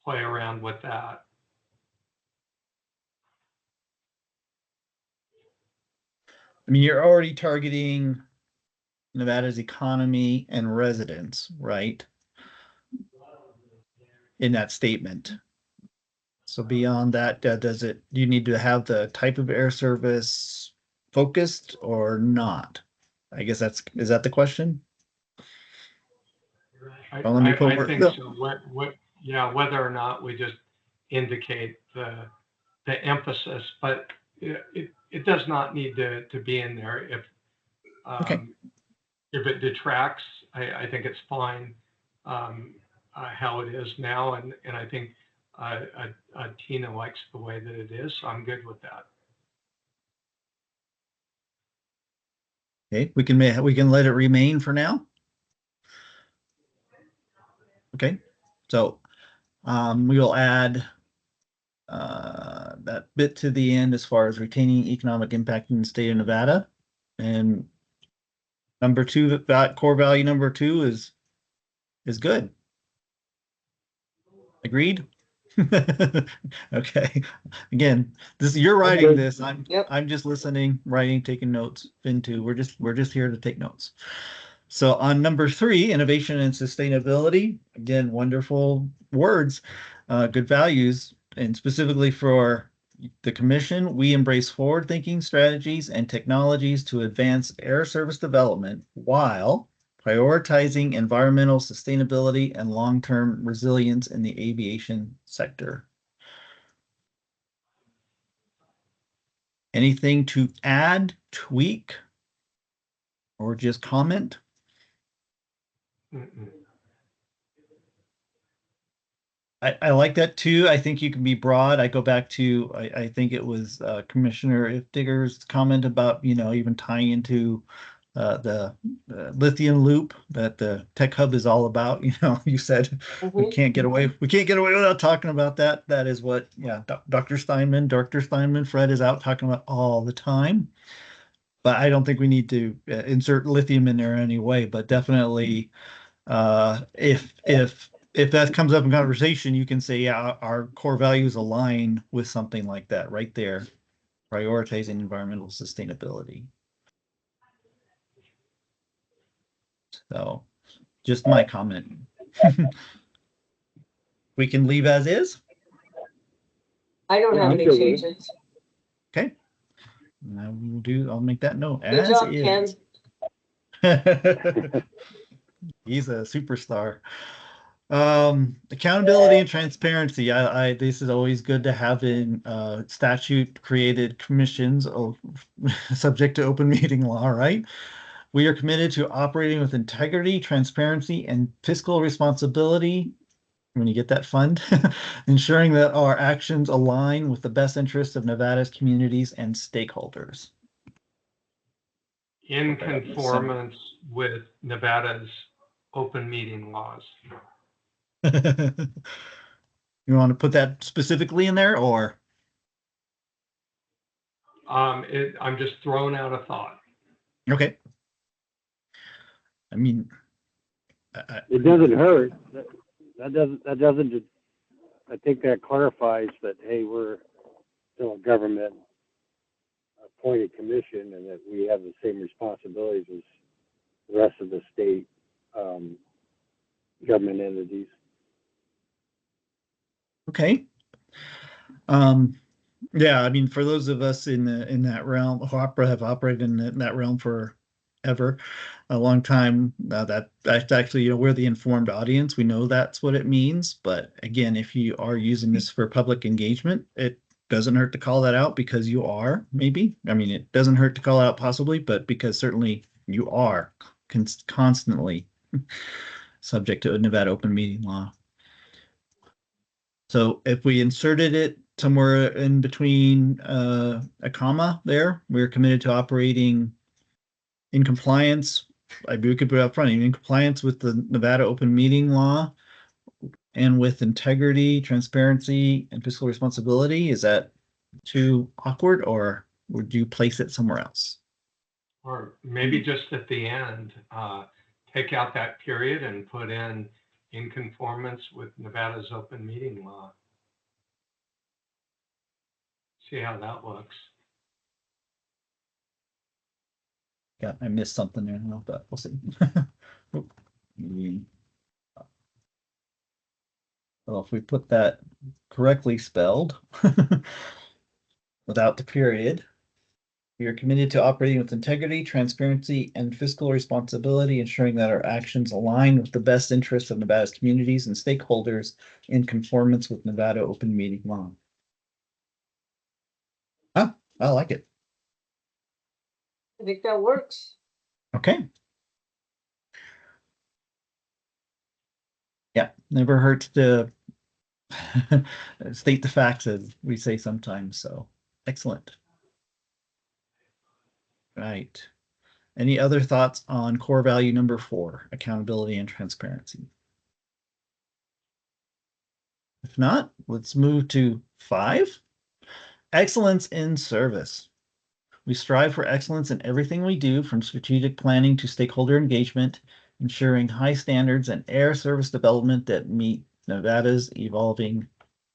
play around with that. I mean, you're already targeting Nevada's economy and residents, right? In that statement. So beyond that, do you need to have the type of air service focused or not? I guess is that the question? I I think so. Whether or not we just indicate the emphasis, but it does not need to be in there. If it detracts, I think it's fine how it is now, and I think Tina likes the way that it is, so I'm good with that. Okay, we can let it remain for now. Okay, so we will add that bit to the end as far as retaining economic impact in the state of Nevada. And number two, that core value number 2 is good. Agreed? Okay. Again, you're writing Okay. this. I'm just listening, writing, taking notes. Fin2, we're just here to take notes. So on number 3, innovation and sustainability, again, wonderful words, good values, and specifically for the commission, we embrace forward-thinking strategies and technologies to advance air service development while prioritizing environmental sustainability and long-term resilience in the aviation sector. Anything to add, tweak, or just comment? Mm-mm. I like that too. I think you can be broad. I go back to, I think it was Commissioner Iftiger's comment about, even tying into the lithium loop that the tech hub is all about. You said we can't get away without talking about that. That is what, Dr. Steinman, Fred is out talking about all the time. But I don't think we need to insert lithium in there anyway, but definitely if that comes up in conversation, you can say, yeah, our core values align with something like that right there, prioritizing environmental sustainability. So just my comment. We can leave as is. I don't have I'm any good with it. changes. Okay. I'll make that note. Good As job, is. Ken. He's a superstar. Accountability and transparency. This is always good to have in statute created commissions subject to open meeting law, right? We are committed to operating with integrity, transparency, and fiscal responsibility. When you get that fund, ensuring that our actions align with the best interests of Nevada's communities and stakeholders. In conformance with Nevada's open meeting laws. You want to put that specifically in there, or? I'm just throwing out a thought. Okay. I mean, It doesn't hurt. That doesn't, I think that clarifies that, hey, we're still a government appointed commission and that we have the same responsibilities as the rest of the state government entities. okay. Yeah, I mean, for those of us in that realm, who have operated in that realm for ever, a long time, that's actually, we're the informed audience. We know that's what it means. But again, if you are using this for public engagement, it doesn't hurt to call that out, because you are, maybe. I mean, it doesn't hurt to call it out possibly, but because certainly you are constantly subject to a Nevada open meeting law. So if we inserted it somewhere in between a comma there, we're committed to operating in compliance. We could put up front, in compliance with the Nevada open meeting law and with integrity, transparency, and fiscal responsibility. Is that too awkward, or would you place it somewhere else? Or maybe just at the end, take out that period and put in conformance with Nevada's open meeting law. See how that looks. Yeah, I missed something there, but we'll see. Well, if we put that correctly spelled without the period, we are committed to operating with integrity, transparency, and fiscal responsibility, ensuring that our actions align with the best interests of Nevada's communities and stakeholders in conformance with Nevada open meeting law. I like it. I think that works. Okay. Yeah, never hurts to state the facts, as we say sometimes. So excellent. Right. Any other thoughts on core value number 4, accountability and transparency? If not, let's move to 5. Excellence in service. We strive for excellence in everything we do, from strategic planning to stakeholder engagement, ensuring high standards and air service development that meet Nevada's evolving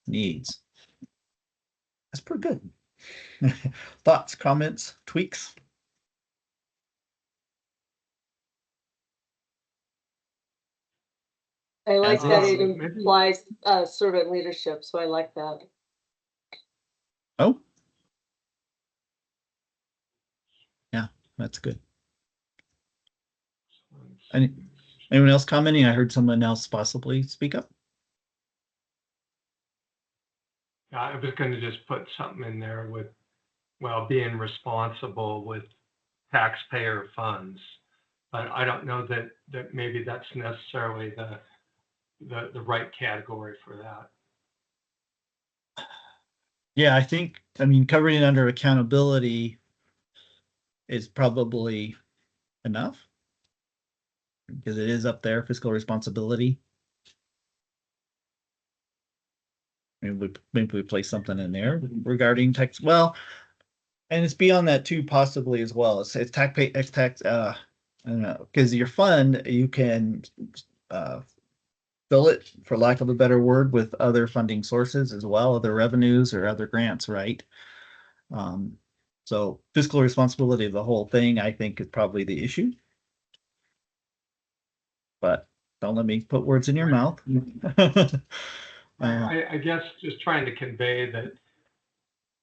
needs. That's pretty good. Thoughts, comments, tweaks? I like As that is. it Maybe- implies servant leadership, so I like that. Oh. Yeah, that's good. Anyone else commenting? I heard someone else possibly speak up. I was going to just put something in there with, well, being responsible with taxpayer funds. But I don't know that maybe that's necessarily the right category for that. Yeah, I mean, covering it under accountability is probably enough, because it is up there, fiscal responsibility. Maybe we place something in there regarding tax, well, and it's beyond that too, possibly as well. It's tax, I don't know, because your fund, you can fill it, for lack of a better word, with other funding sources as well, other revenues or other grants, right? So fiscal responsibility of the whole thing, I think, is probably the issue. But don't let me put words in your mouth. I guess just trying to convey that,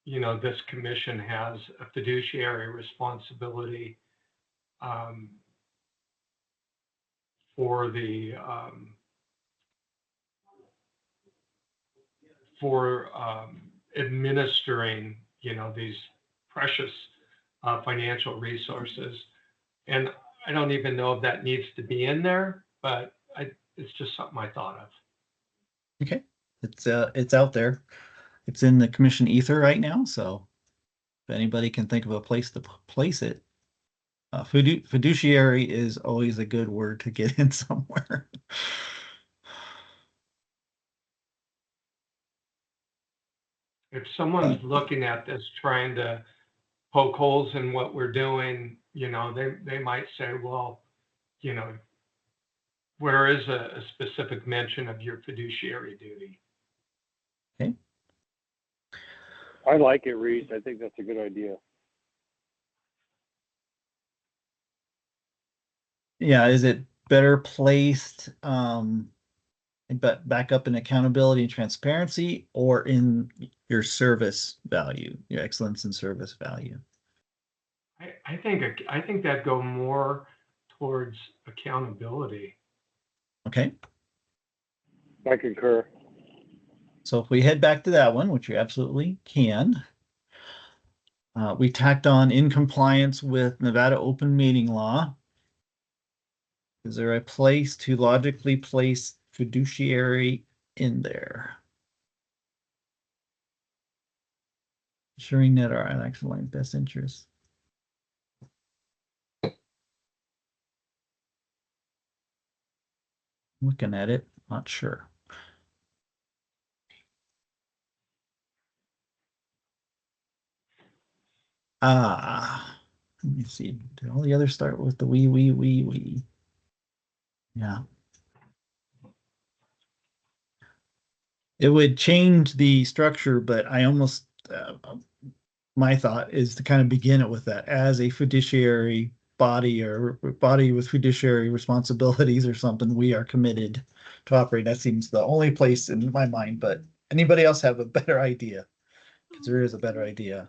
you know, this commission has a fiduciary responsibility for the administering, you know, these precious financial resources. And I don't even know if that needs to be in there, but it's just something I thought of. Okay, it's out there. It's in the commission ether right now, so if anybody can think of a place to place it. Fiduciary is always a good word to get in somewhere. If someone's looking at this trying to poke holes in what we're doing, you know, they might say, well, you know, where is a specific mention of your fiduciary duty? Okay. I like it, Reese. I think that's a good idea. Yeah, is it better placed, but back up in accountability and transparency, or in your service value, your excellence in service value? I think that go more towards accountability. Okay, I concur. so if we head back to that one, which you absolutely can, we tacked on in compliance with Nevada open meeting law. Is there a place to logically place fiduciary in there? Ensuring that our excellent best interests. Looking at it, not sure. Let me see. Did all the others start with the we? Yeah. It would change the structure, but I almost, my thought is to kind of begin it with that as a fiduciary body, or body with fiduciary responsibilities or something. We are committed to operate. That seems the only place in my mind, but anybody else have a better idea? Because there is a better idea.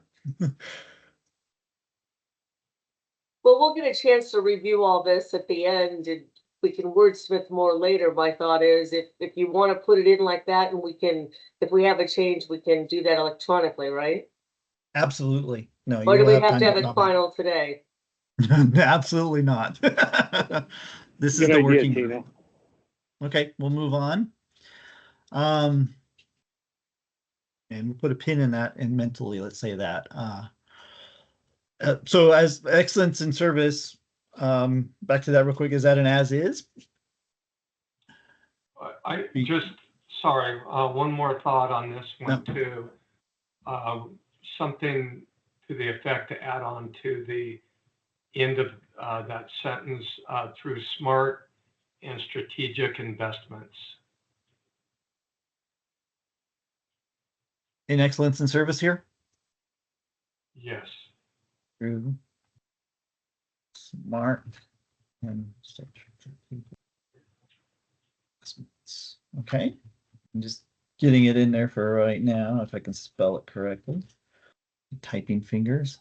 Well, we'll get a chance to review all this at the end, and we can wordsmith more later. My thought is, if you want to put it in like that, and we can, if we have a change, we can do that electronically, right? Absolutely. No, Or you do we will have to time have it comment. final today? Absolutely not. This is Good the idea, working Tina. group. Okay, we'll move on. And we'll put a pin in that, and mentally, let's say that. So as excellence in service, back to that real quick, is that an as is? I just Sorry, one more thought on this one No. too. Something to the effect to add on to the end of that sentence, through smart and strategic investments. In excellence in service here. Yes. Through smart and okay. I'm just getting it in there for right now, if I can spell it correctly. Typing fingers.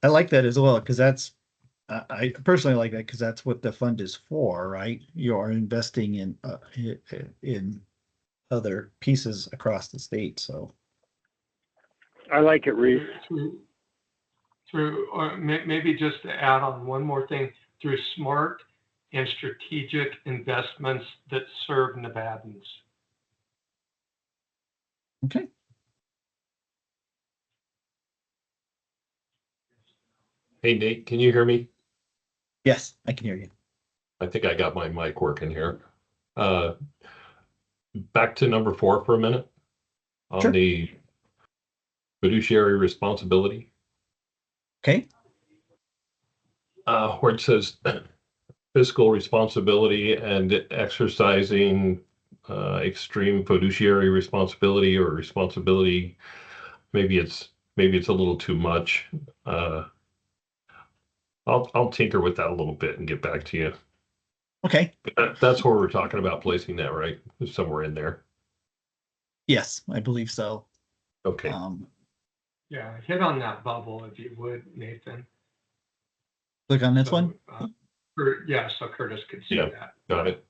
I like that as well, because that's I personally like that because that's what the fund is for, right? You are investing in other pieces across the state, so. I like it, Reese. Or maybe just to add on one more thing, through smart and strategic investments that serve Nevadans. Okay. Hey, Nate, can you hear me? Yes, I can hear you. I think I got my mic working here. Back to number 4 for a minute on Sure. the fiduciary responsibility, Okay. where it says fiscal responsibility and exercising extreme fiduciary responsibility or responsibility. Maybe it's a little too much. I'll tinker with that a little bit and get back to you. Okay. But that's where we're talking about placing that, right? Somewhere in there. Yes, I believe so. Okay. Yeah, hit on that bubble if you would, Nathan. Click on this So, one. Yeah, so Curtis could see Yeah. that. Got it.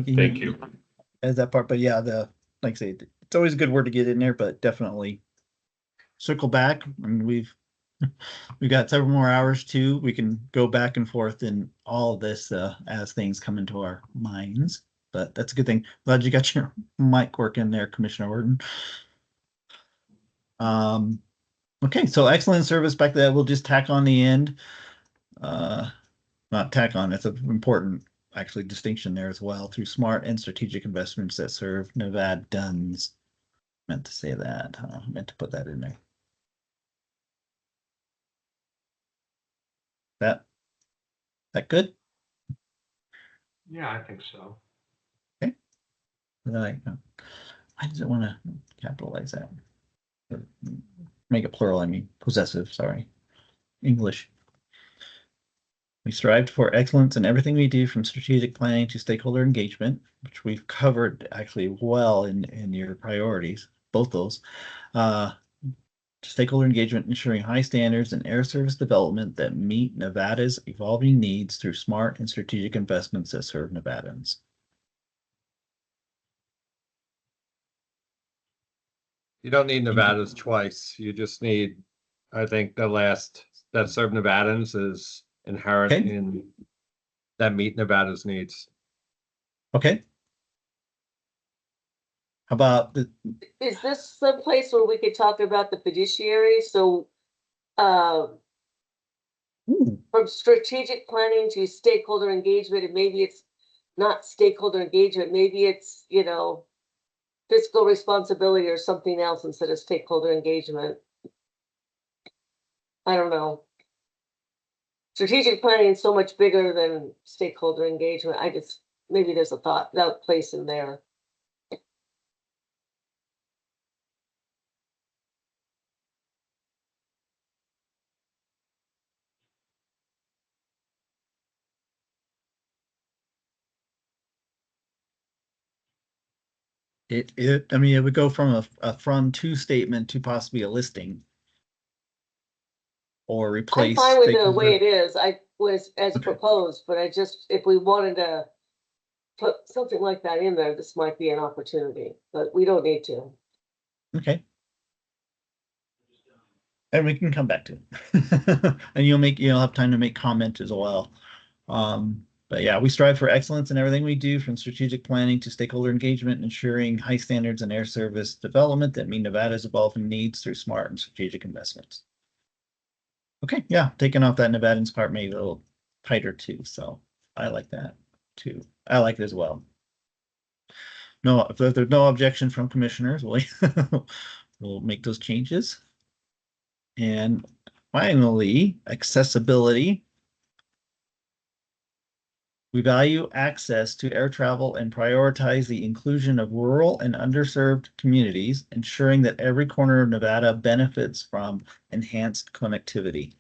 Thank you. As that part, but yeah, like I say, it's always a good word to get in there, but definitely circle back, and we've got several more hours too. We can go back and forth in all of this as things come into our minds. But that's a good thing. Glad you got your mic working there, Commissioner Orton. Okay, so excellent service back there. We'll just tack on the end. Not tack on, it's an important actually distinction there as well, through smart and strategic investments that serve Nevadans. Meant to say that, meant to put that in there. That good? Yeah, I think so. Why does it want to capitalize that? Or make it plural, I mean, possessive, sorry. English. We strive for excellence in everything we do, from strategic planning to stakeholder engagement, which we've covered actually well in your priorities, both those. Stakeholder engagement, ensuring high standards and air service development that meet Nevada's evolving needs through smart and strategic investments that serve Nevadans. You don't need Nevadas twice. You just need, I think the last that serve Nevadans is inherent Okay. in that meet Nevada's needs. Okay. How about the, Is this some place where we could talk about the fiduciary? So, from strategic planning to stakeholder engagement, and maybe it's not stakeholder engagement, maybe it's, fiscal responsibility or something else instead of stakeholder engagement. I don't know. Strategic planning is so much bigger than stakeholder engagement. Maybe there's a thought, that place in there. I mean, it would go from a from to statement to possibly a listing. Or I'm replace. fine with the stakeholder- way it is. I was as Okay. proposed, but if we wanted to put something like that in there, this might be an opportunity, but we don't need to. Okay. And we can come back to it. And you'll have time to make comment as well. But yeah, we strive for excellence in everything we do, from strategic planning to stakeholder engagement, ensuring high standards in air service development that meet Nevada's evolving needs through smart and strategic investments. Okay, yeah, taking off that Nevadans part made it a little tighter too, so I like that too. I like it as well. no, if there's no objection from commissioners, we'll make those changes. And finally, accessibility. We value access to air travel and prioritize the inclusion of rural and underserved communities, ensuring that every corner of Nevada benefits from enhanced connectivity.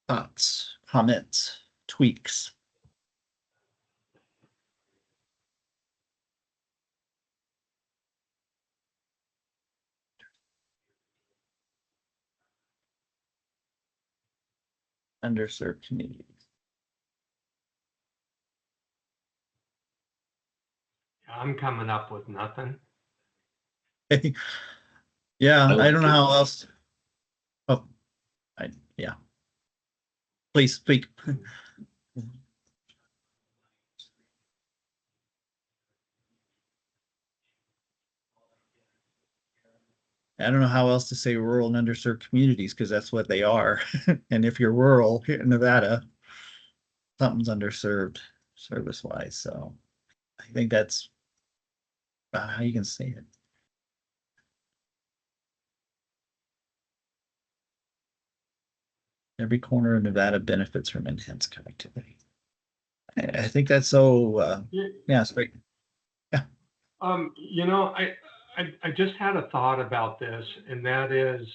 Thoughts, comments, tweaks? Underserved communities. I'm coming up with nothing. Yeah, I like don't know it. how else. Oh, yeah. Please speak. I don't know how else to say rural and underserved communities because that's what they are. And if you're rural here in Nevada, something's underserved service wise. So I think that's about how you can say it. Every corner of Nevada benefits from enhanced connectivity. I think that's so, yeah, it's great. You know, I just had a thought about this, and that is,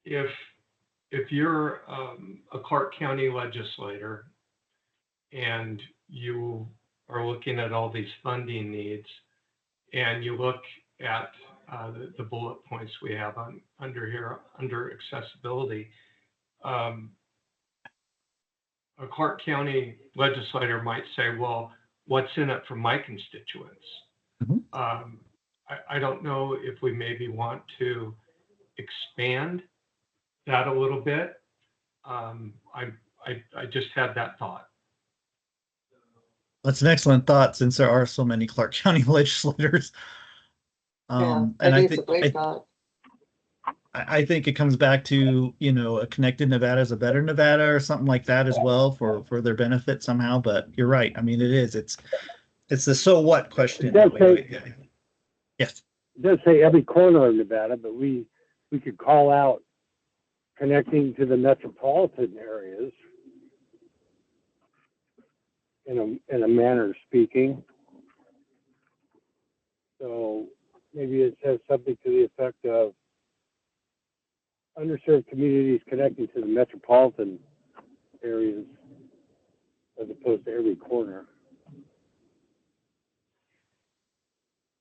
if you're a Clark County legislator and you are looking at all these funding needs, and you look at the bullet points we have under here under accessibility, a Clark County legislator might say, well, what's in it for my constituents? Mhm. I don't know if we maybe want to expand that a little bit. I just had that thought. That's an excellent thought since there are so many Clark County legislators. Yeah, And I think it's a great thought. I think it comes back to, you know, a connected Nevada is a better Nevada or something like that as well for their benefit somehow. But you're right. I mean, it's the so what question. It does say- Yes. It does say every corner of Nevada, but we could call out connecting to the metropolitan areas in a manner of speaking. So maybe it says something to the effect of underserved communities connecting to the metropolitan areas as opposed to every corner.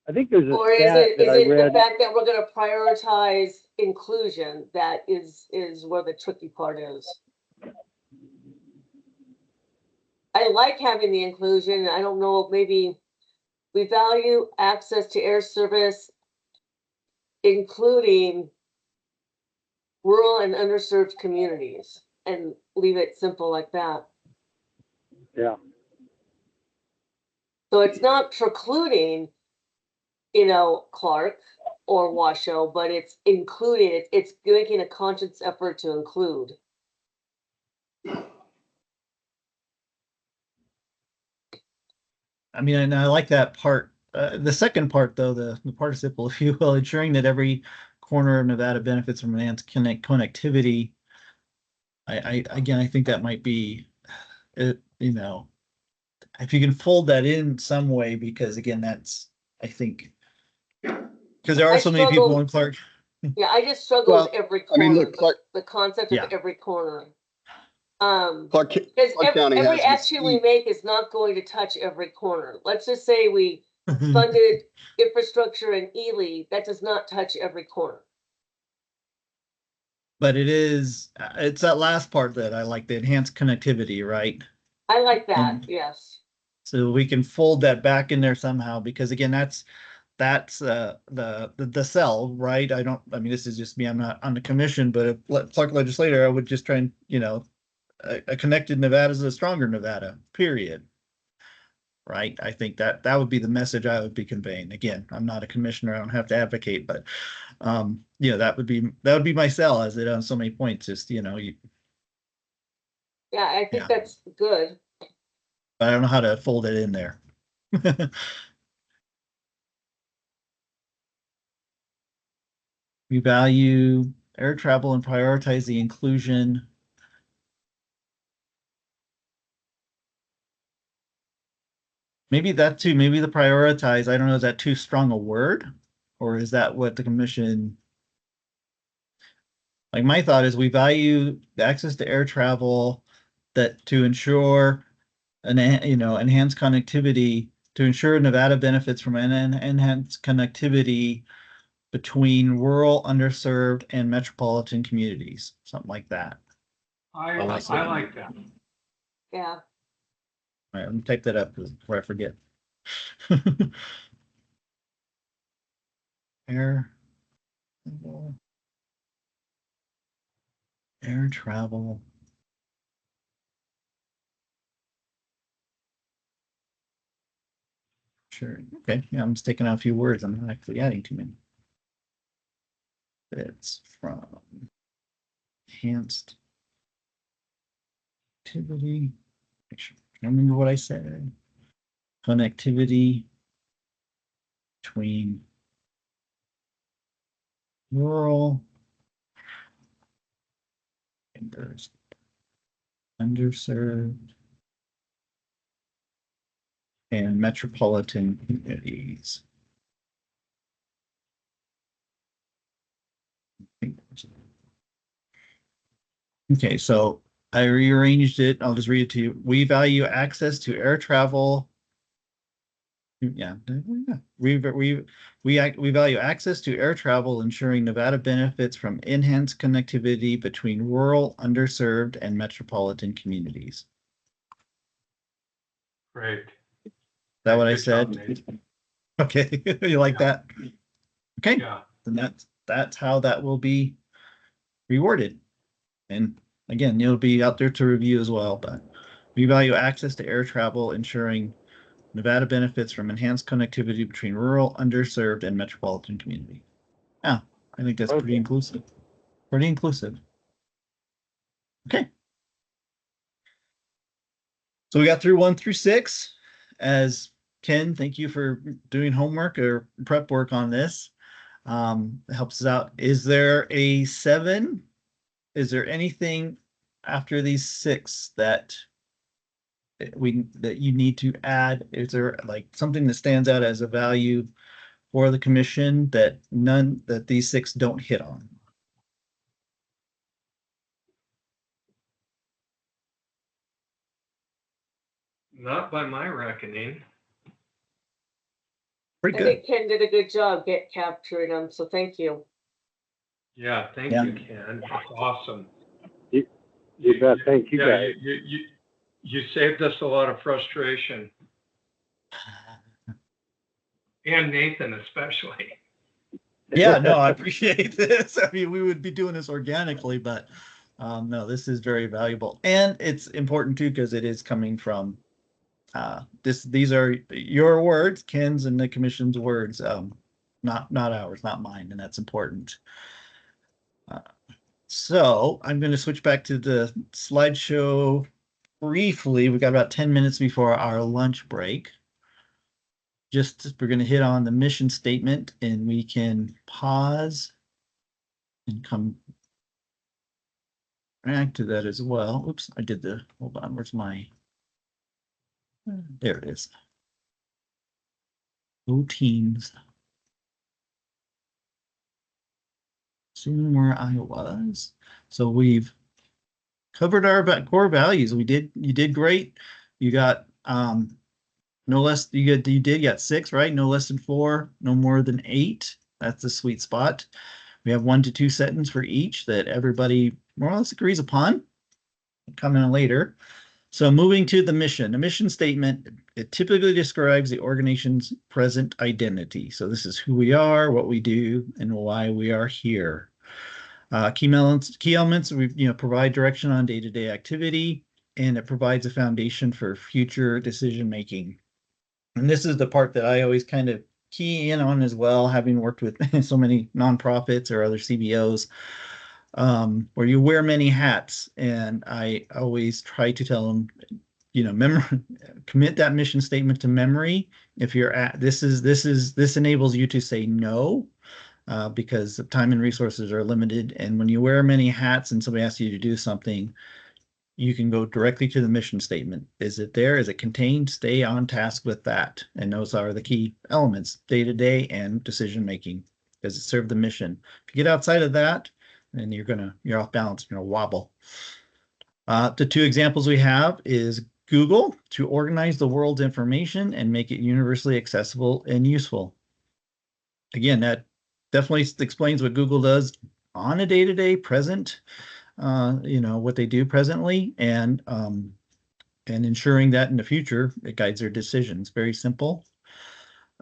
I think there's a Or is stat it that I the read. fact that we're gonna prioritize inclusion that is where the tricky part is? I like having the inclusion. I don't know, maybe we value access to air service, including rural and underserved communities, and leave it simple like that. Yeah. So it's not precluding, you know, Clark or Washoe, but it's including, it's making a conscious effort to include. I mean, and I like that part. The second part, though, the participle, if you will, ensuring that every corner of Nevada benefits from enhanced connectivity. Again, I think that might be, you know, if you can fold that in some way, because again, that's, I think, because there are I so many people struggle- in Clark. Yeah, I just struggle Well, with every I corner, mean, look, Clark, the concept Yeah. of every corner. Clark, Because Clark County every has action we Mesquite. make is not going to touch every corner. Let's just say we funded infrastructure in Ely, that does not touch every corner. But it's that last part that I like, the enhanced connectivity, right? I like that, And- yes. So we can fold that back in there somehow, because again, that's the cell, right? I mean, this is just me, I'm not on the commission, but if Clark legislator, I would just try and, you know, a connected Nevada is a stronger Nevada, period. Right? I think that would be the message I would be conveying. Again, I'm not a commissioner, I don't have to advocate, but you know, that would be my sell, as it on so many points, just, you know, Yeah, I think Yeah. that's good. But I don't know how to fold it in there. We value air travel and prioritize the inclusion. Maybe that too, maybe the prioritize, I don't know, is that too strong a word? Or is that what the commission? Like my thought is we value the access to air travel that to ensure enhanced connectivity, to ensure Nevada benefits from an enhanced connectivity between rural, underserved, and metropolitan communities, something like that. I like that. like that. Yeah. All right, let me type that up before I forget. Air travel. Sure. Okay. Yeah, I'm just taking out a few words. I'm not actually adding too many. It's from enhanced activity. Make sure I remember what I said. Connectivity between rural and underserved and metropolitan communities. Okay, so I rearranged it. I'll just read it to you. We value access to air travel. Yeah, we value access to air travel, ensuring Nevada benefits from enhanced connectivity between rural, underserved, and metropolitan communities. Great. Is that what I Good job, said? Nate. Okay, you like that? Okay, Yeah. then that's how that will be rewarded. And again, it'll be out there to review as well, but we value access to air travel, ensuring Nevada benefits from enhanced connectivity between rural, underserved, and metropolitan community. Yeah, I think that's pretty Okay. inclusive. Pretty inclusive. Okay. So we got through 1 through 6. As Ken, thank you for doing homework or prep work on this. It helps us out. Is there a 7? Is there anything after these 6 that you need to add? Is there like something that stands out as a value for the commission that these 6 don't hit on? Not by my reckoning. Pretty I good. think Ken did a good job capturing them, so thank you. Yeah, thank Yeah. you, Ken. That's awesome. You bet. Thank you, Yeah, guys. you saved us a lot of frustration, and Nathan especially. Yeah, no, I appreciate this. I mean, we would be doing this organically, but no, this is very valuable. And it's important too, because it is coming from these are your words, Ken's and the commission's words, not ours, not mine, and that's important. So I'm going to switch back to the slideshow briefly. We've got about 10 minutes before our lunch break. We're going to hit on the mission statement, and we can pause and come back to that as well. Oops, hold on, where's there it is. Go Teams. Seeing where I was. So we've covered our core values. You did great. You got no less, you got 6, right? No less than 4, no more than 8. That's the sweet spot. We have 1 to 2 sentences for each that everybody more or less agrees upon. Coming later. So moving to the mission. A mission statement, it typically describes the organization's present identity. So this is who we are, what we do, and why we are here. Key elements, we provide direction on day-to-day activity, and it provides a foundation for future decision making. And this is the part that I always kind of key in on as well, having worked with so many nonprofits or other CBOs. where you wear many hats. And I always try to tell them, commit that mission statement to memory. If you're at, this enables you to say no, because time and resources are limited. And when you wear many hats and somebody asks you to do something, you can go directly to the mission statement. Is it there? Is it contained? Stay on task with that. And those are the key elements, day-to-day and decision-making. Does it serve the mission? If you get outside of that, then you're off balance, wobble. The two examples we have is Google, to organize the world's information and make it universally accessible and useful. Again, that definitely explains what Google does on a day-to-day present, what they do presently, and ensuring that in the future it guides their decisions. Very simple.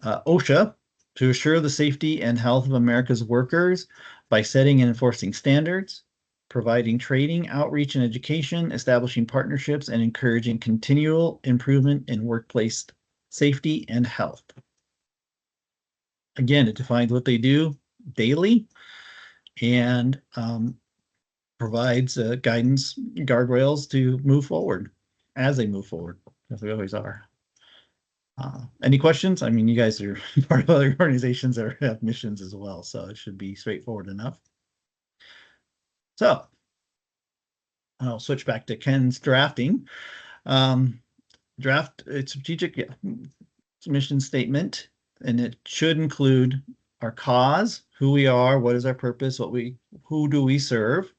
OSHA, to assure the safety and health of America's workers by setting and enforcing standards, providing training, outreach, and education, establishing partnerships, and encouraging continual improvement in workplace safety and health. Again, it defines what they do daily and provides guidance, guardrails to move forward as they move forward, as we always are. Any questions? I mean, you guys are part of other organizations that have missions as well, so it should be straightforward enough. So I'll switch back to Ken's drafting. Draft a strategic mission statement, and it should include our cause, who we are, what is our purpose, who do we serve,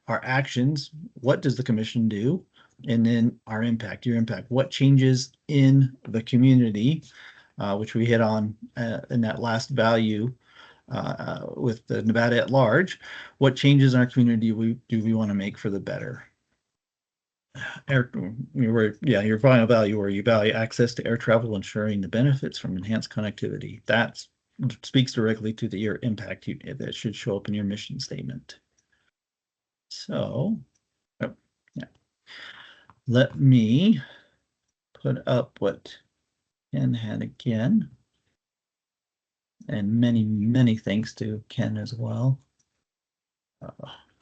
our actions, what does the commission do, and then our impact, your impact, what changes in the community, which we hit on in that last value with the Nevada at large. What changes in our community do we want to make for the better? Your final value, where you value access to air travel, ensuring the benefits from enhanced connectivity. That speaks directly to your impact that should show up in your mission statement. So, let me put up what Ken had again. And many, many thanks to Ken as well. Let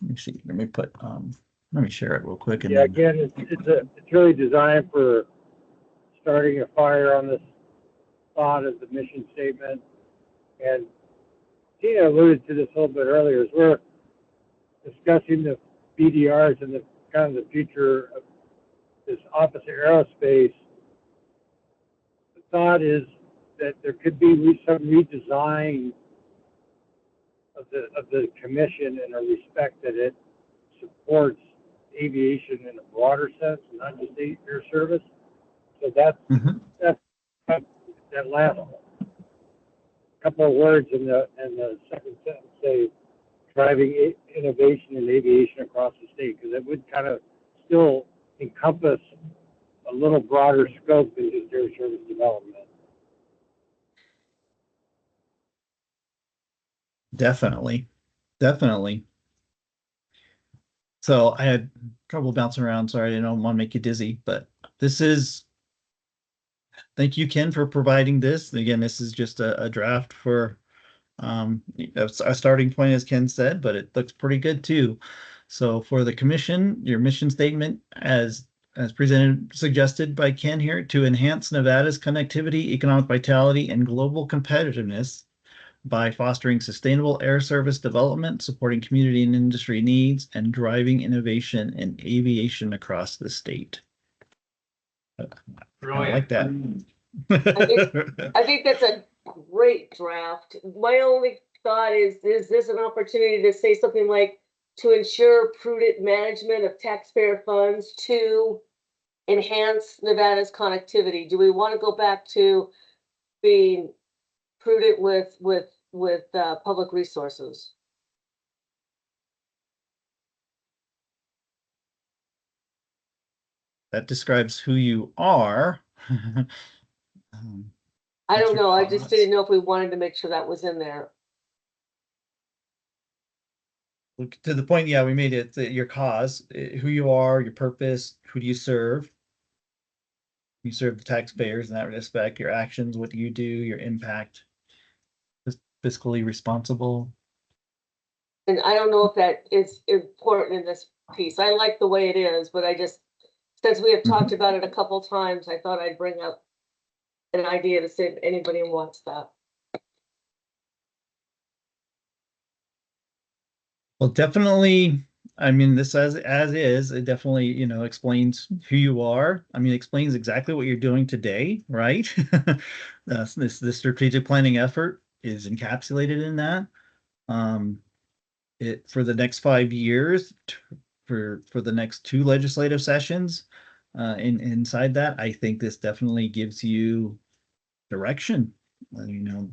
me see. Let me share it real quick. And again, it's really designed for starting a fire on this thought of the mission statement. And Tina alluded to this a little bit earlier, as we're discussing the BDRs and the kind of the future of this office of aerospace. The thought is that there could be some redesign of the commission in a respect that it supports aviation in a broader sense, not just air service. So that's that last couple of words in the second sentence say driving innovation in aviation across the state, because it would kind of still encompass a little broader scope than just air service development. Definitely. So I had trouble bouncing around. Sorry, I don't want to make you dizzy, but thank you, Ken, for providing this. Again, this is just a draft for a starting point, as Ken said, but it looks pretty good too. So for the commission, your mission statement as presented, suggested by Ken here, to enhance Nevada's connectivity, economic vitality, and global competitiveness by fostering sustainable air service development, supporting community and industry needs, and driving innovation in aviation across the state. I like that. I think that's a great draft. My only thought is this an opportunity to say something like, to ensure prudent management of taxpayer funds to enhance Nevada's connectivity? Do we want to go back to being prudent with public resources? That describes who you are. I don't know. I just didn't know if we wanted to make sure that was in there. To the point, yeah, we made it your cause, who you are, your purpose, who do you serve? You serve the taxpayers in that respect, your actions, what do you do, your impact, fiscally responsible. And I don't know if that is important in this piece. I like the way it is, but I just, since we have talked about it a couple times, I thought I'd bring up an idea to see if anybody wants that. Well, definitely. I mean, this as is, it definitely, you know, explains who you are. I mean, it explains exactly what you're doing today, right? This strategic planning effort is encapsulated in that. It for the next 5 years, for the next 2 legislative sessions, inside that, I think this definitely gives you direction. You know,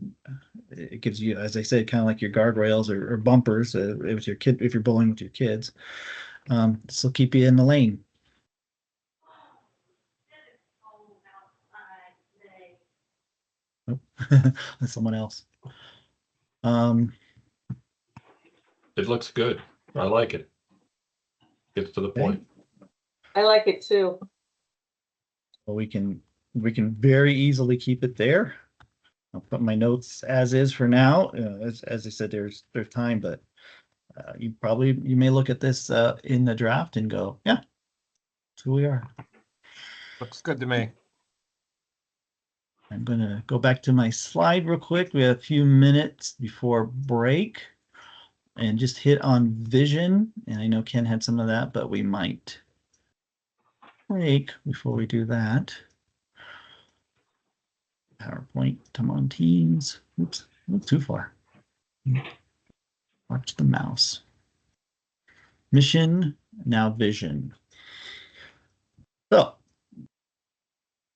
it gives you, as I said, kind of like your guardrails or bumpers with your kid if you're bowling with your kids. This will keep you in the lane. Oh, that's someone else. It looks good. I like it. Gets to the point. I like it too. Well, we can very easily keep it there. I'll put my notes as is for now. As I said, there's time, but you may look at this in the draft and go, yeah, that's who we are. Looks good to me. I'm gonna go back to my slide real quick. We have a few minutes before break, and just hit on vision. And I know Ken had some of that, but we might break before we do that. PowerPoint, come on, Teams. Oops, too far. Watch the mouse. Mission, now vision. So,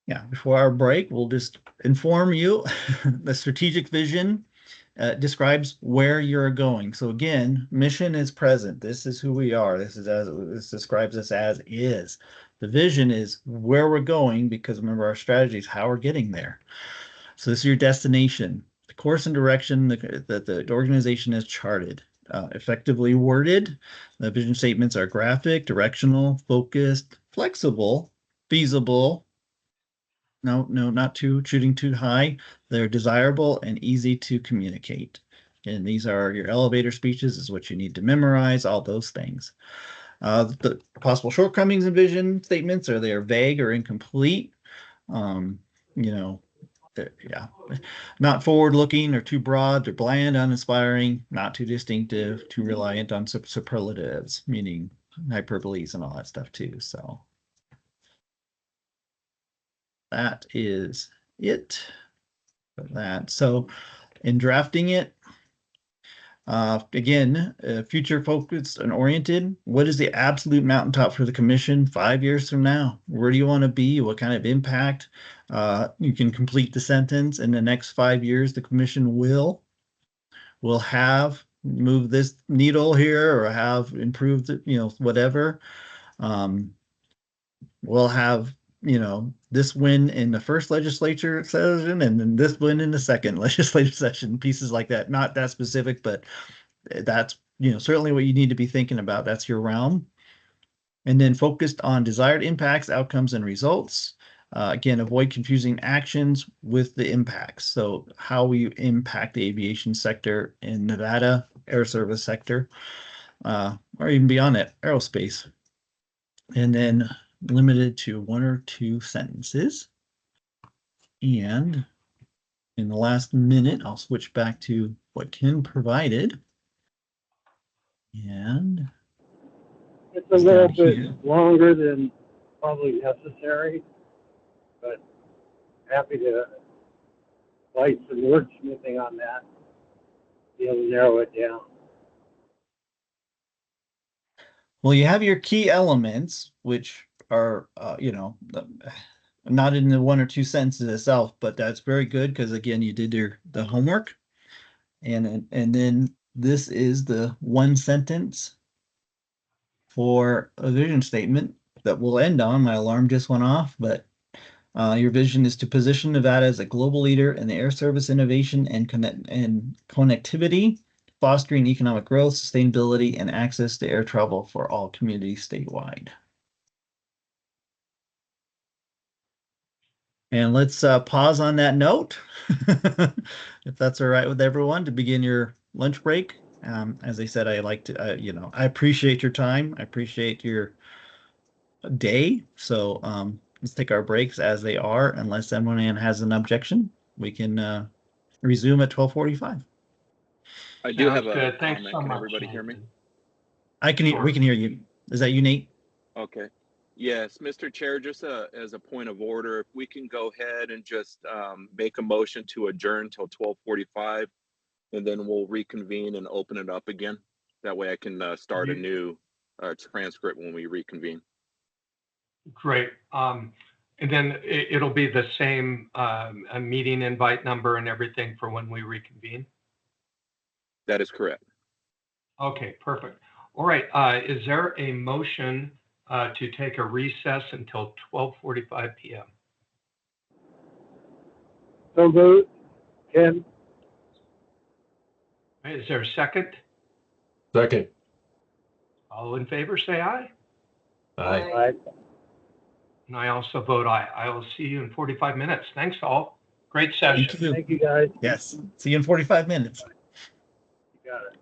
yeah, before our break, we'll just inform you the strategic vision describes where you're going. So again, mission is present. This is who we are. This describes us as is. The vision is where we're going, because remember, our strategy is how we're getting there. So this is your destination, the course and direction that the organization has charted. Effectively worded, the vision statements are graphic, directional, focused, flexible, feasible. No, not shooting too high. They're desirable and easy to communicate. And these are your elevator speeches, is what you need to memorize, all those things. The possible shortcomings in vision statements are they are vague or incomplete. You know, yeah, not forward-looking or too broad, they're bland, uninspiring, not too distinctive, too reliant on superlatives, meaning hyperboles and all that stuff too. So that is it for that. So in drafting it, again, future focused and oriented. What is the absolute mountaintop for the commission 5 years from now? Where do you want to be? What kind of impact? You can complete the sentence. In the next 5 years, the commission will have moved this needle here or have improved, you know, whatever. We'll have, you know, this win in the first legislature session and then this win in the second legislative session, pieces like that. Not that specific, but that's, you know, certainly what you need to be thinking about. That's your realm. And then focused on desired impacts, outcomes, and results. Again, avoid confusing actions with the impacts. So how we impact the aviation sector in Nevada, air service sector, or even beyond that, aerospace. And then limited to 1 or 2 sentences. And in the last minute, I'll switch back to what Ken provided. And it's a little bit longer than probably necessary, but happy to light some wordsmithing on that, be able to narrow it down. Well, you have your key elements, which are, you know, not in the 1 or 2 sentences itself, but that's very good because again, you did the homework, and then this is the 1 sentence for a vision statement that we'll end on. My alarm just went off, but your vision is to position Nevada as a global leader in the air service innovation and connectivity, fostering economic growth, sustainability, and access to air travel for all communities statewide. And let's pause on that note, if that's all right with everyone, to begin your lunch break. As I said, I like to, I appreciate your time. I appreciate your day. So let's take our breaks as they are, unless anyone has an objection. We can resume at 12:45. I do have Sounds a good. Thanks comment. so Can much, everybody hear me? Nathan. We Sure. can hear you. Is that you, Nate? Okay. Yes, Mr. Chair, just as a point of order, if we can go ahead and just make a motion to adjourn till 12:45, and then we'll reconvene and open it up again. That way I can start a new transcript when we reconvene. Great. And then it'll be the same a meeting invite number and everything for when we reconvene? That is correct. Okay, perfect. All right. Is there a motion to take a recess until 12:45 p.m.? So moved. Ken? Is there a second? Second. All in favor, say aye. Aye. Aye. And I also vote aye. I will see you in 45 minutes. Thanks all. Great session. Thank you. Thank you, guys. Yes. See you in 45 minutes. You got it.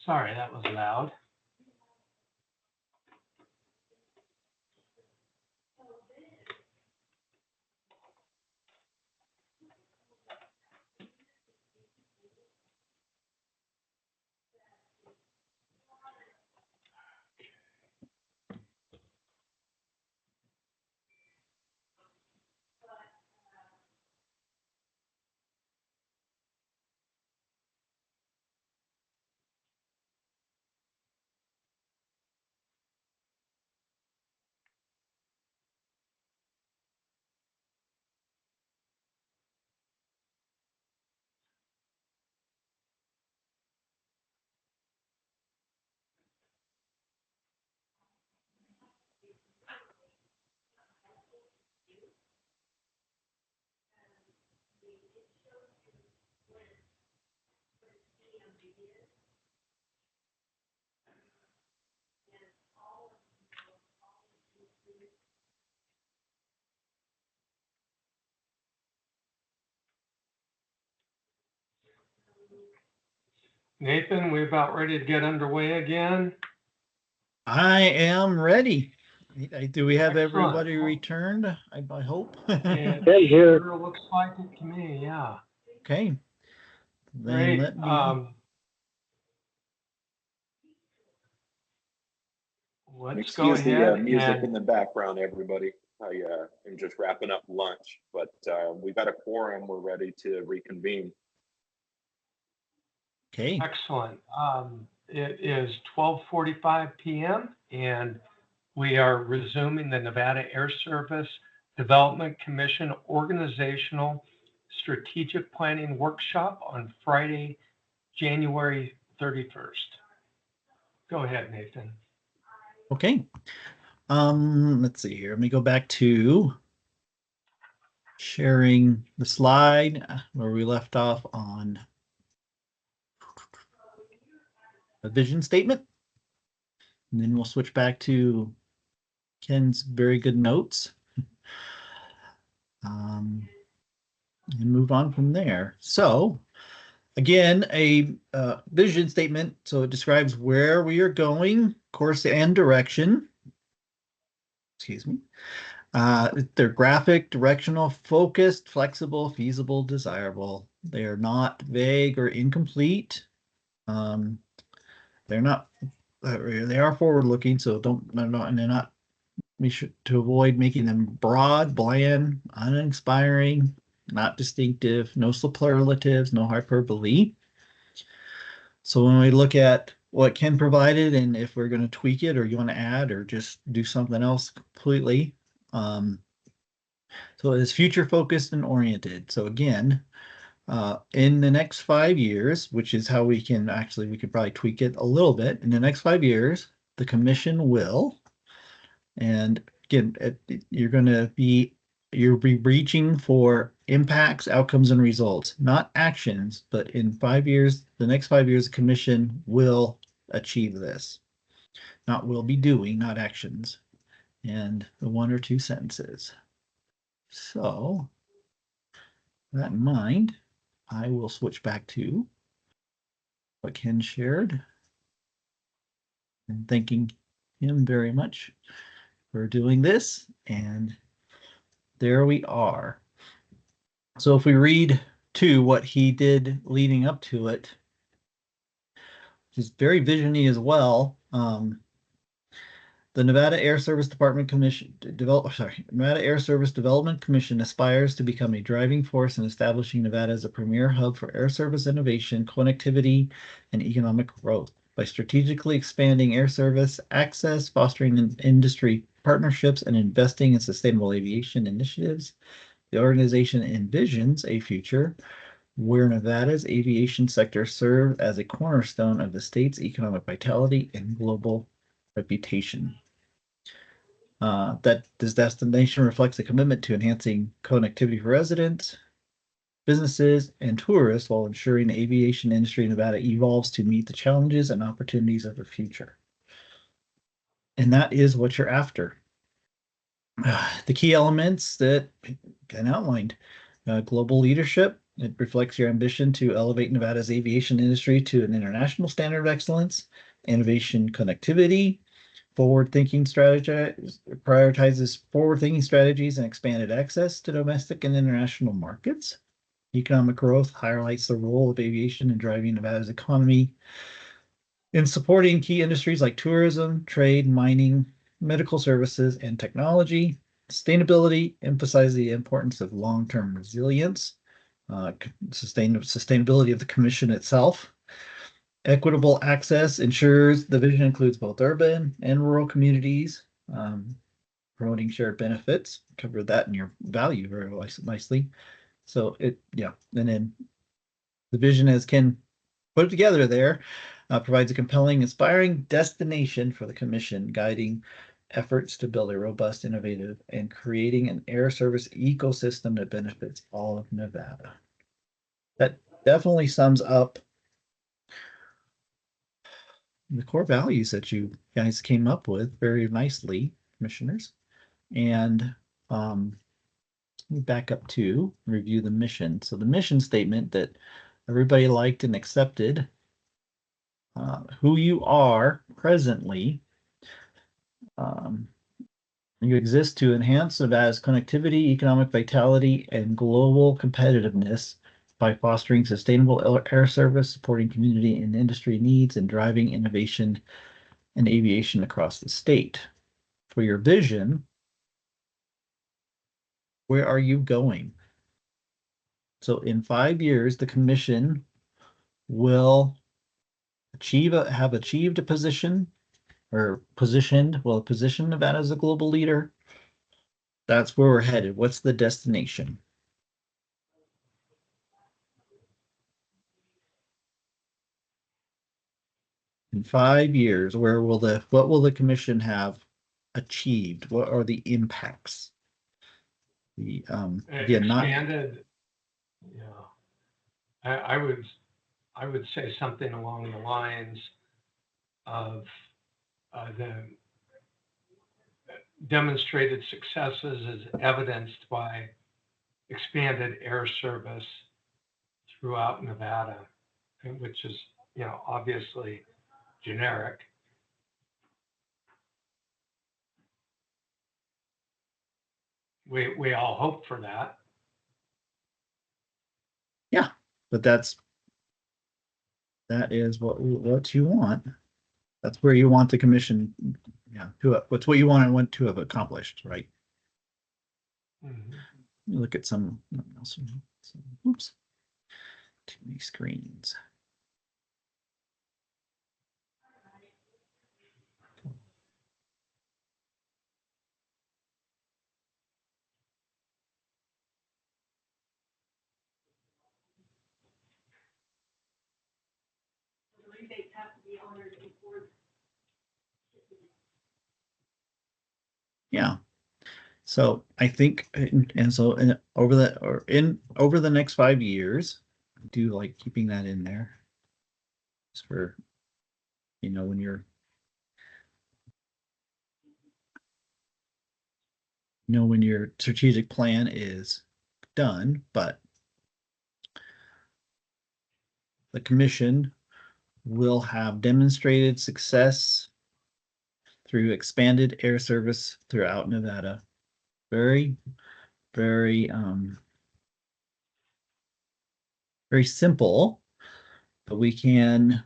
Sorry, that was loud. Nathan, we about ready to get underway again? I am ready. Do we have Excellent. everybody returned? I hope. It Hey, here. sure looks like it to me, yeah. Okay. Then Great. let me. Let's go Excuse ahead the music in and the background, everybody. I am just wrapping up lunch, but we got a quorum. We're ready to reconvene. Okay. excellent. It is 12:45 p.m. and we are resuming the Nevada Air Service Development Commission Organizational Strategic Planning Workshop on Friday, January 31st. Go ahead, Nathan. Okay. Let's see here. Let me go back to sharing the slide where we left off on a vision statement. And then we'll switch back to Ken's very good notes. And move on from there. So again, a vision statement. So it describes where we are going, course and direction. Excuse me. They're graphic, directional, focused, flexible, feasible, desirable. They are not vague or incomplete. They're not. They are forward-looking, so they're not. We should to avoid making them broad, bland, uninspiring, not distinctive, no superlatives, no hyperbole. So when we look at what Ken provided, and if we're going to tweak it, or you want to add, or just do something else completely. So it is future focused and oriented. So again, in the next 5 years, which is how we could probably tweak it a little bit. In the next 5 years, the commission will, and again, you're be reaching for impacts, outcomes, and results, not actions, but in 5 years, the next 5 years, the commission will achieve this. Not will be doing, not actions. And the 1 or 2 sentences. So, with that in mind, I will switch back to what Ken shared. And thanking him very much for doing this. And there we are. So if we read to what he did leading up to it, which is very visiony as well. The Nevada Air Service Department Nevada Air Service Development Commission aspires to become a driving force in establishing Nevada as a premier hub for air service innovation, connectivity, and economic growth. By strategically expanding air service access, fostering industry partnerships, and investing in sustainable aviation initiatives, the organization envisions a future where Nevada's aviation sector serves as a cornerstone of the state's economic vitality and global reputation. That this destination reflects a commitment to enhancing connectivity for residents, businesses, and tourists while ensuring the aviation industry in Nevada evolves to meet the challenges and opportunities of the future. And that is what you're after. The key elements that Ken outlined: global leadership. It reflects your ambition to elevate Nevada's aviation industry to an international standard of excellence. Innovation connectivity. Forward-thinking strategy prioritizes forward-thinking strategies and expanded access to domestic and international markets. Economic growth highlights the role of aviation in driving Nevada's economy in supporting key industries like tourism, trade, mining, medical services, and technology. Sustainability emphasizes the importance of long-term resilience, sustainability of the commission itself. Equitable access ensures the vision includes both urban and rural communities, promoting shared benefits. Covered that in your value very nicely. So and then the vision, as Ken put it together there, provides a compelling, inspiring destination for the commission, guiding efforts to build a robust, innovative, and creating an air service ecosystem that benefits all of Nevada. That definitely sums up the core values that you guys came up with very nicely, commissioners. And let me back up to review the mission. So the mission statement that everybody liked and accepted, who you are presently. You exist to enhance Nevada's connectivity, economic vitality, and global competitiveness by fostering sustainable air service, supporting community and industry needs, and driving innovation and aviation across the state. For your vision, where are you going? So in 5 years, the commission will have achieved a position or position Nevada as a global leader. That's where we're headed. What's the destination? In 5 years, what will the commission have achieved? What are the impacts? The expanded. I would say something along the lines of the demonstrated successes as evidenced by expanded air service throughout Nevada, which is, obviously generic. We all hope for that. Yeah, but that is what you want. That's where you want the commission. Yeah, what's what you want to have accomplished, right? Mm-hmm. Look at some. Oops, too many screens. Yeah. So I think, over the next 5 years, I do like keeping that in there. Just for, when your strategic plan is done, but the commission will have demonstrated success through expanded air service throughout Nevada. Very, very, very simple, but we can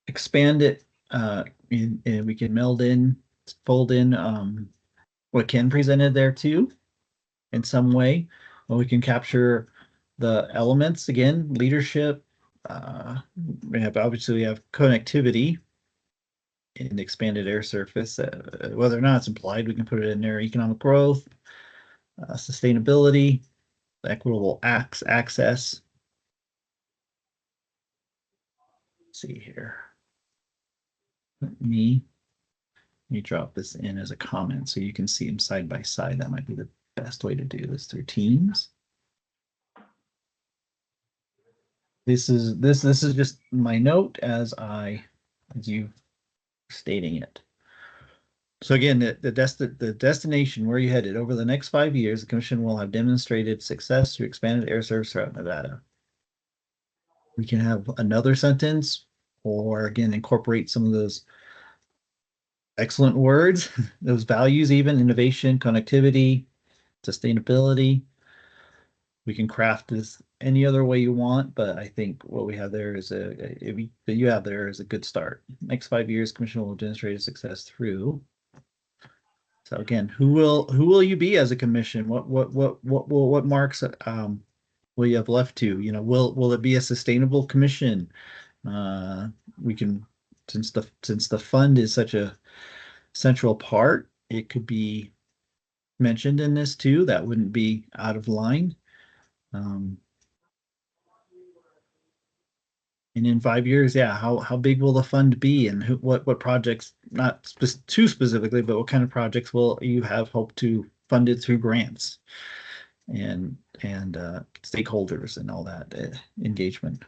expand it and we can meld in fold in what Ken presented there too in some way. Well, we can capture the elements again, leadership. We have connectivity and expanded air surface. Whether or not it's implied, we can put it in there. Economic growth, sustainability, equitable access. Let's see here. Let me drop this in as a comment so you can see them side by side. That might be the best way to do this through Teams. This is just my note as you stating it. So again, the destination where you headed over the next 5 years, the commission will have demonstrated success through expanded air service throughout Nevada. We can have another sentence, or again incorporate some of those excellent words, those values, even innovation, connectivity, sustainability. We can craft this any other way you want, but I think what we have there is a good start. Next 5 years, commission will demonstrate success through. So again, who will you be as a commission? What marks will you have left to? You know, will it be a sustainable commission? We can, since the fund is such a central part, it could be mentioned in this too. That wouldn't be out of line. And in 5 years, yeah, how big will the fund be, and what projects, not too specifically, but what kind of projects will you have hoped to fund it through grants and stakeholders and all that engagement.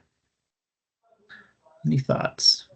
Any thoughts?